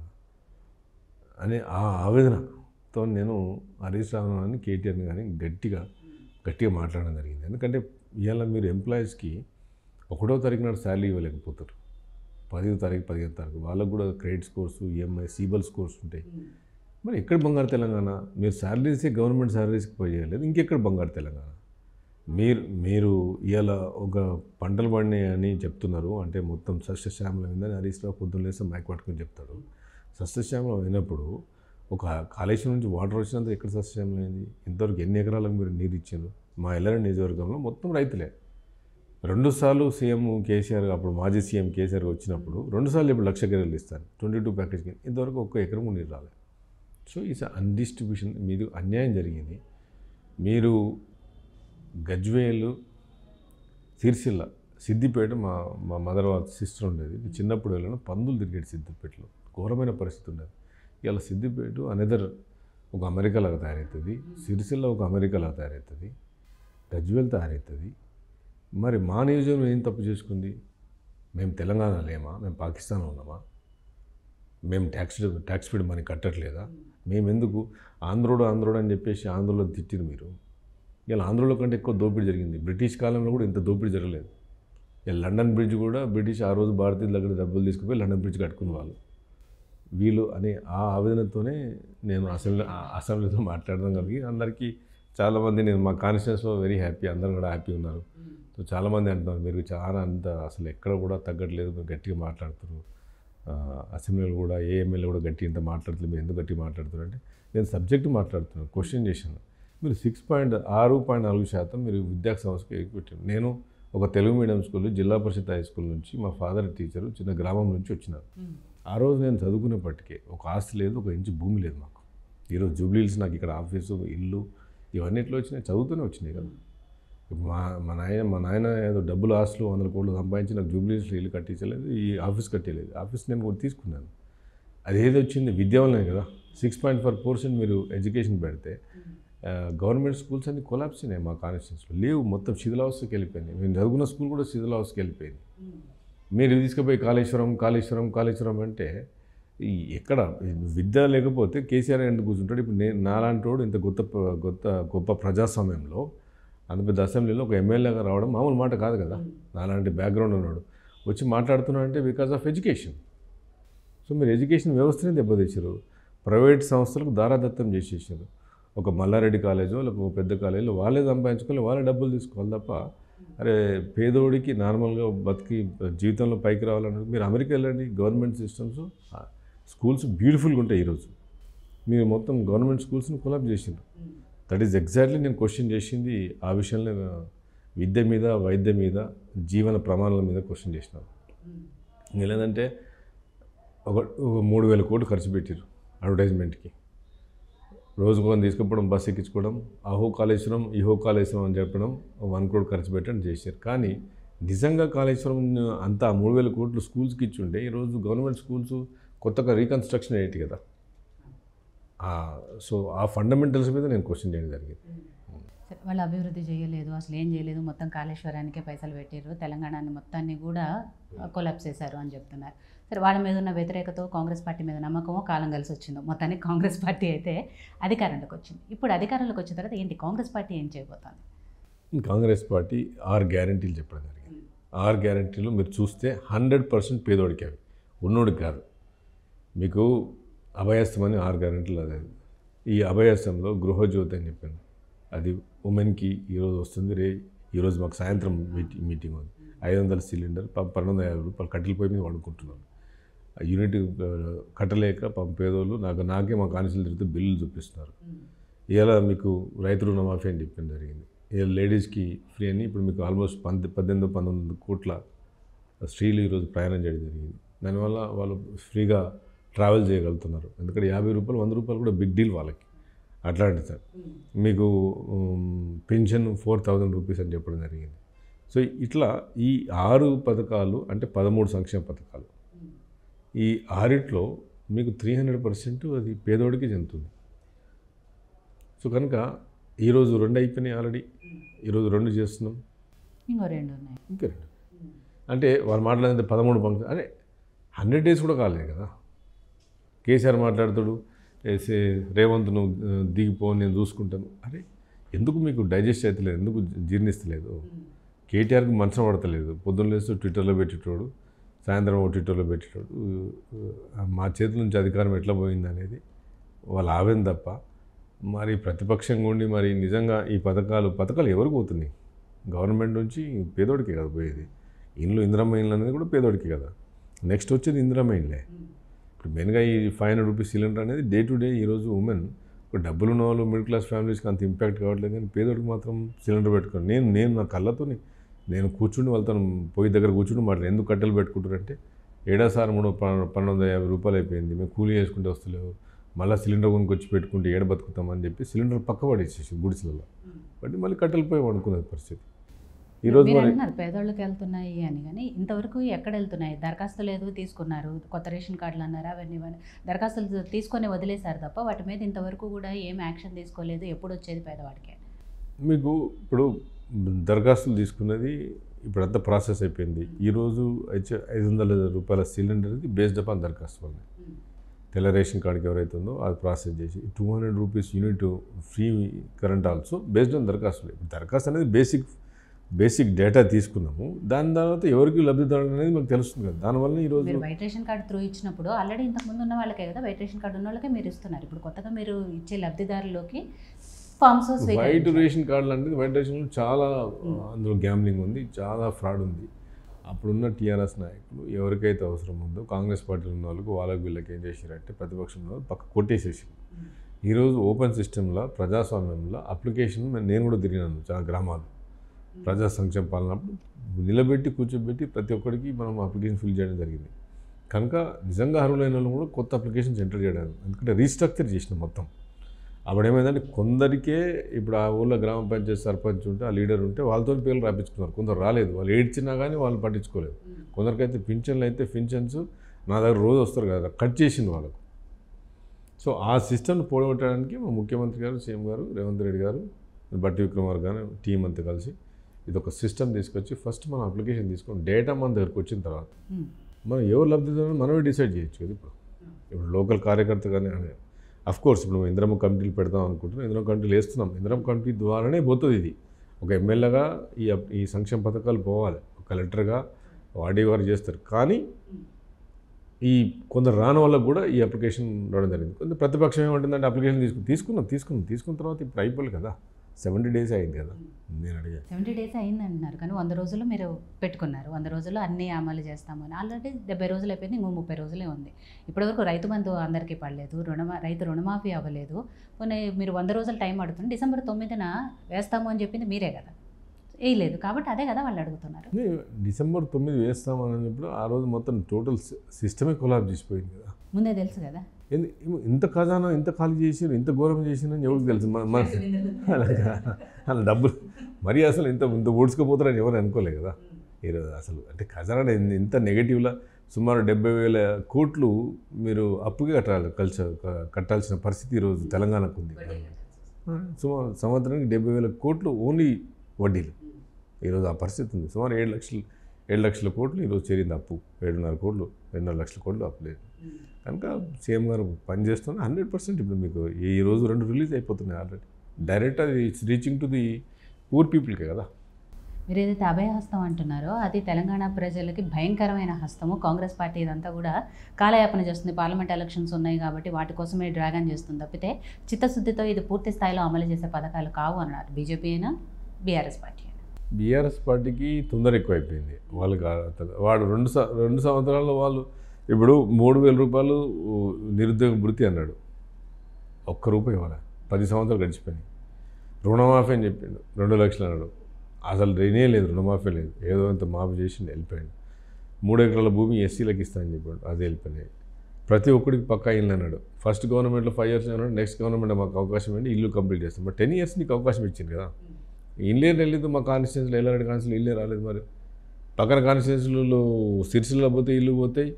అనే ఆ ఆవేదనతో నేను హరీష్ రావు అని కేటీఆర్ని కానీ గట్టిగా మాట్లాడడం జరిగింది. ఎందుకంటే ఇవాళ మీరు ఎంప్లాయీస్కి 1వ తారీఖు నాడు శాలరీ ఇవ్వలేకపోతారు, 10వ తారీఖు 15వ తారీఖు వాళ్ళకు కూడా credit scores, EMI, CIBIL scores ఉంటాయి. మరి ఎక్కడ బంగారు తెలంగాణ? మీరు శాలరీసే గవర్నమెంట్ శాలరీస్కి పే చేయలేదు, ఇంకెక్కడ బంగారు తెలంగాణ? మీరు ఇవాళ ఒక పంటలు పండినాయి అని చెప్తున్నారు, అంటే మొత్తం సస్యశ్యామలమైందని హరీష్ రావు పొద్దున్న లేస్తే మైక్ పట్టుకొని చెప్తాడు. సస్యశ్యామలం అయినప్పుడు ఒక కాళేశ్వరం నుంచి వాటర్ వచ్చినంత ఎక్కడ సస్యశ్యామలమైంది? ఇంతవరకు ఎన్ని ఎకరాలకు మీరు నీరు ఇచ్చారు? మా ఎల్లారెడ్డి నియోజకవర్గంలో మొత్తం రైతులే. 2 సార్లు సీఎం కేసీఆర్, అప్పుడు మాజీ సీఎం కేసీఆర్ వచ్చినప్పుడు 2 సార్లు ఇప్పుడు 1,00,000 ఎకరాలు ఇస్తాను 22 ప్యాకేజ్ కింద, ఇంతవరకు 1 ఎకరం నీరు రాలేదు. సో ఈస్ అన్డిస్ట్రిబ్యూషన్, మీరు అన్యాయం జరిగింది. మీరు గజ్వేలు, సిరిసిల్ల, సిద్దిపేట, మా మదర్ సిస్టర్ ఉండేది, చిన్నప్పుడు వెళ్ళిన పందులు తిరిగేది సిద్దిపేటలో, ఘోరమైన పరిస్థితి ఉండేది. ఇలా సిద్దిపేట అనదర్ ఒక అమెరికాలాగా తయారవుతుంది, సిరిసిల్ల ఒక అమెరికాలాగా తయారవుతుంది, గజ్వేల్ తయారవుతుంది. మరి మా నియోజకవర్గం ఏం తప్పు చేసుకుంది? మేము తెలంగాణ లేమా? మేము పాకిస్తాన్లో ఉన్నామా? మేము ట్యాక్స్ ఫీడ్ మనీ కట్టట్లేదా? మేము ఎందుకు ఆంధ్రోడు అని చెప్పేసి ఆంధ్రలో తిట్టిరు మీరు. ఇలా ఆంధ్రలో కంటే ఎక్కువ దోపిడీ జరిగింది. బ్రిటిష్ కాలంలో కూడా ఇంత దోపిడీ జరగలేదు. ఇలా లండన్ బ్రిడ్జ్ కూడా బ్రిటిష్ ఆ రోజు భారతీయుల దగ్గర డబ్బులు తీసుకుపోయి లండన్ బ్రిడ్జ్ కట్టుకున్న వాళ్ళు వీళ్ళు అనే ఆ ఆవేదనతోనే నేను అసెంబ్లీతో మాట్లాడడం కలిగి అందరికీ చాలామంది, నేను మా కాన్స్టిట్యూన్సీలో వెరీ హ్యాపీ, అందరూ కూడా హ్యాపీ ఉన్నారు. సో చాలామంది అంటున్నారు మీరు చాలా అసలు ఎక్కడ కూడా తగ్గట్లేదు, మీరు గట్టిగా మాట్లాడుతున్నారు, అసెంబ్లీలో కూడా ఏ ఎమ్మెల్యే కూడా గట్టి ఇంత మాట్లాడుతున్నారు, మీరు ఎందుకు గట్టిగా మాట్లాడుతున్నారు అంటే నేను సబ్జెక్టు మాట్లాడుతున్నాను, క్వశ్చన్ చేశాను. మీరు 6.4% మీరు విద్యా సంస్థకి ఎక్కిపెట్టారు. నేను ఒక తెలుగు మీడియం స్కూల్, జిల్లా పరిషత్ హై స్కూల్ నుంచి, మా ఫాదర్ టీచరు, చిన్న గ్రామం నుంచి వచ్చినారు. ఆ రోజు నేను చదువుకునేప్పటికే ఒక ఆస్తి లేదు, ఒక ఇంచు భూమి లేదు మాకు. ఈరోజు జూబ్లీహిల్స్ నాకు ఇక్కడ ఆఫీసు, ఇల్లు ఇవన్నిట్లో వచ్చినాయి, చదువుతూనే వచ్చినాయి కదా. మా నాయన ఏదో డబ్బులు ఆస్తులు 100 కోట్లు సంపాదించి నాకు జూబ్లీహిల్స్లో ఇల్లు కట్టించలేదు, ఈ ఆఫీస్ కట్టలేదు. ఆఫీస్ నేను కూడా తీసుకున్నాను. అది ఏది వచ్చింది? విద్య వల్లనే కదా. 6.4% మీరు ఎడ్యుకేషన్ పెడితే గవర్నమెంట్ స్కూల్స్ అన్ని కొలాప్స్ అయినాయి మా కాన్స్టిట్యూన్సీలో, లేవు, మొత్తం శిథిలావస్థకి వెళ్ళిపోయినాయి. మేము చదువుకున్న స్కూల్ కూడా శిథిలావస్థకి వెళ్ళిపోయింది. మీరు తీసుకుపోయి కాళేశ్వరం అంటే ఎక్కడ విద్య లేకపోతే కేసీఆర్ ఎందుకు కూర్చుంటాడు? ఇప్పుడు నేను నాలాంటి వాడు ఇంత గొప్ప ప్రజాస్వామ్యంలో అంత పెద్ద అసెంబ్లీలో ఒక ఎమ్మెల్యేగా రావడం మామూలు మాట కాదు కదా. నాలాంటి బ్యాక్గ్రౌండ్ ఉన్నాడు వచ్చి మాట్లాడుతున్నాడు అంటే బికాజ్ ఆఫ్ ఎడ్యుకేషన్. సో మీరు ఎడ్యుకేషన్ వ్యవస్థని దెబ్బతీశారు, ప్రైవేట్ సంస్థలకు దారాదత్తం చేసేసారు. ఒక మల్లారెడ్డి కాలేజో లేకపోతే ఒక పెద్ద కాలేజీలో వాళ్ళే సంపాదించుకోవాలి, వాళ్ళే డబ్బులు తీసుకోవాలి తప్ప, అరే పేదోడికి నార్మల్గా బతికి జీవితంలో పైకి రావాలన్నా మీరు అమెరికా వెళ్ళండి, గవర్నమెంట్ సిస్టమ్స్ స్కూల్స్ బ్యూటిఫుల్గా ఉంటాయి. ఈరోజు మీరు మొత్తం గవర్నమెంట్ స్కూల్స్ని కొలాబ్ చేసిండ్రు. దట్ ఈజ్ ఎగ్జాక్ట్లీ నేను క్వశ్చన్ చేసింది ఆ విషయంలో. విద్య మీద, వైద్యం మీద, జీవన ప్రమాణాల మీద క్వశ్చన్ చేసినాను. లేదంటే ఒక 3,000 కోట్లు ఖర్చు పెట్టారు అడ్వర్టైజ్మెంట్కి. రోజుకొని తీసుకుపోవడం, బస్సు ఎక్కించుకోవడం, అహో కాళేశ్వరం ఇహో కాళేశ్వరం అని చెప్పడం, 1 crore ఖర్చు పెట్టడం చేశారు. కానీ నిజంగా కాళేశ్వరం అంతా 3,000 కోట్లు స్కూల్స్కి ఇచ్చుంటే ఈరోజు గవర్నమెంట్ స్కూల్స్ కొత్తగా రీకన్స్ట్రక్షన్ అయ్యేటి కదా. సో ఆ ఫండమెంటల్స్ మీద నేను క్వశ్చన్ చేయడం జరిగింది. సరే, వాళ్ళు అభివృద్ధి చేయలేదు, అసలు ఏం చేయలేదు, మొత్తం కాళేశ్వరానికే పైసలు పెట్టారు, తెలంగాణని మొత్తాన్ని కూడా కొలాప్స్ చేశారు అని చెప్తున్నారు. సరే, వాళ్ళ మీద ఉన్న వ్యతిరేకతో కాంగ్రెస్ పార్టీ మీద నమ్మకమో కాలం కలిసి వచ్చిందో మొత్తానికి కాంగ్రెస్ పార్టీ అయితే అధికారంలోకి వచ్చింది. ఇప్పుడు అధికారంలోకి వచ్చిన తర్వాత ఏంటి కాంగ్రెస్ పార్టీ ఏం చేయబోతోంది? కాంగ్రెస్ పార్టీ 6 గ్యారంటీలు చెప్పడం జరిగింది. 6 గ్యారంటీలు మీరు చూస్తే 100% పేదోడికి, అవి ఉన్నోడికి కాదు. మీకు అభయస్థం అని 6 గ్యారంటీలు. అదే ఈ అభయస్థంలో గృహజ్యోతి అని చెప్పాను, అది ఉమెన్కి ఈరోజు వస్తుంది. ఈరోజు మాకు సాయంత్రం మీటింగ్ ఉంది. 500 సిలిండర్, 1,250 రూపాయలు కట్టెల పొయ్యి మీద వండుకుంటున్నాను. ఆ యూనిట్ కట్టలేక పేదోళ్ళు నాకే మా కాన్సిల్ తిరిగితే బిల్లులు చూపిస్తున్నారు. ఇలా మీకు రైతు రుణమాఫీ అని చెప్పడం జరిగింది. ఇలా లేడీస్కి ఫ్రీ అని ఇప్పుడు మీకు ఆల్మోస్ట్ 18-19 కోట్ల స్త్రీలు ఈరోజు ప్రయాణం చేయడం జరిగింది. దానివల్ల వాళ్ళు ఫ్రీగా ట్రావెల్ చేయగలుగుతున్నారు. ఎందుకంటే 50 రూపాయలు 100 రూపాయలు కూడా బిగ్ డీల్ వాళ్ళకి. అట్లాంటిది సార్ మీకు పెన్షన్ 4,000 రూపీస్ అని చెప్పడం జరిగింది. సో ఇట్లా ఈ 6 పథకాలు అంటే 13 సంక్షేమ పథకాలు. ఈ 6లో మీకు 300% అది పేదోడికి చెందుతుంది. సో కనుక ఈరోజు 2 అయిపోయినాయి ఆల్రెడీ. ఈరోజు 2 చేస్తున్నాం, ఇంకో 2 ఉన్నాయి. ఇంకా 2 అంటే వాళ్ళు మాట్లాడితే 13 పంక్తులు. అదే 100 days కూడా కాలేదు కదా. కేసీఆర్ మాట్లాడతాడు, రేవంత్ నువ్వు దిగిపో, నేను చూసుకుంటాను. అరే ఎందుకు మీకు డైజెస్ట్ అవుతలేదు, ఎందుకు జీర్ణిస్తలేదు? కేటీఆర్కి మనసు పడతలేదు. పొద్దున్న లేస్తూ ట్విట్టర్లో పెట్టేటోడు, సాయంత్రం ట్విట్టర్లో పెట్టేటోడు. మా చేతుల నుంచి అధికారం ఎట్లా పోయింది అనేది వాళ్ళు ఆవేదన తప్ప. మరి ప్రతిపక్షంగా ఉండి మరి నిజంగా ఈ పథకాలు ఎవరికి పోతున్నాయి? గవర్నమెంట్ నుంచి పేదోడికి కదా పోయేది. ఇండ్లు ఇందిరమ్మ ఇండ్లు అనేది కూడా పేదోడికి కదా. నెక్స్ట్ వచ్చేది ఇందిరమ్మ ఇండ్లే. ఇప్పుడు మెయిన్గా ఈ 500 రూపీస్ సిలిండర్ అనేది డే టు డే ఈరోజు ఉమెన్ డబ్బులు ఉన్న వాళ్ళు మిడిల్ క్లాస్ ఫ్యామిలీస్కి అంత ఇంపాక్ట్ కావట్లేదు. కానీ పేదోడికి మాత్రం సిలిండర్ పెట్టుకోండి. నేను నా కళ్ళతో నేను కూర్చుని వెళ్తాను, పొయ్యి దగ్గర కూర్చుని మాట్లాడు. ఎందుకు కట్టెలు పెట్టుకుంటారంటే ఏడాసారి 1,250 రూపాయలు అయిపోయింది, మేము కూలీ చేసుకుంటే వస్తలేవు, మళ్ళీ సిలిండర్ కొనుక్కొచ్చి పెట్టుకుంటే ఏడ బతుకుతామని చెప్పి సిలిండర్ పక్క పడేసేసి గుడిసెలలో బట్టి మళ్ళీ కట్టెలు పోయి వండుకునే పరిస్థితి ఈరోజు. మీరు అంటున్నారు పేదోళ్ళకి వెళ్తున్నాయి అని, కానీ ఇంతవరకు ఎక్కడ వెళ్తున్నాయి? దరఖాస్తులు ఏదో తీసుకున్నారు, కొత్త రేషన్ కార్డులు అన్నారు, అవన్నీ దరఖాస్తులు తీసుకొని వదిలేశారు తప్ప వాటి మీద ఇంతవరకు కూడా ఏం యాక్షన్ తీసుకోలేదు. ఎప్పుడు వచ్చేది పేదవాడికి? మీకు ఇప్పుడు దరఖాస్తులు తీసుకున్నది ఇప్పుడంతా ప్రాసెస్ అయిపోయింది. ఈరోజు 500 రూపాయల సిలిండర్ బేస్డ్ అపాన్ దరఖాస్తు వల్ల తెల్ల రేషన్ కార్డుకి ఎవరైతే ఉందో అది ప్రాసెస్ చేసి 200 rupees unit free current also based on దరఖాస్తులు. ఇప్పుడు దరఖాస్తు అనేది బేసిక్ డేటా తీసుకున్నాము. దాని తర్వాత ఎవరికి లబ్ధిదారులు అనేది మాకు తెలుస్తుంది కదా. దానివల్ల ఈరోజు మీరు వైట్ రేషన్ కార్డు త్రూ ఇచ్చినప్పుడు ఆల్రెడీ ఇంతకుముందు ఉన్న వాళ్ళకే కదా వైట్ రేషన్ కార్డు ఉన్న వాళ్ళకే మీరు ఇస్తున్నారు. ఇప్పుడు కొత్తగా మీరు ఇచ్చే లబ్ధిదారులకి ఫామ్స్ వైట్ రేషన్ కార్డులు అంటే వైట్ రేషన్లో చాలా అందులో గ్యామ్లింగ్ ఉంది, చాలా ఫ్రాడ్ ఉంది. అప్పుడున్న టీఆర్ఎస్ నాయకులు ఎవరికైతే అవసరం ఉందో కాంగ్రెస్ పార్టీలో ఉన్న వాళ్ళకి వీళ్ళకి ఏం చేశారంటే ప్రతిపక్షంలో పక్క కొట్టేసేసి ఈరోజు ఓపెన్ సిస్టంలో ప్రజాస్వామ్యంలో అప్లికేషన్ నేను కూడా తిరిగినాను చాలా గ్రామాలు. ప్రజా సంక్షేమ పాలనప్పుడు నిలబెట్టి కూర్చోబెట్టి ప్రతి ఒక్కరికి మనం అప్లికేషన్ ఫిల్ చేయడం జరిగింది. కనుక నిజంగా అర్హులైన వాళ్ళు కూడా కొత్త అప్లికేషన్స్ ఎంటర్ చేయడానికి, ఎందుకంటే రీస్ట్రక్చర్ చేసిన మొత్తం. అప్పుడు ఏమైందంటే కొందరికే ఇప్పుడు ఆ ఊళ్ళో గ్రామ పంచాయతీ సర్పంచ్ ఉంటే ఆ లీడర్ ఉంటే వాళ్ళతో పేర్లు రాపించుకున్నారు. కొందరు రాలేదు, వాళ్ళు ఏడ్చినా కానీ వాళ్ళు పట్టించుకోలేదు. కొందరికైతే పింఛన్లు అయితే పింఛన్స్ నా దగ్గర రోజు వస్తారు కదా, కట్ చేసింది వాళ్ళకు. సో ఆ సిస్టమ్ని పోగొట్టడానికి మా ముఖ్యమంత్రి గారు, సీఎం గారు, రేవంత్ రెడ్డి గారు, బట్టి విక్రమార్ గారు టీం అంతా కలిసి ఇది ఒక సిస్టమ్ తీసుకొచ్చి ఫస్ట్ మనం అప్లికేషన్ తీసుకొని డేటా మన దగ్గరకు వచ్చిన తర్వాత మనం ఎవరు లబ్ధిదారులు మనమే డిసైడ్ చేయొచ్చు కదా. ఇప్పుడు లోకల్ కార్యకర్త కానీ అఫ్కోర్స్ ఇప్పుడు మేము ఇందిరమ్మ కమిటీలు పెడతాం అనుకుంటున్నాం, ఇందిరమ్మ కమిటీలు వేస్తున్నాం. ఇందిరమ్మ కమిటీ ద్వారానే పోతుంది ఇది. ఒక ఎమ్మెల్యేగా ఈ సంక్షేమ పథకాలు పోవాలి, ఒక కలెక్టర్గా వార్డీ వారు చేస్తారు. కానీ ఈ కొందరు రాని వాళ్ళకు కూడా ఈ అప్లికేషన్ రావడం జరిగింది. కొంత ప్రతిపక్షం ఏమంటుందంటే అప్లికేషన్ తీసుకున్న తర్వాత ఇప్పుడు అయిపోలేదు కదా, 70 days అయింది కదా నేను అడిగా. 70 days అయింది అంటున్నారు, కానీ 100 రోజులు మీరు పెట్టుకున్నారు. 100 రోజుల్లో అన్నీ అమలు చేస్తామని. ఆల్రెడీ 70 రోజులు అయిపోయింది, ఇంకో 30 రోజులే ఉంది. ఇప్పటివరకు రైతు బంధు అందరికీ పడలేదు, రైతు రుణమాఫీ అవ్వలేదు. కొన్ని మీరు 100 రోజులు టైం అడుగుతుంది. డిసెంబర్ 9న వేస్తాము అని చెప్పింది మీరే కదా, వేయలేదు. కాబట్టి అదే కదా వాళ్ళు అడుగుతున్నారు. డిసెంబర్ 9 వేస్తామన్నప్పుడు ఆ రోజు మొత్తం టోటల్ సిస్టమే కొలాబ్ చేసిపోయింది కదా. ముందే తెలుసు కదా. ఇంత ఖజానా ఇంత ఖాళీ చేసి ఇంత ఘోరం చేసిందని ఎవరికి తెలుసు? అలా డబ్బులు మరీ అసలు ఇంత ఊడ్చుకుపోతారని ఎవరు అనుకోలే కదా ఈరోజు. అసలు అంటే ఖజానా ఇంత నెగిటివ్లా సుమారు 70,000 కోట్లు మీరు అప్పుగా కట్టాల్సిన పరిస్థితి ఈరోజు తెలంగాణకు ఉంది. సుమారు సంవత్సరానికి 70,000 కోట్లు ఓన్లీ వడ్డీలు. ఈరోజు ఆ పరిస్థితి ఉంది. సుమారు 7 లక్షల కోట్లు ఈరోజు చేరింది అప్పు. 7.5 కోట్లు 2.5 లక్షల కోట్లు అప్పు లేదు. కనుక సీఎం గారు పనిచేస్తున్న 100% ఇప్పుడు మీకు ఈ రోజు 2 రిలీజ్ అయిపోతున్నాయి ఆల్రెడీ. డైరెక్ట్ అది it's reaching to the poor పీపుల్కే కదా. మీరు ఏదైతే అభయహస్తం అంటున్నారో అది తెలంగాణ ప్రజలకి భయంకరమైన హస్తము. కాంగ్రెస్ పార్టీ ఇదంతా కూడా కాలయాపన చేస్తుంది. పార్లమెంట్ ఎలక్షన్స్ ఉన్నాయి కాబట్టి వాటి కోసమే డ్రాగన్ చేస్తుంది తప్పితే చిత్తశుద్ధితో ఇది పూర్తి స్థాయిలో అమలు చేసే పథకాలు కావు అన్నారు. బీజేపీ అయినా బీఆర్ఎస్ పార్టీ అయినా. బీఆర్ఎస్ పార్టీకి తొందర ఎక్కువైపోయింది. వాడు రెండు సంవత్సరాల్లో వాళ్ళు ఇప్పుడు 3,000 రూపాయలు నిరుద్యోగ భృతి అన్నాడు, ఒక్క రూపాయి ఇవ్వాలి. 10 సంవత్సరాలు గడిచిపోయినాయి. రుణమాఫీ అని చెప్పిండు, 2 లక్షలు అన్నాడు. అసలు రేనే లేదు, రుణమాఫీ లేదు. ఏదో అంత మాఫీ చేసి వెళ్ళిపోయాడు. 3 ఎకరాల భూమి ఎస్సీలకు ఇస్తానని చెప్పాడు, అది వెళ్ళిపోయినాయి. ప్రతి ఒక్కడికి పక్కా ఇల్లు అన్నాడు. ఫస్ట్ గవర్నమెంట్లో 5 years అన్నాడు, నెక్స్ట్ గవర్నమెంట్ మాకు అవకాశం ఏంటి, ఇల్లు కంప్లీట్ చేస్తాం. బట్ 10 years నీకు అవకాశం ఇచ్చింది కదా. ఇల్లే వెళ్ళలేదు మా కాన్స్టిట్యూన్సీలో, ఎల్లారెడ్డి కాన్స్టిట్యూన్సీలో ఇల్లే రాలేదు. మరి పక్కన కాన్స్టిట్యూన్సీలలో సిరిసిల్ల పోతాయి, ఇల్లు పోతాయి,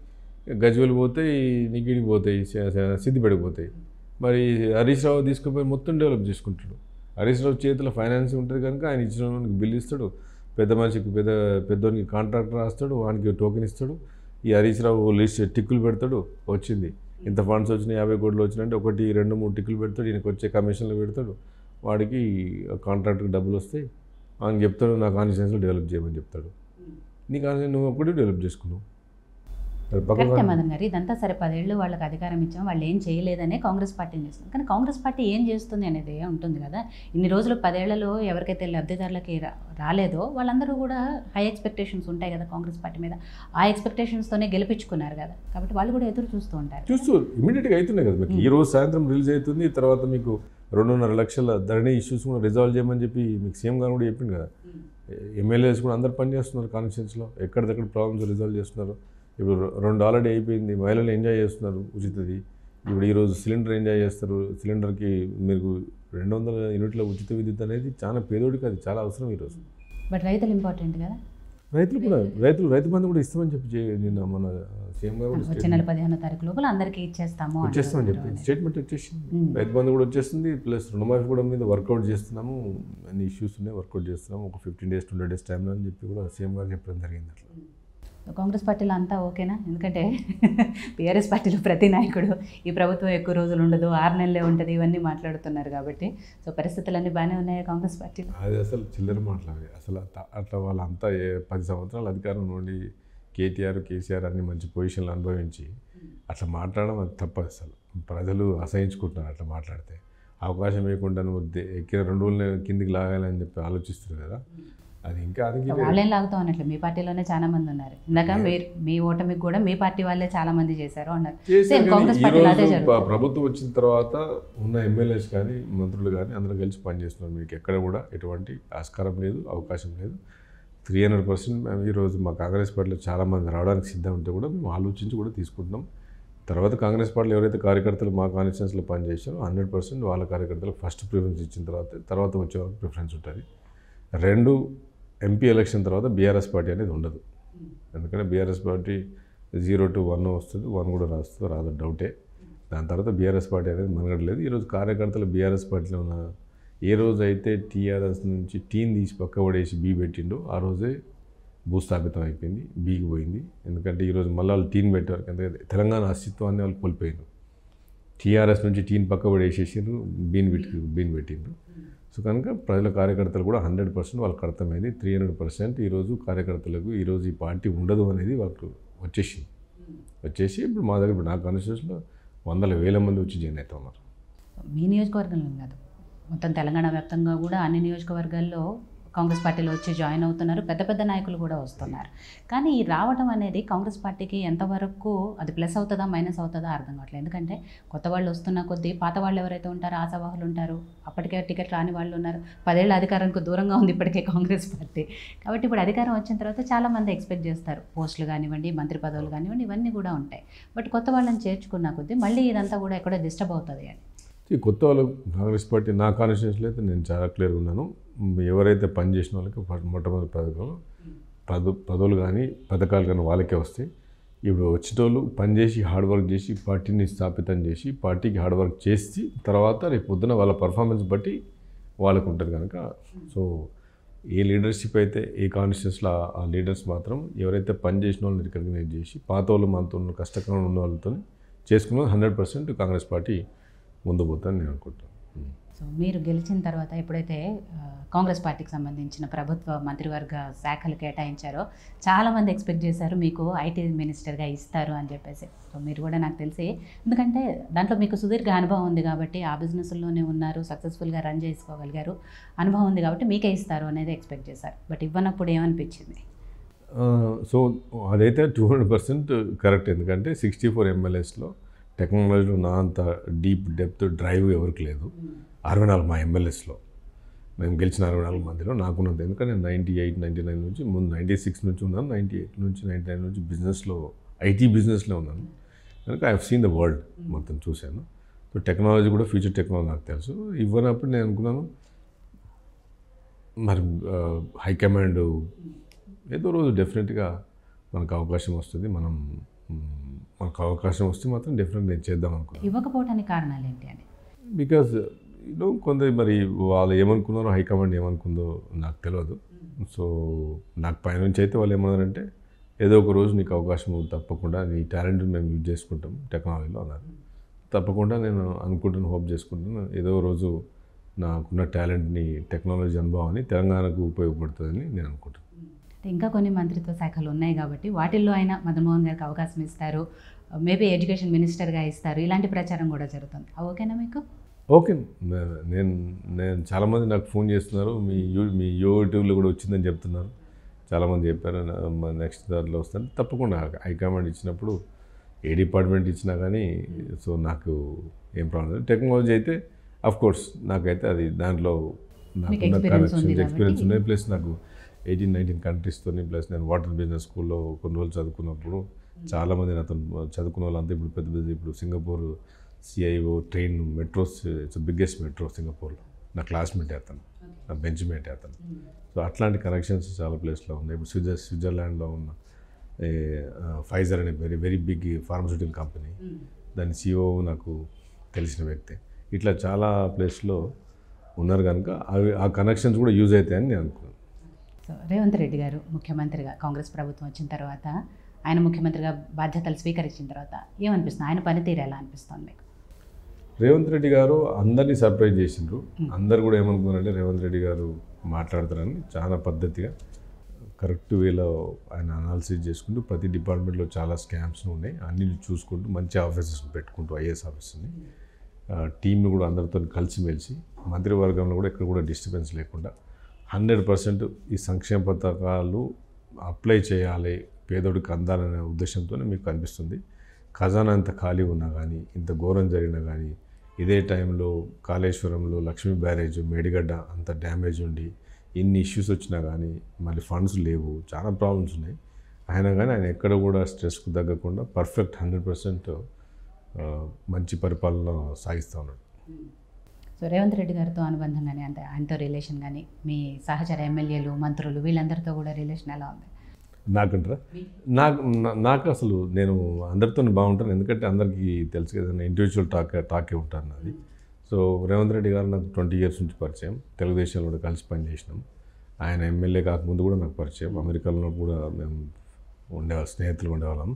గజ్వేల్ పోతాయి, నిగిడికి పోతాయి, సిద్దిపేటకి పోతాయి. మరి హరీష్ రావు తీసుకుపోయి మొత్తం డెవలప్ చేసుకుంటాడు. హరీష్ రావు చేతిలో ఫైనాన్స్ ఉంటుంది కనుక ఆయన ఇచ్చిన వానికి బిల్లు ఇస్తాడు, పెద్ద మనిషికి పెద్దోనికి కాంట్రాక్ట్ రాస్తాడు, వానికి టోకెన్ ఇస్తాడు. ఈ హరీష్ రావు లిస్ట్ టిక్కులు పెడతాడు, వచ్చింది ఇంత ఫండ్స్ వచ్చినాయి 50 కోట్లు వచ్చినాయంటే 1, 2, 3 టిక్కులు పెడతాడు. ఈయనకు వచ్చే కమిషన్లు పెడతాడు, వాడికి కాంట్రాక్ట్కి డబ్బులు వస్తాయి. ఆయన చెప్తాడు నా కాన్స్టిట్యూన్సీలో డెవలప్ చేయమని చెప్తాడు. నీ కాన్స్టిట్యూన్సీ నువ్వు ఒకటి డెవలప్ చేసుకున్నావు. కరెక్టే మదన్ గారు, ఇదంతా సరే 10 ఏళ్ళు వాళ్ళకి అధికారం ఇచ్చాం, వాళ్ళు ఏం చేయలేదనే కాంగ్రెస్ పార్టీ చేస్తుంది. కానీ కాంగ్రెస్ పార్టీ ఏం చేస్తుంది అనేది ఉంటుంది కదా. ఇన్ని రోజులు 10 ఏళ్లలో ఎవరికైతే లబ్ధిదారులకి రాలేదో వాళ్ళందరూ కూడా హై ఎక్స్పెక్టేషన్స్ ఉంటాయి కదా కాంగ్రెస్ పార్టీ మీద. ఆ ఎక్స్పెక్టేషన్స్తోనే గెలిపించుకున్నారు కదా, కాబట్టి వాళ్ళు కూడా ఎదురు చూస్తూ ఉంటారు. ఇమీడియట్గా అవుతున్నాయి కదా. మీకు ఈ రోజు సాయంత్రం రిలీజ్ అవుతుంది. తర్వాత మీకు 2.5 లక్షల ధరణి ఇష్యూస్ కూడా రిజాల్వ్ చేయమని చెప్పి మీకు సీఎం గారు కూడా చెప్పింది కదా. ఎమ్మెల్యేస్ కూడా అందరు పనిచేస్తున్నారు కాన్స్టిట్యూన్సీలో, ఎక్కడిదక్కడ ప్రాబ్లమ్స్ రిజాల్వ్ చేస్తున్నారు. ఇప్పుడు 2 ఆల్రెడీ అయిపోయింది. మహిళలు ఎంజాయ్ చేస్తున్నారు ఉచితది. ఇప్పుడు ఈరోజు సిలిండర్ ఎంజాయ్ చేస్తారు. సిలిండర్కి మీకు 200 యూనిట్ల ఉచిత విద్యుత్ అనేది చాలా పేదోడికి అది చాలా అవసరం ఈరోజు. బట్ రైతులు ఇంపార్టెంట్ కదా. రైతులు కూడా రైతు బంధు కూడా ఇస్తామని చెప్పి నిన్న మన సీఎం గారు వచ్చే నెల 15వ తారీఖు లోపల అందరికీ వచ్చేస్తామని చెప్పి స్టేట్మెంట్ వచ్చేసింది. రైతు బంధు కూడా వచ్చేస్తుంది, ప్లస్ రుణమాఫీ కూడా మీద వర్కౌట్ చేస్తున్నాము. అన్ని ఇష్యూస్ ఉన్నాయి, వర్కౌట్ చేస్తున్నాము. ఒక 15 days 20 days టైంలో అని చెప్పి కూడా సీఎం గారు చెప్పడం జరిగింది. అట్లా కాంగ్రెస్ పార్టీలో అంతా ఓకేనా? ఎందుకంటే బీఆర్ఎస్ పార్టీలో ప్రతి నాయకుడు ఈ ప్రభుత్వం ఎక్కువ రోజులు ఉండదు, 6 నెలలే ఉంటుంది, ఇవన్నీ మాట్లాడుతున్నారు కాబట్టి సో పరిస్థితులన్నీ బాగానే ఉన్నాయా కాంగ్రెస్ పార్టీలో? అది అసలు చిల్లర మాట్లాడే. అసలు అట్లా వాళ్ళంతా 10 సంవత్సరాలు అధికారం నుండి కేసీఆర్ అన్ని మంచి పొజిషన్లు అనుభవించి అట్లా మాట్లాడడం అది తప్పదు. అసలు ప్రజలు అసహించుకుంటున్నారు అట్లా మాట్లాడితే. అవకాశం ఇవ్వకుండా నువ్వు ఎక్కిన 2 రోజులు కిందికి లాగాలని చెప్పి ఆలోచిస్తారు కదా. అది ఇంకా వాళ్ళేం లాగుతాం అన్నట్లు మీ పార్టీలోనే చాలా మంది ఉన్నారు. ఇందాక మీ ఓటమికి కూడా మీ పార్టీ వాళ్ళే చాలా మంది చేశారు అన్నారు. ప్రభుత్వం వచ్చిన తర్వాత ఉన్న ఎమ్మెల్యేస్ కానీ మంత్రులు కానీ అందరూ కలిసి పనిచేస్తున్నారు. మీకు ఎక్కడ కూడా ఎటువంటి ఆస్కారం లేదు, అవకాశం లేదు. 300% మేము ఈరోజు మా కాంగ్రెస్ పార్టీలో చాలామంది రావడానికి సిద్ధం ఉంటే కూడా మేము ఆలోచించి కూడా తీసుకుంటున్నాం. తర్వాత కాంగ్రెస్ పార్టీలో ఎవరైతే కార్యకర్తలు మా కాన్స్టిట్యూన్సీలో పనిచేశారో 100% వాళ్ళ కార్యకర్తలకు ఫస్ట్ ప్రిఫరెన్స్ ఇచ్చిన తర్వాత వచ్చే వాళ్ళకి ప్రిఫరెన్స్ ఉంటుంది. 2 ఎంపీ ఎలక్షన్ తర్వాత బీఆర్ఎస్ పార్టీ అనేది ఉండదు. ఎందుకంటే బీఆర్ఎస్ పార్టీ 0 to 1 వస్తుంది, 1 కూడా రాదు డౌటే. దాని తర్వాత బీఆర్ఎస్ పార్టీ అనేది మనగడలేదు. ఈరోజు కార్యకర్తలు బీఆర్ఎస్ పార్టీలో ఉన్న ఏ రోజు అయితే టీఆర్ఎస్ నుంచి టీని తీసి పక్క పడేసి బీ పెట్టిండో ఆ రోజే భూస్థాపితం అయిపోయింది, బీకి పోయింది. ఎందుకంటే ఈరోజు మళ్ళీ వాళ్ళు టీని పెట్టారు. ఎందుకంటే తెలంగాణ అస్తిత్వాన్ని వాళ్ళు కోల్పోయారు. టీఆర్ఎస్ నుంచి టీని పక్క పడేసేసారు, బీని పెట్టిండ్రు. సో కనుక ప్రజల కార్యకర్తలు కూడా 100% వాళ్ళకి అర్థమైంది. 300% ఈరోజు కార్యకర్తలకు ఈరోజు ఈ పార్టీ ఉండదు అనేది వాళ్ళకు వచ్చేసి ఇప్పుడు మా దగ్గర నా కాన్స్టిట్యూషన్లో 100,000 మంది వచ్చి జాయిన్ అవుతా ఉన్నారు. మీ నియోజకవర్గంలో కాదు, మొత్తం తెలంగాణ వ్యాప్తంగా కూడా అన్ని నియోజకవర్గాల్లో కాంగ్రెస్ పార్టీలో వచ్చి జాయిన్ అవుతున్నారు, పెద్ద పెద్ద నాయకులు కూడా వస్తున్నారు. కానీ ఈ రావడం అనేది కాంగ్రెస్ పార్టీకి ఎంతవరకు అది ప్లస్ అవుతుందా మైనస్ అవుతుందా అర్థం కావట్లేదు. ఎందుకంటే కొత్త వాళ్ళు వస్తున్న కొద్దీ పాత వాళ్ళు ఎవరైతే ఉంటారో ఆశావాహులు ఉంటారు, అప్పటికే టికెట్ రాని వాళ్ళు ఉన్నారు. 10 ఏళ్ళ అధికారానికి దూరంగా ఉంది ఇప్పటికే కాంగ్రెస్ పార్టీ. కాబట్టి ఇప్పుడు అధికారం వచ్చిన తర్వాత చాలామంది ఎక్స్పెక్ట్ చేస్తారు, పోస్టులు కానివ్వండి, మంత్రి పదవులు కానివ్వండి, ఇవన్నీ కూడా ఉంటాయి. బట్ కొత్త వాళ్ళని చేర్చుకున్న కొద్దీ మళ్ళీ ఇదంతా కూడా ఎక్కడో డిస్టర్బ్ అవుతుంది అని. కొత్త వాళ్ళు కాంగ్రెస్ పార్టీ నా కాన్స్టిట్యూన్సీలో అయితే నేను చాలా క్లియర్గా ఉన్నాను. ఎవరైతే పని చేసిన వాళ్ళకి మొట్టమొదటి పదవులు కానీ పథకాలు కానీ వాళ్ళకే వస్తాయి. ఇప్పుడు వచ్చేటోళ్ళు పనిచేసి హార్డ్ వర్క్ చేసి పార్టీని స్థాపితం చేసి పార్టీకి హార్డ్ వర్క్ చేసి తర్వాత రేపు పొద్దున వాళ్ళ పర్ఫార్మెన్స్ బట్టి వాళ్ళకు ఉంటుంది కనుక, సో ఏ లీడర్షిప్ అయితే ఏ కాన్స్టిట్యూన్సీలో ఆ లీడర్స్ మాత్రం ఎవరైతే పని చేసిన వాళ్ళని రికగ్నైజ్ చేసి పాత వాళ్ళు మనతో కష్టంగా ఉన్న వాళ్ళతో చేసుకున్న 100% కాంగ్రెస్ పార్టీ ముందు పోతాను నేను అనుకుంటాను. సో మీరు గెలిచిన తర్వాత ఎప్పుడైతే కాంగ్రెస్ పార్టీకి సంబంధించిన ప్రభుత్వ మంత్రివర్గ శాఖలు కేటాయించారో చాలామంది ఎక్స్పెక్ట్ చేశారు మీకు ఐటీ మినిస్టర్గా ఇస్తారు అని చెప్పేసి. సో మీరు కూడా నాకు తెలిసి, ఎందుకంటే దాంట్లో మీకు సుదీర్ఘ అనుభవం ఉంది కాబట్టి, ఆ బిజినెస్లోనే ఉన్నారు, సక్సెస్ఫుల్గా రన్ చేసుకోగలిగారు, అనుభవం ఉంది కాబట్టి మీకే ఇస్తారు అనేది ఎక్స్పెక్ట్ చేశారు. బట్ ఇవ్వనప్పుడు ఏమనిపించింది? సో అదైతే 200% కరెక్ట్. ఎందుకంటే 64 MLAస్లో టెక్నాలజీలో నా అంత డీప్ డెప్త్ డ్రైవ్ ఎవరికి లేదు. 64 మా ఎమ్మెల్యేస్లో మేము గెలిచిన 64 మందిలో నాకున్నది. ఎందుకంటే నేను 98, 99 నుంచి ముందు 96 నుంచి ఉన్నాను, 98 నుంచి 99 నుంచి బిజినెస్లో ఐటీ బిజినెస్లో ఉన్నాను కనుక I have seen the world మొత్తం చూశాను. సో టెక్నాలజీ కూడా ఫ్యూచర్ టెక్నాలజీ నాకు తెలుసు. ఇవ్వనప్పుడు నేను అనుకున్నాను మరి హైకమాండ్ ఏదో రోజు డెఫినెట్గా మనకు అవకాశం వస్తుంది, మనకు అవకాశం వస్తే మాత్రం డెఫినెట్గా నేను చేద్దాం అనుకున్నాను. ఇవ్వకపోవడానికి కారణాలు ఏంటి అని? బికాజ్ కొందరు మరి వాళ్ళు ఏమనుకున్నారో హైకమాండ్ ఏమనుకుందో నాకు తెలియదు. సో నాకు పైనుంచి అయితే వాళ్ళు ఏమన్నారంటే ఏదో ఒక రోజు నీకు అవకాశం తప్పకుండా నీ టాలెంట్ని మేము యూజ్ చేసుకుంటాం టెక్నాలజీలో అన్నారు. తప్పకుండా నేను అనుకుంటున్నాను, హోప్ చేసుకుంటున్నాను ఏదో రోజు నాకున్న టాలెంట్ని టెక్నాలజీ అనుభవాన్ని తెలంగాణకు ఉపయోగపడుతుందని నేను అనుకుంటున్నాను. ఇంకా కొన్ని మంత్రిత్వ శాఖలు ఉన్నాయి కాబట్టి వాటిల్లో అయినా మదన్మోహన్ గారికి అవకాశం ఇస్తారు, మేబీ ఎడ్యుకేషన్ మినిస్టర్గా ఇస్తారు, ఇలాంటి ప్రచారం కూడా జరుగుతుంది. ఓకేనా మీకు? ఓకే. నేను చాలామంది నాకు ఫోన్ చేస్తున్నారు, మీ యూట్యూబ్లో కూడా వచ్చిందని చెప్తున్నారు, చాలామంది చెప్పారు నెక్స్ట్ దాంట్లో వస్తాను. తప్పకుండా హైకమాండ్ ఇచ్చినప్పుడు ఏ డిపార్ట్మెంట్ ఇచ్చినా కానీ సో నాకు ఏం ప్రాబ్లం లేదు. టెక్నాలజీ అయితే అఫ్కోర్స్ నాకైతే అది దాంట్లో నాకున్న కనెక్షన్స్ ఎక్స్పీరియన్స్ ఉన్నాయి. ప్లస్ నాకు 18-19 కంట్రీస్తో, ప్లస్ నేను వాటర్ బిజినెస్ స్కూల్లో కొన్ని రోజులు చదువుకున్నప్పుడు చాలామంది నాతో చదువుకున్న వాళ్ళంతా ఇప్పుడు పెద్ద ఇప్పుడు Singapore CIO train metros, it's biggest metro సింగపూర్లో నా క్లాస్మేట్ అతను, నా బెంచ్ మేట్ అతను. సో అట్లాంటి కనెక్షన్స్ చాలా ప్లేస్లో ఉన్నాయి. ఇప్పుడు స్విట్జర్లాండ్లో ఉన్న ఫైజర్ అనే వెరీ బిగ్ ఫార్మస్యూటికల్ కంపెనీ, దాని CEO నాకు తెలిసిన వ్యక్తి. ఇట్లా చాలా ప్లేస్లో ఉన్నారు కనుక ఆ కనెక్షన్స్ కూడా యూజ్ అవుతాయని నేను అనుకున్నాను. సో రేవంత్ రెడ్డి గారు ముఖ్యమంత్రిగా కాంగ్రెస్ ప్రభుత్వం వచ్చిన తర్వాత, ఆయన ముఖ్యమంత్రిగా బాధ్యతలు స్వీకరించిన తర్వాత ఏమనిపిస్తుంది? ఆయన పనితీరు ఎలా అనిపిస్తుంది మీకు? రేవంత్ రెడ్డి గారు అందరినీ సర్ప్రైజ్ చేసిండ్రు. అందరు కూడా ఏమనుకున్నారంటే రేవంత్ రెడ్డి గారు మాట్లాడతారని చాలా పద్ధతిగా కరెక్ట్ వేలో ఆయన అనాలిసిస్ చేసుకుంటూ ప్రతి డిపార్ట్మెంట్లో చాలా స్కామ్స్ ఉన్నాయి అన్ని చూసుకుంటూ మంచి ఆఫీసర్స్ పెట్టుకుంటూ IAS ఆఫీసర్ని టీంను కూడా అందరితో కలిసిమెలిసి మంత్రివర్గంలో కూడా ఎక్కడ కూడా డిస్టర్బెన్స్ లేకుండా 100% ఈ సంక్షేమ పథకాలు అప్లై చేయాలి, పేదోడికి అందాలనే ఉద్దేశంతోనే మీకు కనిపిస్తుంది. ఖజానా అంత ఖాళీ ఉన్నా కానీ, ఇంత ఘోరం జరిగినా కానీ, ఇదే టైంలో కాళేశ్వరంలో లక్ష్మీ బ్యారేజ్ మేడిగడ్డ అంత డ్యామేజ్ ఉండి ఇన్ని ఇష్యూస్ వచ్చినా కానీ మళ్ళీ ఫండ్స్ లేవు, చాలా ప్రాబ్లమ్స్ ఉన్నాయి. అయినా కానీ ఆయన ఎక్కడ కూడా స్ట్రెస్కు తగ్గకుండా పర్ఫెక్ట్ 100% మంచి పరిపాలన సాగిస్తూ ఉన్నాడు. సో రేవంత్ రెడ్డి గారితో అనుబంధం కానీ, అంటే ఆయనతో రిలేషన్ కానీ, మీ సహచర ఎమ్మెల్యేలు మంత్రులు వీళ్ళందరితో కూడా రిలేషన్ ఎలా ఉంది? నాకంటారా? నాకు అసలు నేను అందరితో బాగుంటాను, ఎందుకంటే అందరికీ తెలుసు కదా, ఇండివిజువల్ టాకే ఉంటాను నాది. సో రేవంత్ రెడ్డి గారు నాకు 20 years నుంచి పరిచయం, తెలుగుదేశంలో కూడా కలిసి పనిచేసినాం. ఆయన ఎమ్మెల్యే కాకముందు కూడా నాకు పరిచయం, అమెరికాలో కూడా మేము స్నేహితులు ఉండేవాళ్ళం.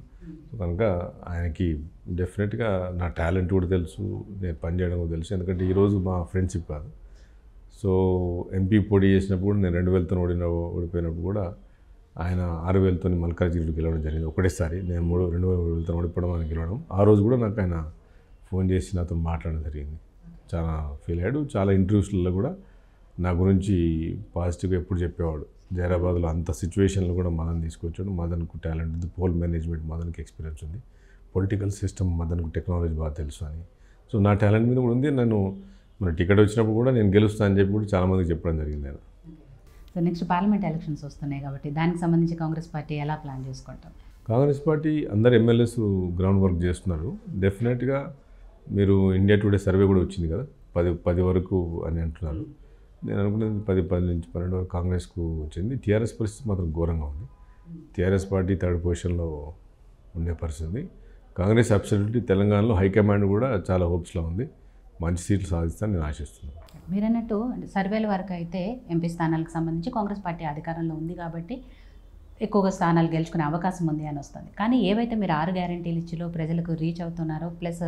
కనుక ఆయనకి డెఫినెట్గా నా టాలెంట్ కూడా తెలుసు, నేను పనిచేయడం కూడా తెలుసు. ఎందుకంటే ఈరోజు మా ఫ్రెండ్షిప్ కాదు. సో MP పోటీ చేసినప్పుడు నేను 2000తో ఓడిపోయినప్పుడు కూడా ఆయన 6000తో మల్కాజ్గిరిలో గెలవడం జరిగింది ఒకటేసారి. నేను 2000తో ఓడిపోవడం ఆయన గెలవడం. ఆ రోజు కూడా నాకు ఆయన ఫోన్ చేసి నాతో మాట్లాడడం జరిగింది. చాలా ఫీల్ అయ్యాడు. చాలా ఇంటర్వ్యూస్లలో కూడా నా గురించి పాజిటివ్గా ఎప్పుడు చెప్పేవాడు. జైరాబాద్లో అంత సిచ్యువేషన్లో కూడా మదన్ తీసుకొచ్చాడు. మదన్కు టాలెంట్ ఉంది, పోల్ మేనేజ్మెంట్ మదన్కి ఎక్స్పీరియన్స్ ఉంది, పొలిటికల్ సిస్టమ్ మదన్కు టెక్నాలజీ బాగా తెలుసు అని. సో నా టాలెంట్ మీద కూడా ఉంది. నేను మన టికెట్ వచ్చినప్పుడు కూడా నేను గెలుస్తాను అని చెప్పి కూడా చాలామందికి చెప్పడం జరిగింది నేను. సో నెక్స్ట్ పార్లమెంట్ ఎలక్షన్స్ వస్తున్నాయి కాబట్టి దానికి సంబంధించి కాంగ్రెస్ పార్టీ ఎలా ప్లాన్ చేసుకుంటాం? కాంగ్రెస్ పార్టీ అందరు ఎమ్మెల్యేస్ గ్రౌండ్ వర్క్ చేస్తున్నారు. డెఫినెట్గా మీరు ఇండియా టుడే సర్వే కూడా వచ్చింది కదా, 10 వరకు అని అంటున్నారు. నేను అనుకున్నది 10 నుంచి 12 వరకు కాంగ్రెస్కు వచ్చింది. టీఆర్ఎస్ పరిస్థితి మాత్రం ఘోరంగా ఉంది. టీఆర్ఎస్ పార్టీ 3rd పొజిషన్లో ఉండే పరిస్థితి. కాంగ్రెస్ అబ్సల్యూట్లీ తెలంగాణలో హైకమాండ్ కూడా చాలా హోప్స్లో ఉంది. మంచి సీట్లు సాధిస్తానని నేను ఆశిస్తున్నాను. మీరు అన్నట్టు సర్వేల వరకు అయితే ఎంపీ స్థానాలకు సంబంధించి కాంగ్రెస్ పార్టీ అధికారంలో ఉంది కాబట్టి ఎక్కువగా స్థానాలు గెలుచుకునే అవకాశం ఉంది అని వస్తుంది. కానీ ఏవైతే మీరు 6 గ్యారెంటీలు ఇచ్చిలో ప్రజలకు రీచ్ అవుతున్నారో, ప్లస్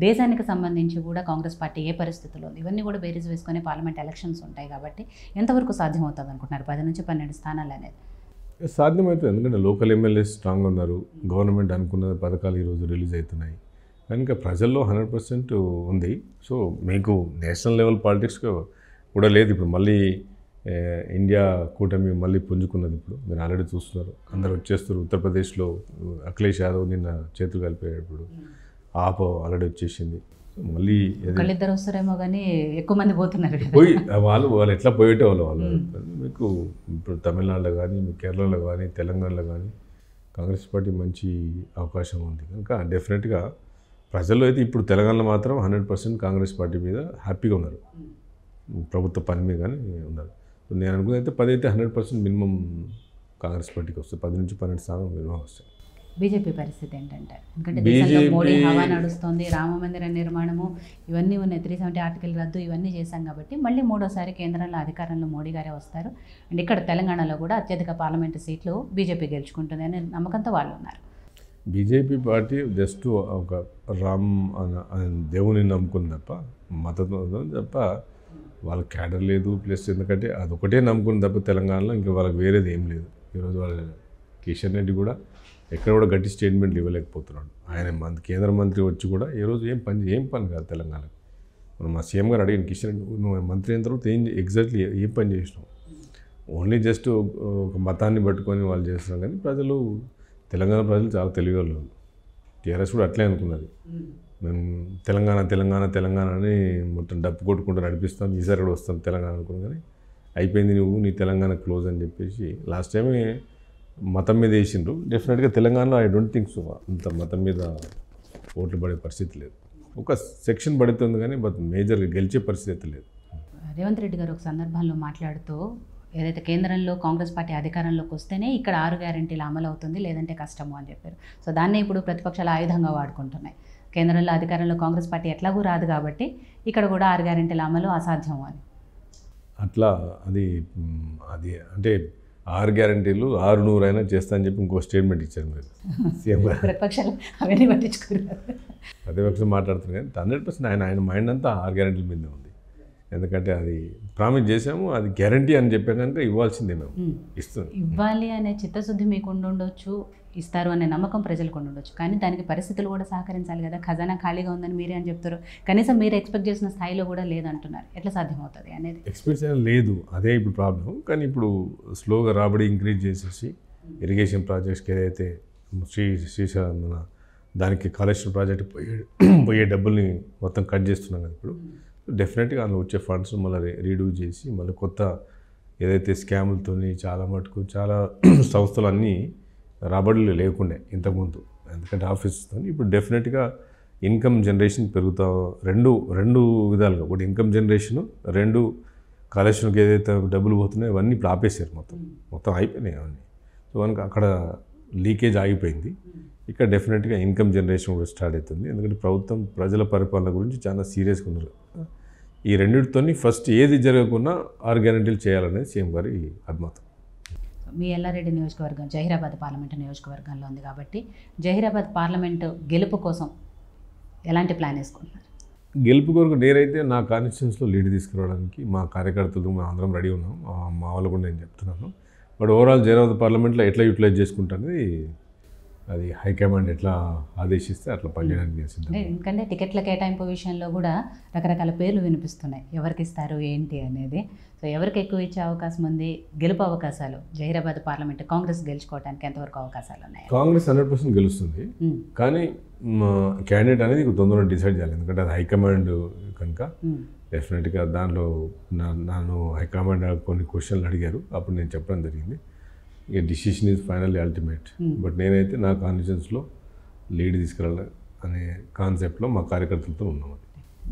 దేశానికి సంబంధించి కూడా కాంగ్రెస్ పార్టీ ఏ పరిస్థితుల్లో ఉంది, ఇవన్నీ కూడా బేరీజ్ వేసుకొని పార్లమెంట్ ఎలక్షన్స్ ఉంటాయి కాబట్టి ఎంతవరకు సాధ్యమవుతుంది అనుకుంటున్నారు 10 నుంచి 12 స్థానాలు అనేది? సాధ్యమవుతుంది. ఎందుకంటే లోకల్ ఎమ్మెల్యేస్ స్ట్రాంగ్ ఉన్నారు. గవర్నమెంట్ అనుకున్న పథకాలు ఈరోజు రిలీజ్ అవుతున్నాయి కనుక ప్రజల్లో 100% ఉంది. సో మీకు నేషనల్ లెవెల్ పాలిటిక్స్ కూడా లేదు. ఇప్పుడు మళ్ళీ ఇండియా కూటమి మళ్ళీ పుంజుకున్నది. ఇప్పుడు మీరు ఆల్రెడీ చూస్తున్నారు, అందరు వచ్చేస్తారు. ఉత్తరప్రదేశ్లో అఖిలేష్ యాదవ్ నిన్న చేతులు కలిపాడు. ఇప్పుడు ఆపో ఆల్రెడీ వచ్చేసింది. మళ్ళీ ఒకళ్ళిద్దరు వస్తారేమో కానీ ఎక్కువ మంది పోతున్నారు. పోయి వాళ్ళు ఎట్లా పోయేటోళ్ళు వాళ్ళు. మీకు ఇప్పుడు తమిళనాడులో కానీ, మీ కేరళలో కానీ, తెలంగాణలో కానీ కాంగ్రెస్ పార్టీ మంచి అవకాశం ఉంది కనుక డెఫినెట్గా ప్రజల్లో అయితే ఇప్పుడు తెలంగాణలో మాత్రం 100% కాంగ్రెస్ పార్టీ మీద హ్యాపీగా ఉన్నారు. ప్రభుత్వ పని మీద కానీ ఉన్నారు. నేను అనుకున్నది అయితే 10 అయితే 100% మినిమం కాంగ్రెస్ పార్టీకి వస్తాయి. 10 నుంచి 12 స్థానం మినిమం వస్తాయి. బీజేపీ పరిస్థితి ఏంటంటే, ఎందుకంటే దేశంలో మోడీ హవా నడుస్తుంది, రామ మందిర నిర్మాణము ఇవన్నీ ఉన్నాయి, 370 ఆర్టికల్ రద్దు ఇవన్నీ చేశాం కాబట్టి మళ్ళీ 3వసారి కేంద్రంలో అధికారంలో మోడీ గారే వస్తారు. అండ్ ఇక్కడ తెలంగాణలో కూడా అత్యధిక పార్లమెంటు సీట్లు బీజేపీ గెలుచుకుంటుంది అనే నమ్మకంతో వాళ్ళు ఉన్నారు. బీజేపీ పార్టీ జస్ట్ ఒక రామ్ దేవుని నమ్ముకుంది తప్ప, మతం తప్ప వాళ్ళ క్యాడర్ లేదు. ప్లస్ ఎందుకంటే అదొకటే నమ్ముకుని తప్ప తెలంగాణలో ఇంకా వాళ్ళకి వేరేది ఏం లేదు. ఈరోజు వాళ్ళ కిషన్ రెడ్డి కూడా ఎక్కడ కూడా గట్టి స్టేట్మెంట్లు ఇవ్వలేకపోతున్నాడు. ఆయన కేంద్ర మంత్రి వచ్చి కూడా ఈరోజు ఏం పని కాదు తెలంగాణకి. మనం మా సీఎం గారు అడిగిన, కిషన్ రెడ్డి నువ్వు మంత్రి అయిన తర్వాత ఎగ్జాక్ట్లీ ఏం పని చేసినావు? ఓన్లీ జస్ట్ ఒక మతాన్ని పట్టుకొని వాళ్ళు చేస్తున్నారు. కానీ తెలంగాణ ప్రజలు చాలా తెలివివాళ్ళు. టీఆర్ఎస్ కూడా అట్లే అనుకున్నది. మేము తెలంగాణ అని మొత్తం డప్పు కొట్టుకుంటూ నడిపిస్తాం, ఈసారి కూడా వస్తాం తెలంగాణ అనుకున్నాం. కానీ అయిపోయింది, నువ్వు నీ తెలంగాణ క్లోజ్ అని చెప్పేసి లాస్ట్ టైమే మతం మీద వేసిండ్రు. డెఫినెట్గా తెలంగాణలో ఐ డోంట్ థింక్ సో అంత మతం మీద ఓట్లు పడే పరిస్థితి లేదు. ఒక సెక్షన్ పడుతుంది కానీ బట్ మేజర్గా గెలిచే పరిస్థితి లేదు. రేవంత్ రెడ్డి గారు ఒక సందర్భంలో మాట్లాడుతూ ఏదైతే కేంద్రంలో కాంగ్రెస్ పార్టీ అధికారంలోకి వస్తేనే ఇక్కడ 6 గ్యారెంటీలు అమలు అవుతుంది, లేదంటే కష్టము అని చెప్పారు. సో దాన్ని ఇప్పుడు ప్రతిపక్షాలు ఆయుధంగా వాడుకుంటున్నాయి. కేంద్రంలో అధికారంలో కాంగ్రెస్ పార్టీ ఎట్లాగూ రాదు కాబట్టి ఇక్కడ కూడా 6 గ్యారెంటీల అమలు అసాధ్యం అని. అట్లా అది అంటే 6 గ్యారెంటీలు 600 అయినా చేస్తా అని చెప్పి ఇంకో స్టేట్మెంట్ ఇచ్చారు మీరు సీఎం గారు. ప్రతిపక్షాలు అవన్నీ పట్టించుకున్నారు. ప్రతిపక్షం మాట్లాడుతున్నారు కానీ 100% ఆయన మైండ్ అంతా 6 గ్యారెంటీల మీద ఉంది. ఎందుకంటే అది ప్రామిస్ చేసాము, అది గ్యారంటీ అని చెప్పే కనుక ఇవ్వాల్సిందే, మేము ఇస్తాం. ఇవ్వాలి అనే చిత్తశుద్ధి మీకు ఉండొచ్చు, ఇస్తారు అనే నమ్మకం ప్రజలకు ఉండొచ్చు, కానీ దానికి పరిస్థితులు కూడా సహకరించాలి కదా. ఖజానా ఖాళీగా ఉందని మీరే అని చెప్తారు, కనీసం మీరు ఎక్స్పెక్ట్ చేసిన స్థాయిలో కూడా లేదంటున్నారు. ఎట్లా సాధ్యమవుతుంది అనేది ఎక్స్పెక్ట్ లేదు, అదే ఇప్పుడు ప్రాబ్లం. కానీ ఇప్పుడు స్లోగా రాబడి ఇంక్రీజ్ చేసేసి ఇరిగేషన్ ప్రాజెక్ట్స్కి ఏదైతే శ్రీశైలం మన దానికి కాళేశ్వరం ప్రాజెక్ట్ పోయే డబ్బుల్ని మొత్తం కట్ చేస్తున్నాం కదా. ఇప్పుడు డెఫినెట్గా అందులో వచ్చే ఫండ్స్ మళ్ళీ రీడ్యూ చేసి మళ్ళీ కొత్త ఏదైతే స్కాములతో చాలా మటుకు చాలా సంస్థలు అన్నీ రాబడులు లేకుండే ఇంతకుముందు, ఎందుకంటే ఆఫీస్తో. ఇప్పుడు డెఫినెట్గా ఇన్కమ్ జనరేషన్ పెరుగుతా రెండు విధాలుగా, ఒకటి ఇన్కమ్ జనరేషను, 2 కాళేశ్వరంకి ఏదైతే డబ్బులు పోతున్నాయో అవన్నీ ఇప్పుడు ఆపేసారు, మొత్తం అయిపోయినాయి అవన్నీ. సో మనకు అక్కడ లీకేజ్ ఆగిపోయింది. ఇక్కడ డెఫినెట్గా ఇన్కమ్ జనరేషన్ కూడా స్టార్ట్ అవుతుంది. ఎందుకంటే ప్రభుత్వం ప్రజల పరిపాలన గురించి చాలా సీరియస్గా ఉన్నారు. ఈ రెండింటితో ఫస్ట్ ఏది జరగకుండా 6 గ్యారెంటీలు చేయాలనేది సీఎం గారి అభిమతం. మీ ఎల్లారెడ్డి నియోజకవర్గం జహీరాబాద్ పార్లమెంటు నియోజకవర్గంలో ఉంది కాబట్టి జహీరాబాద్ పార్లమెంటు గెలుపు కోసం ఎలాంటి ప్లాన్ వేసుకుంటున్నారు? గెలుపు కొరకు నేనైతే నా కాన్స్టిట్యూన్సీలో లీడ్ తీసుకురావడానికి మా కార్యకర్తలు మా అందరం రెడీ ఉన్నాం. మా వాళ్ళు కూడా నేను చెప్తున్నాను. బట్ ఓవరాల్ జహీరాబాద్ పార్లమెంట్లో ఎట్లా యూటిలైజ్ చేసుకుంటానేది అది హైకమాండ్ ఎట్లా ఆదేశిస్తే అట్లా పనిచేయడానికి నేను సిద్ధం. ఎందుకంటే టికెట్ల కేటాయింపు విషయంలో కూడా రకరకాల పేర్లు వినిపిస్తున్నాయి, ఎవరికి ఇస్తారు ఏంటి అనేది. సో ఎవరికి ఎక్కువ ఇచ్చే అవకాశం ఉంది, గెలుపు అవకాశాలు జహీరాబాద్ పార్లమెంట్ కాంగ్రెస్ గెలుచుకోవడానికి ఎంతవరకు అవకాశాలు ఉన్నాయి? కాంగ్రెస్ 100% గెలుస్తుంది, కానీ క్యాండిడేట్ అనేది తొందరగా డిసైడ్ చేయాలి. ఎందుకంటే అది హైకమాండ్ కనుక డెఫినెట్గా దానిలో నన్ను హైకమాండ్ కొన్ని క్వశ్చన్లు అడిగారు, అప్పుడు నేను చెప్పడం జరిగింది. ఇక decision is finally ultimate. But నేనైతే నా కాన్ఫిడెన్స్లో లీడ్ తీసుకెళ్ళాలి అనే కాన్సెప్ట్లో మా కార్యకర్తలతో ఉన్నాం.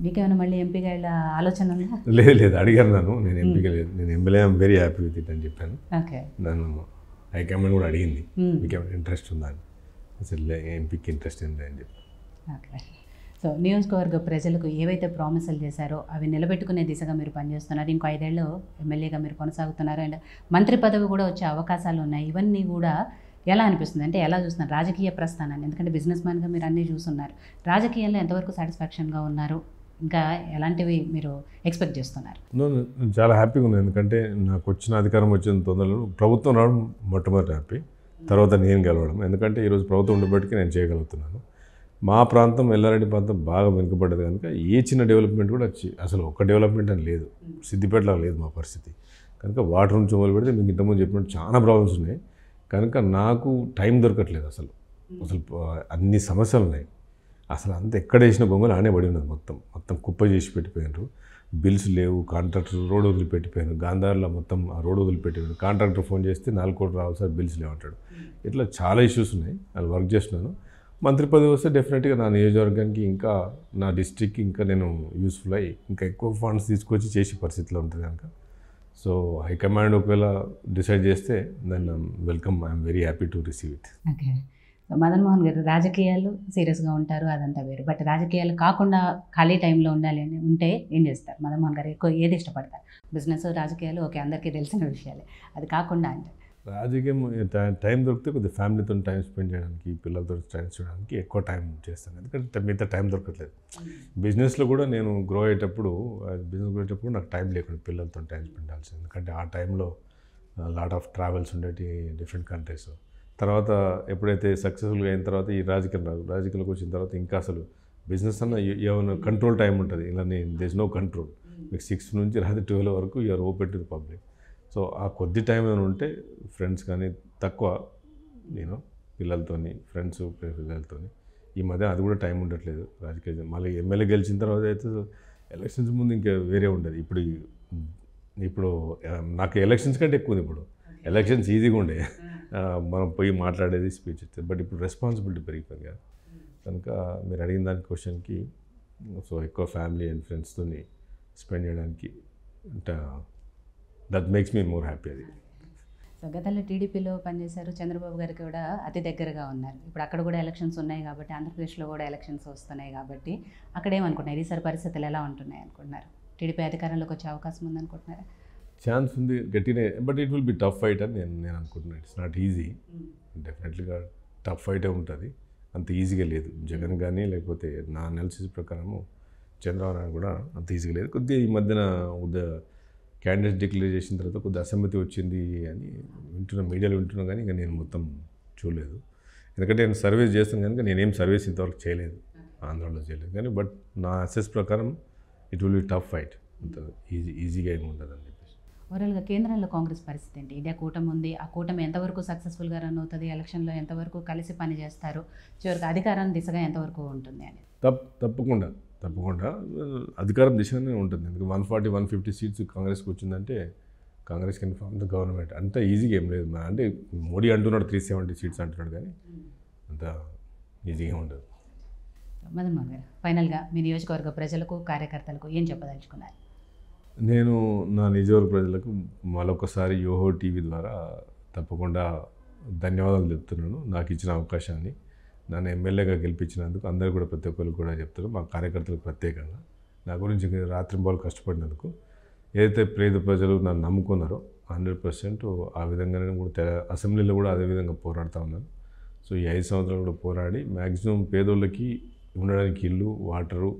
మీకేమైనా మళ్ళీ ఎంపీగా ఆలోచన ఉందా? లేదు అడిగారు నన్ను, నేను ఎంపీగా లేదు, నేను MLA I'm very happy with it అని చెప్పాను. నన్ను హైకమాండ్ కూడా అడిగింది మీకు ఏమైనా ఇంట్రెస్ట్ ఉందా అని. అసలు ఎంపీకి ఇంట్రెస్ట్ ఏంటి అని చెప్పి. ఓకే. సో నియోజకవర్గ ప్రజలకు ఏవైతే ప్రామిసులు చేశారో అవి నిలబెట్టుకునే దిశగా మీరు పనిచేస్తున్నారు. ఇంకో 5 ఏళ్ళు ఎమ్మెల్యేగా మీరు కొనసాగుతున్నారు, అండ్ మంత్రి పదవి కూడా వచ్చే అవకాశాలు ఉన్నాయి. ఇవన్నీ కూడా ఎలా అనిపిస్తుంది, అంటే ఎలా చూస్తున్నారు రాజకీయ ప్రస్థానాన్ని? ఎందుకంటే బిజినెస్ మ్యాన్గా మీరు అన్నీ చూస్తున్నారు, రాజకీయాల్లో ఎంతవరకు సాటిస్ఫాక్షన్గా ఉన్నారు, ఇంకా ఎలాంటివి మీరు ఎక్స్పెక్ట్ చేస్తున్నారు? చాలా హ్యాపీగా ఉన్నాను, ఎందుకంటే నాకు వచ్చిన అధికారం వచ్చిన తొందరలో ప్రభుత్వం రావడం మొట్టమొదటి హ్యాపీ, తర్వాత నేను గెలవడం. ఎందుకంటే ఈరోజు ప్రభుత్వం ఉండబట్టికి నేను చేయగలుగుతున్నాను. మా ప్రాంతం ఎల్లారెడ్డి ప్రాంతం బాగా వెనుకబడ్డది కనుక ఏ చిన్న డెవలప్మెంట్ కూడా అసలు ఒక డెవలప్మెంట్ అని లేదు, సిద్దిపేటలో లేదు మా పరిస్థితి. కనుక వాటర్ నుంచి మొదలు పెడితే మీకు ఇంతకుముందు చెప్పినట్టు చాలా ప్రాబ్లమ్స్ ఉన్నాయి. కనుక నాకు టైం దొరకట్లేదు, అసలు అన్ని సమస్యలు ఉన్నాయి. అసలు అంత ఎక్కడ వేసిన బొంగలు ఆనే పడి ఉన్నది, మొత్తం కుప్ప చేసి పెట్టిపోయినారు. బిల్స్ లేవు, కాంట్రాక్టర్ రోడ్ వదిలిపెట్టిపోయాను, గాంధార్లో మొత్తం ఆ రోడ్ వదిలిపెట్టిపోయాను. కాంట్రాక్టర్ ఫోన్ చేస్తే 4 కోట్లు రావాలి సార్, బిల్స్ లేవంటాడు. ఇట్లా చాలా ఇష్యూస్ ఉన్నాయి, అది వర్క్ చేస్తున్నాను. మంత్రి పదవి వస్తే డెఫినెట్గా నా నియోజకవర్గానికి ఇంకా నా డిస్ట్రిక్ట్కి ఇంకా నేను యూస్ఫుల్ అయ్యి ఇంకా ఎక్కువ ఫండ్స్ తీసుకొచ్చి చేసే పరిస్థితిలో ఉంటుంది కనుక. సో హైకమాండ్ ఒకవేళ డిసైడ్ చేస్తే then welcome, I'm very happy to receive it. Okay. Madan Mohan garu రాజకీయాలు సీరియస్గా ఉంటారు, అదంతా వేరు. బట్ రాజకీయాలు కాకుండా ఖాళీ టైంలో ఉండాలి అని ఉంటే ఏం చేస్తారు మదన్ మోహన్ గారు? ఎక్కువ ఏది ఇష్టపడతారు? బిజినెస్, రాజకీయాలు ఓకే, అందరికీ తెలిసిన విషయాలే. అది కాకుండా అంటే రాజకీయం టైం దొరికితే కొద్దిగా ఫ్యామిలీతో టైం స్పెండ్ చేయడానికి, పిల్లలతో టైం చేయడానికి ఎక్కువ టైం చేస్తాను. ఎందుకంటే మిగతా టైం దొరకట్లేదు. బిజినెస్లో కూడా నేను గ్రో అయ్యేటప్పుడు నాకు టైం లేకుండా పిల్లలతో టైం స్పెండ్ చేయాల్సింది. ఎందుకంటే ఆ టైంలో లాట్ ఆఫ్ ట్రావెల్స్ ఉండేవి డిఫరెంట్ కంట్రీస్. తర్వాత ఎప్పుడైతే సక్సెస్ఫుల్గా అయిన తర్వాత ఈ రాజకీయాలకు వచ్చిన తర్వాత ఇంకా అసలు బిజినెస్ అన్న ఏమైనా కంట్రోల్ టైం ఉంటుంది, ఇలా దేస్ నో కంట్రోల్. మీకు 6 నుంచి రాత్రి 12 వరకు you're open to the public. So ఆ కొద్ది టైం ఏమైనా ఉంటే ఫ్రెండ్స్ కానీ తక్కువ, నేను పిల్లలతోని ఫ్రెండ్స్ పిల్లలతోని ఈ మధ్య అది కూడా టైం ఉండట్లేదు. రాజకీయ మళ్ళీ ఎమ్మెల్యే గెలిచిన తర్వాత అయితే ఎలక్షన్స్ ముందు ఇంకా వేరే ఉండదు. ఇప్పుడు నాకు ఎలక్షన్స్ కంటే ఎక్కువ ఉంది. ఇప్పుడు ఎలక్షన్స్ ఈజీగా ఉండే, మనం పోయి మాట్లాడేది, స్పీచ్ ఇచ్చేది. బట్ ఇప్పుడు రెస్పాన్సిబిలిటీ పెరిగిపోయింది కదా, కనుక మీరు అడిగిన దాని క్వశ్చన్కి సో ఎక్కువ ఫ్యామిలీ అండ్ ఫ్రెండ్స్తో స్పెండ్ చేయడానికి that makes me more happy. అది సో గతంలో టీడీపీలో పనిచేశారు, చంద్రబాబు గారికి కూడా అతి దగ్గరగా ఉన్నారు. ఇప్పుడు అక్కడ కూడా ఎలక్షన్స్ ఉన్నాయి కాబట్టి, ఆంధ్రప్రదేశ్లో కూడా ఎలక్షన్స్ వస్తున్నాయి కాబట్టి అక్కడ ఏమనుకుంటున్నారు? ఈసారి పరిస్థితులు ఎలా ఉంటున్నాయి అనుకుంటున్నారు? టీడీపీ అధికారంలోకి వచ్చే అవకాశం ఉందనుకుంటున్నారా? ఛాన్స్ ఉంది గట్టినే, but it will be tough fight అని నేను అనుకుంటున్నాను. ఇట్స్ నాట్ ఈజీ, డెఫినెట్లీగా టఫ్ ఫైటే ఉంటుంది, అంత ఈజీగా లేదు. జగన్ కానీ లేకపోతే నా అనాలిసిస్ ప్రకారము చంద్రబాబు నాయుడు కూడా అంత ఈజీగా లేదు. కొద్దిగా ఈ మధ్యన క్యాండిడేట్ డిక్లేర్ చేసిన తర్వాత కొద్దిగా అసమ్మతి వచ్చింది అని మీడియాలో వింటున్నాను, కానీ ఇంకా నేను మొత్తం చూడలేదు. ఎందుకంటే నేను సర్వీస్ చేస్తాను కనుక నేనేం సర్వీస్ ఇంతవరకు చేయలేదు, ఆంధ్రాలో చేయలేదు. కానీ బట్ నా అసెస్ ప్రకారం it will be tough fight, అంత ఈజీగా ఏమి ఉండదు అని చెప్పేసి. ఓవరాల్గా కేంద్రంలో కాంగ్రెస్ పరిస్థితి ఏంటి? ఇండియా కూటమి ఉంది, ఆ కూటమి ఎంతవరకు సక్సెస్ఫుల్గా రన్ అవుతుంది, ఎలక్షన్లో ఎంతవరకు కలిసి పని చేస్తారు, చివరికి అధికారం దిశగా ఎంతవరకు ఉంటుంది అని? తప్పకుండా అధికారం దిశగానే ఉంటుంది. ఎందుకంటే 140-150 సీట్స్ కాంగ్రెస్కి వచ్చిందంటే Congress can form the government. అంత ఈజీగా ఏం లేదు. అంటే మోడీ అంటున్నాడు 370 సీట్స్ అంటున్నాడు, కానీ అంత ఈజీగా ఉండదు. మదన్ మోహన్ గారు, ఫైనల్గా మీ నియోజకవర్గ ప్రజలకు, కార్యకర్తలకు ఏం చెప్పదలుచుకున్నారు? నేను నా నియోజకవర్గ ప్రజలకు మరొకసారి యోహో టీవీ ద్వారా తప్పకుండా ధన్యవాదాలు చెప్తున్నాను. నాకు ఇచ్చిన అవకాశాన్ని, నన్ను ఎమ్మెల్యేగా గెలిపించినందుకు అందరూ కూడా ప్రతి ఒక్కరు కూడా చెప్తారు, మా కార్యకర్తలకు ప్రత్యేకంగా నా గురించి రాత్రింబాలు కష్టపడినందుకు. ఏదైతే పేద ప్రజలు నన్ను నమ్ముకున్నారో 100% ఆ విధంగానే కూడా అసెంబ్లీలో కూడా అదేవిధంగా పోరాడుతూ ఉన్నాను. సో ఈ 5 సంవత్సరాలు కూడా పోరాడి మ్యాక్సిమం పేదోళ్ళకి ఉండడానికి ఇల్లు, వాటరు,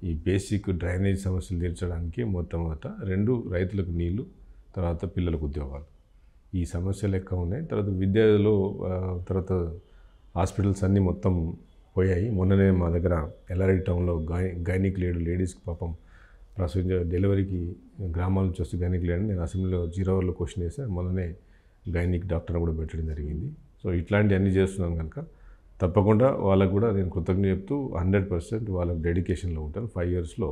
ఈ బేసిక్ డ్రైనేజ్ సమస్యలు తీర్చడానికి మొట్టమొదట 2 రైతులకు నీళ్లు, తర్వాత పిల్లలకు ఉద్యోగాలు, ఈ సమస్యలు ఎక్కువ ఉన్నాయి. తర్వాత విద్యలో తర్వాత హాస్పిటల్స్ అన్నీ మొత్తం పోయాయి. మొన్ననే మా దగ్గర ఎల్లారెడ్డి టౌన్లో గైనిక్ లేడీస్కి పాపం ప్రసవించే డెలివరీకి గ్రామాల నుంచి వస్తే గైనిక్ లేడీ నేను అసెంబ్లీలో 0 అవర్లో క్వశ్చన్ చేశాను. మొన్ననే గైనిక్ డాక్టర్ కూడా పెట్టడం జరిగింది. సో ఇట్లాంటివన్నీ చేస్తున్నాను కనుక తప్పకుండా వాళ్ళకు కూడా నేను కృతజ్ఞత చెప్తూ 100% వాళ్ళకి డెడికేషన్లో ఉంటాను. 5 ఇయర్స్లో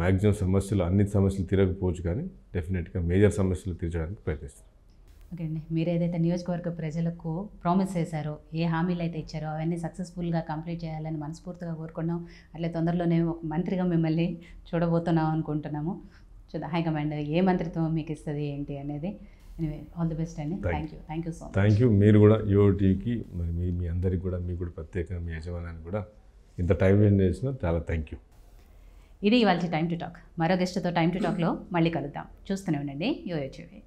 మ్యాక్సిమం అన్ని సమస్యలు తీరకపోవచ్చు, కానీ డెఫినెట్గా మేజర్ సమస్యలు తీర్చడానికి ప్రయత్నిస్తాను. ఓకే అండి, మీరు ఏదైతే నియోజకవర్గ ప్రజలకు ప్రామిస్ చేశారో, ఏ హామీలు అయితే ఇచ్చారో అవన్నీ సక్సెస్ఫుల్గా కంప్లీట్ చేయాలని మనస్ఫూర్తిగా కోరుకున్నాం. అట్లే తొందరలోనే ఒక మంత్రిగా మిమ్మల్ని చూడబోతున్నాం అనుకుంటున్నాము. చూద్దాం హైకమాండ్ ఏ మంత్రిత్వం మీకు ఇస్తుంది ఏంటి అనేది. ఎనివే, ఆల్ ది బెస్ట్ అండి. Thank you so much. Thank you. మీరు కూడా యోటీకి మరి మీ అందరికి కూడా మీకు కూడా ప్రత్యేకంగా మీ యజమానానికి కూడా ఇంత టైం ఏం చేసినా చాలా థ్యాంక్ యూ. ఇది ఇవాళ టైమ్ టు టాక్. మరో గెస్ట్తో టైమ్ టు టాక్లో మళ్ళీ కలుద్దాం. చూస్తూనే ఉండండి యోయో టీవీ.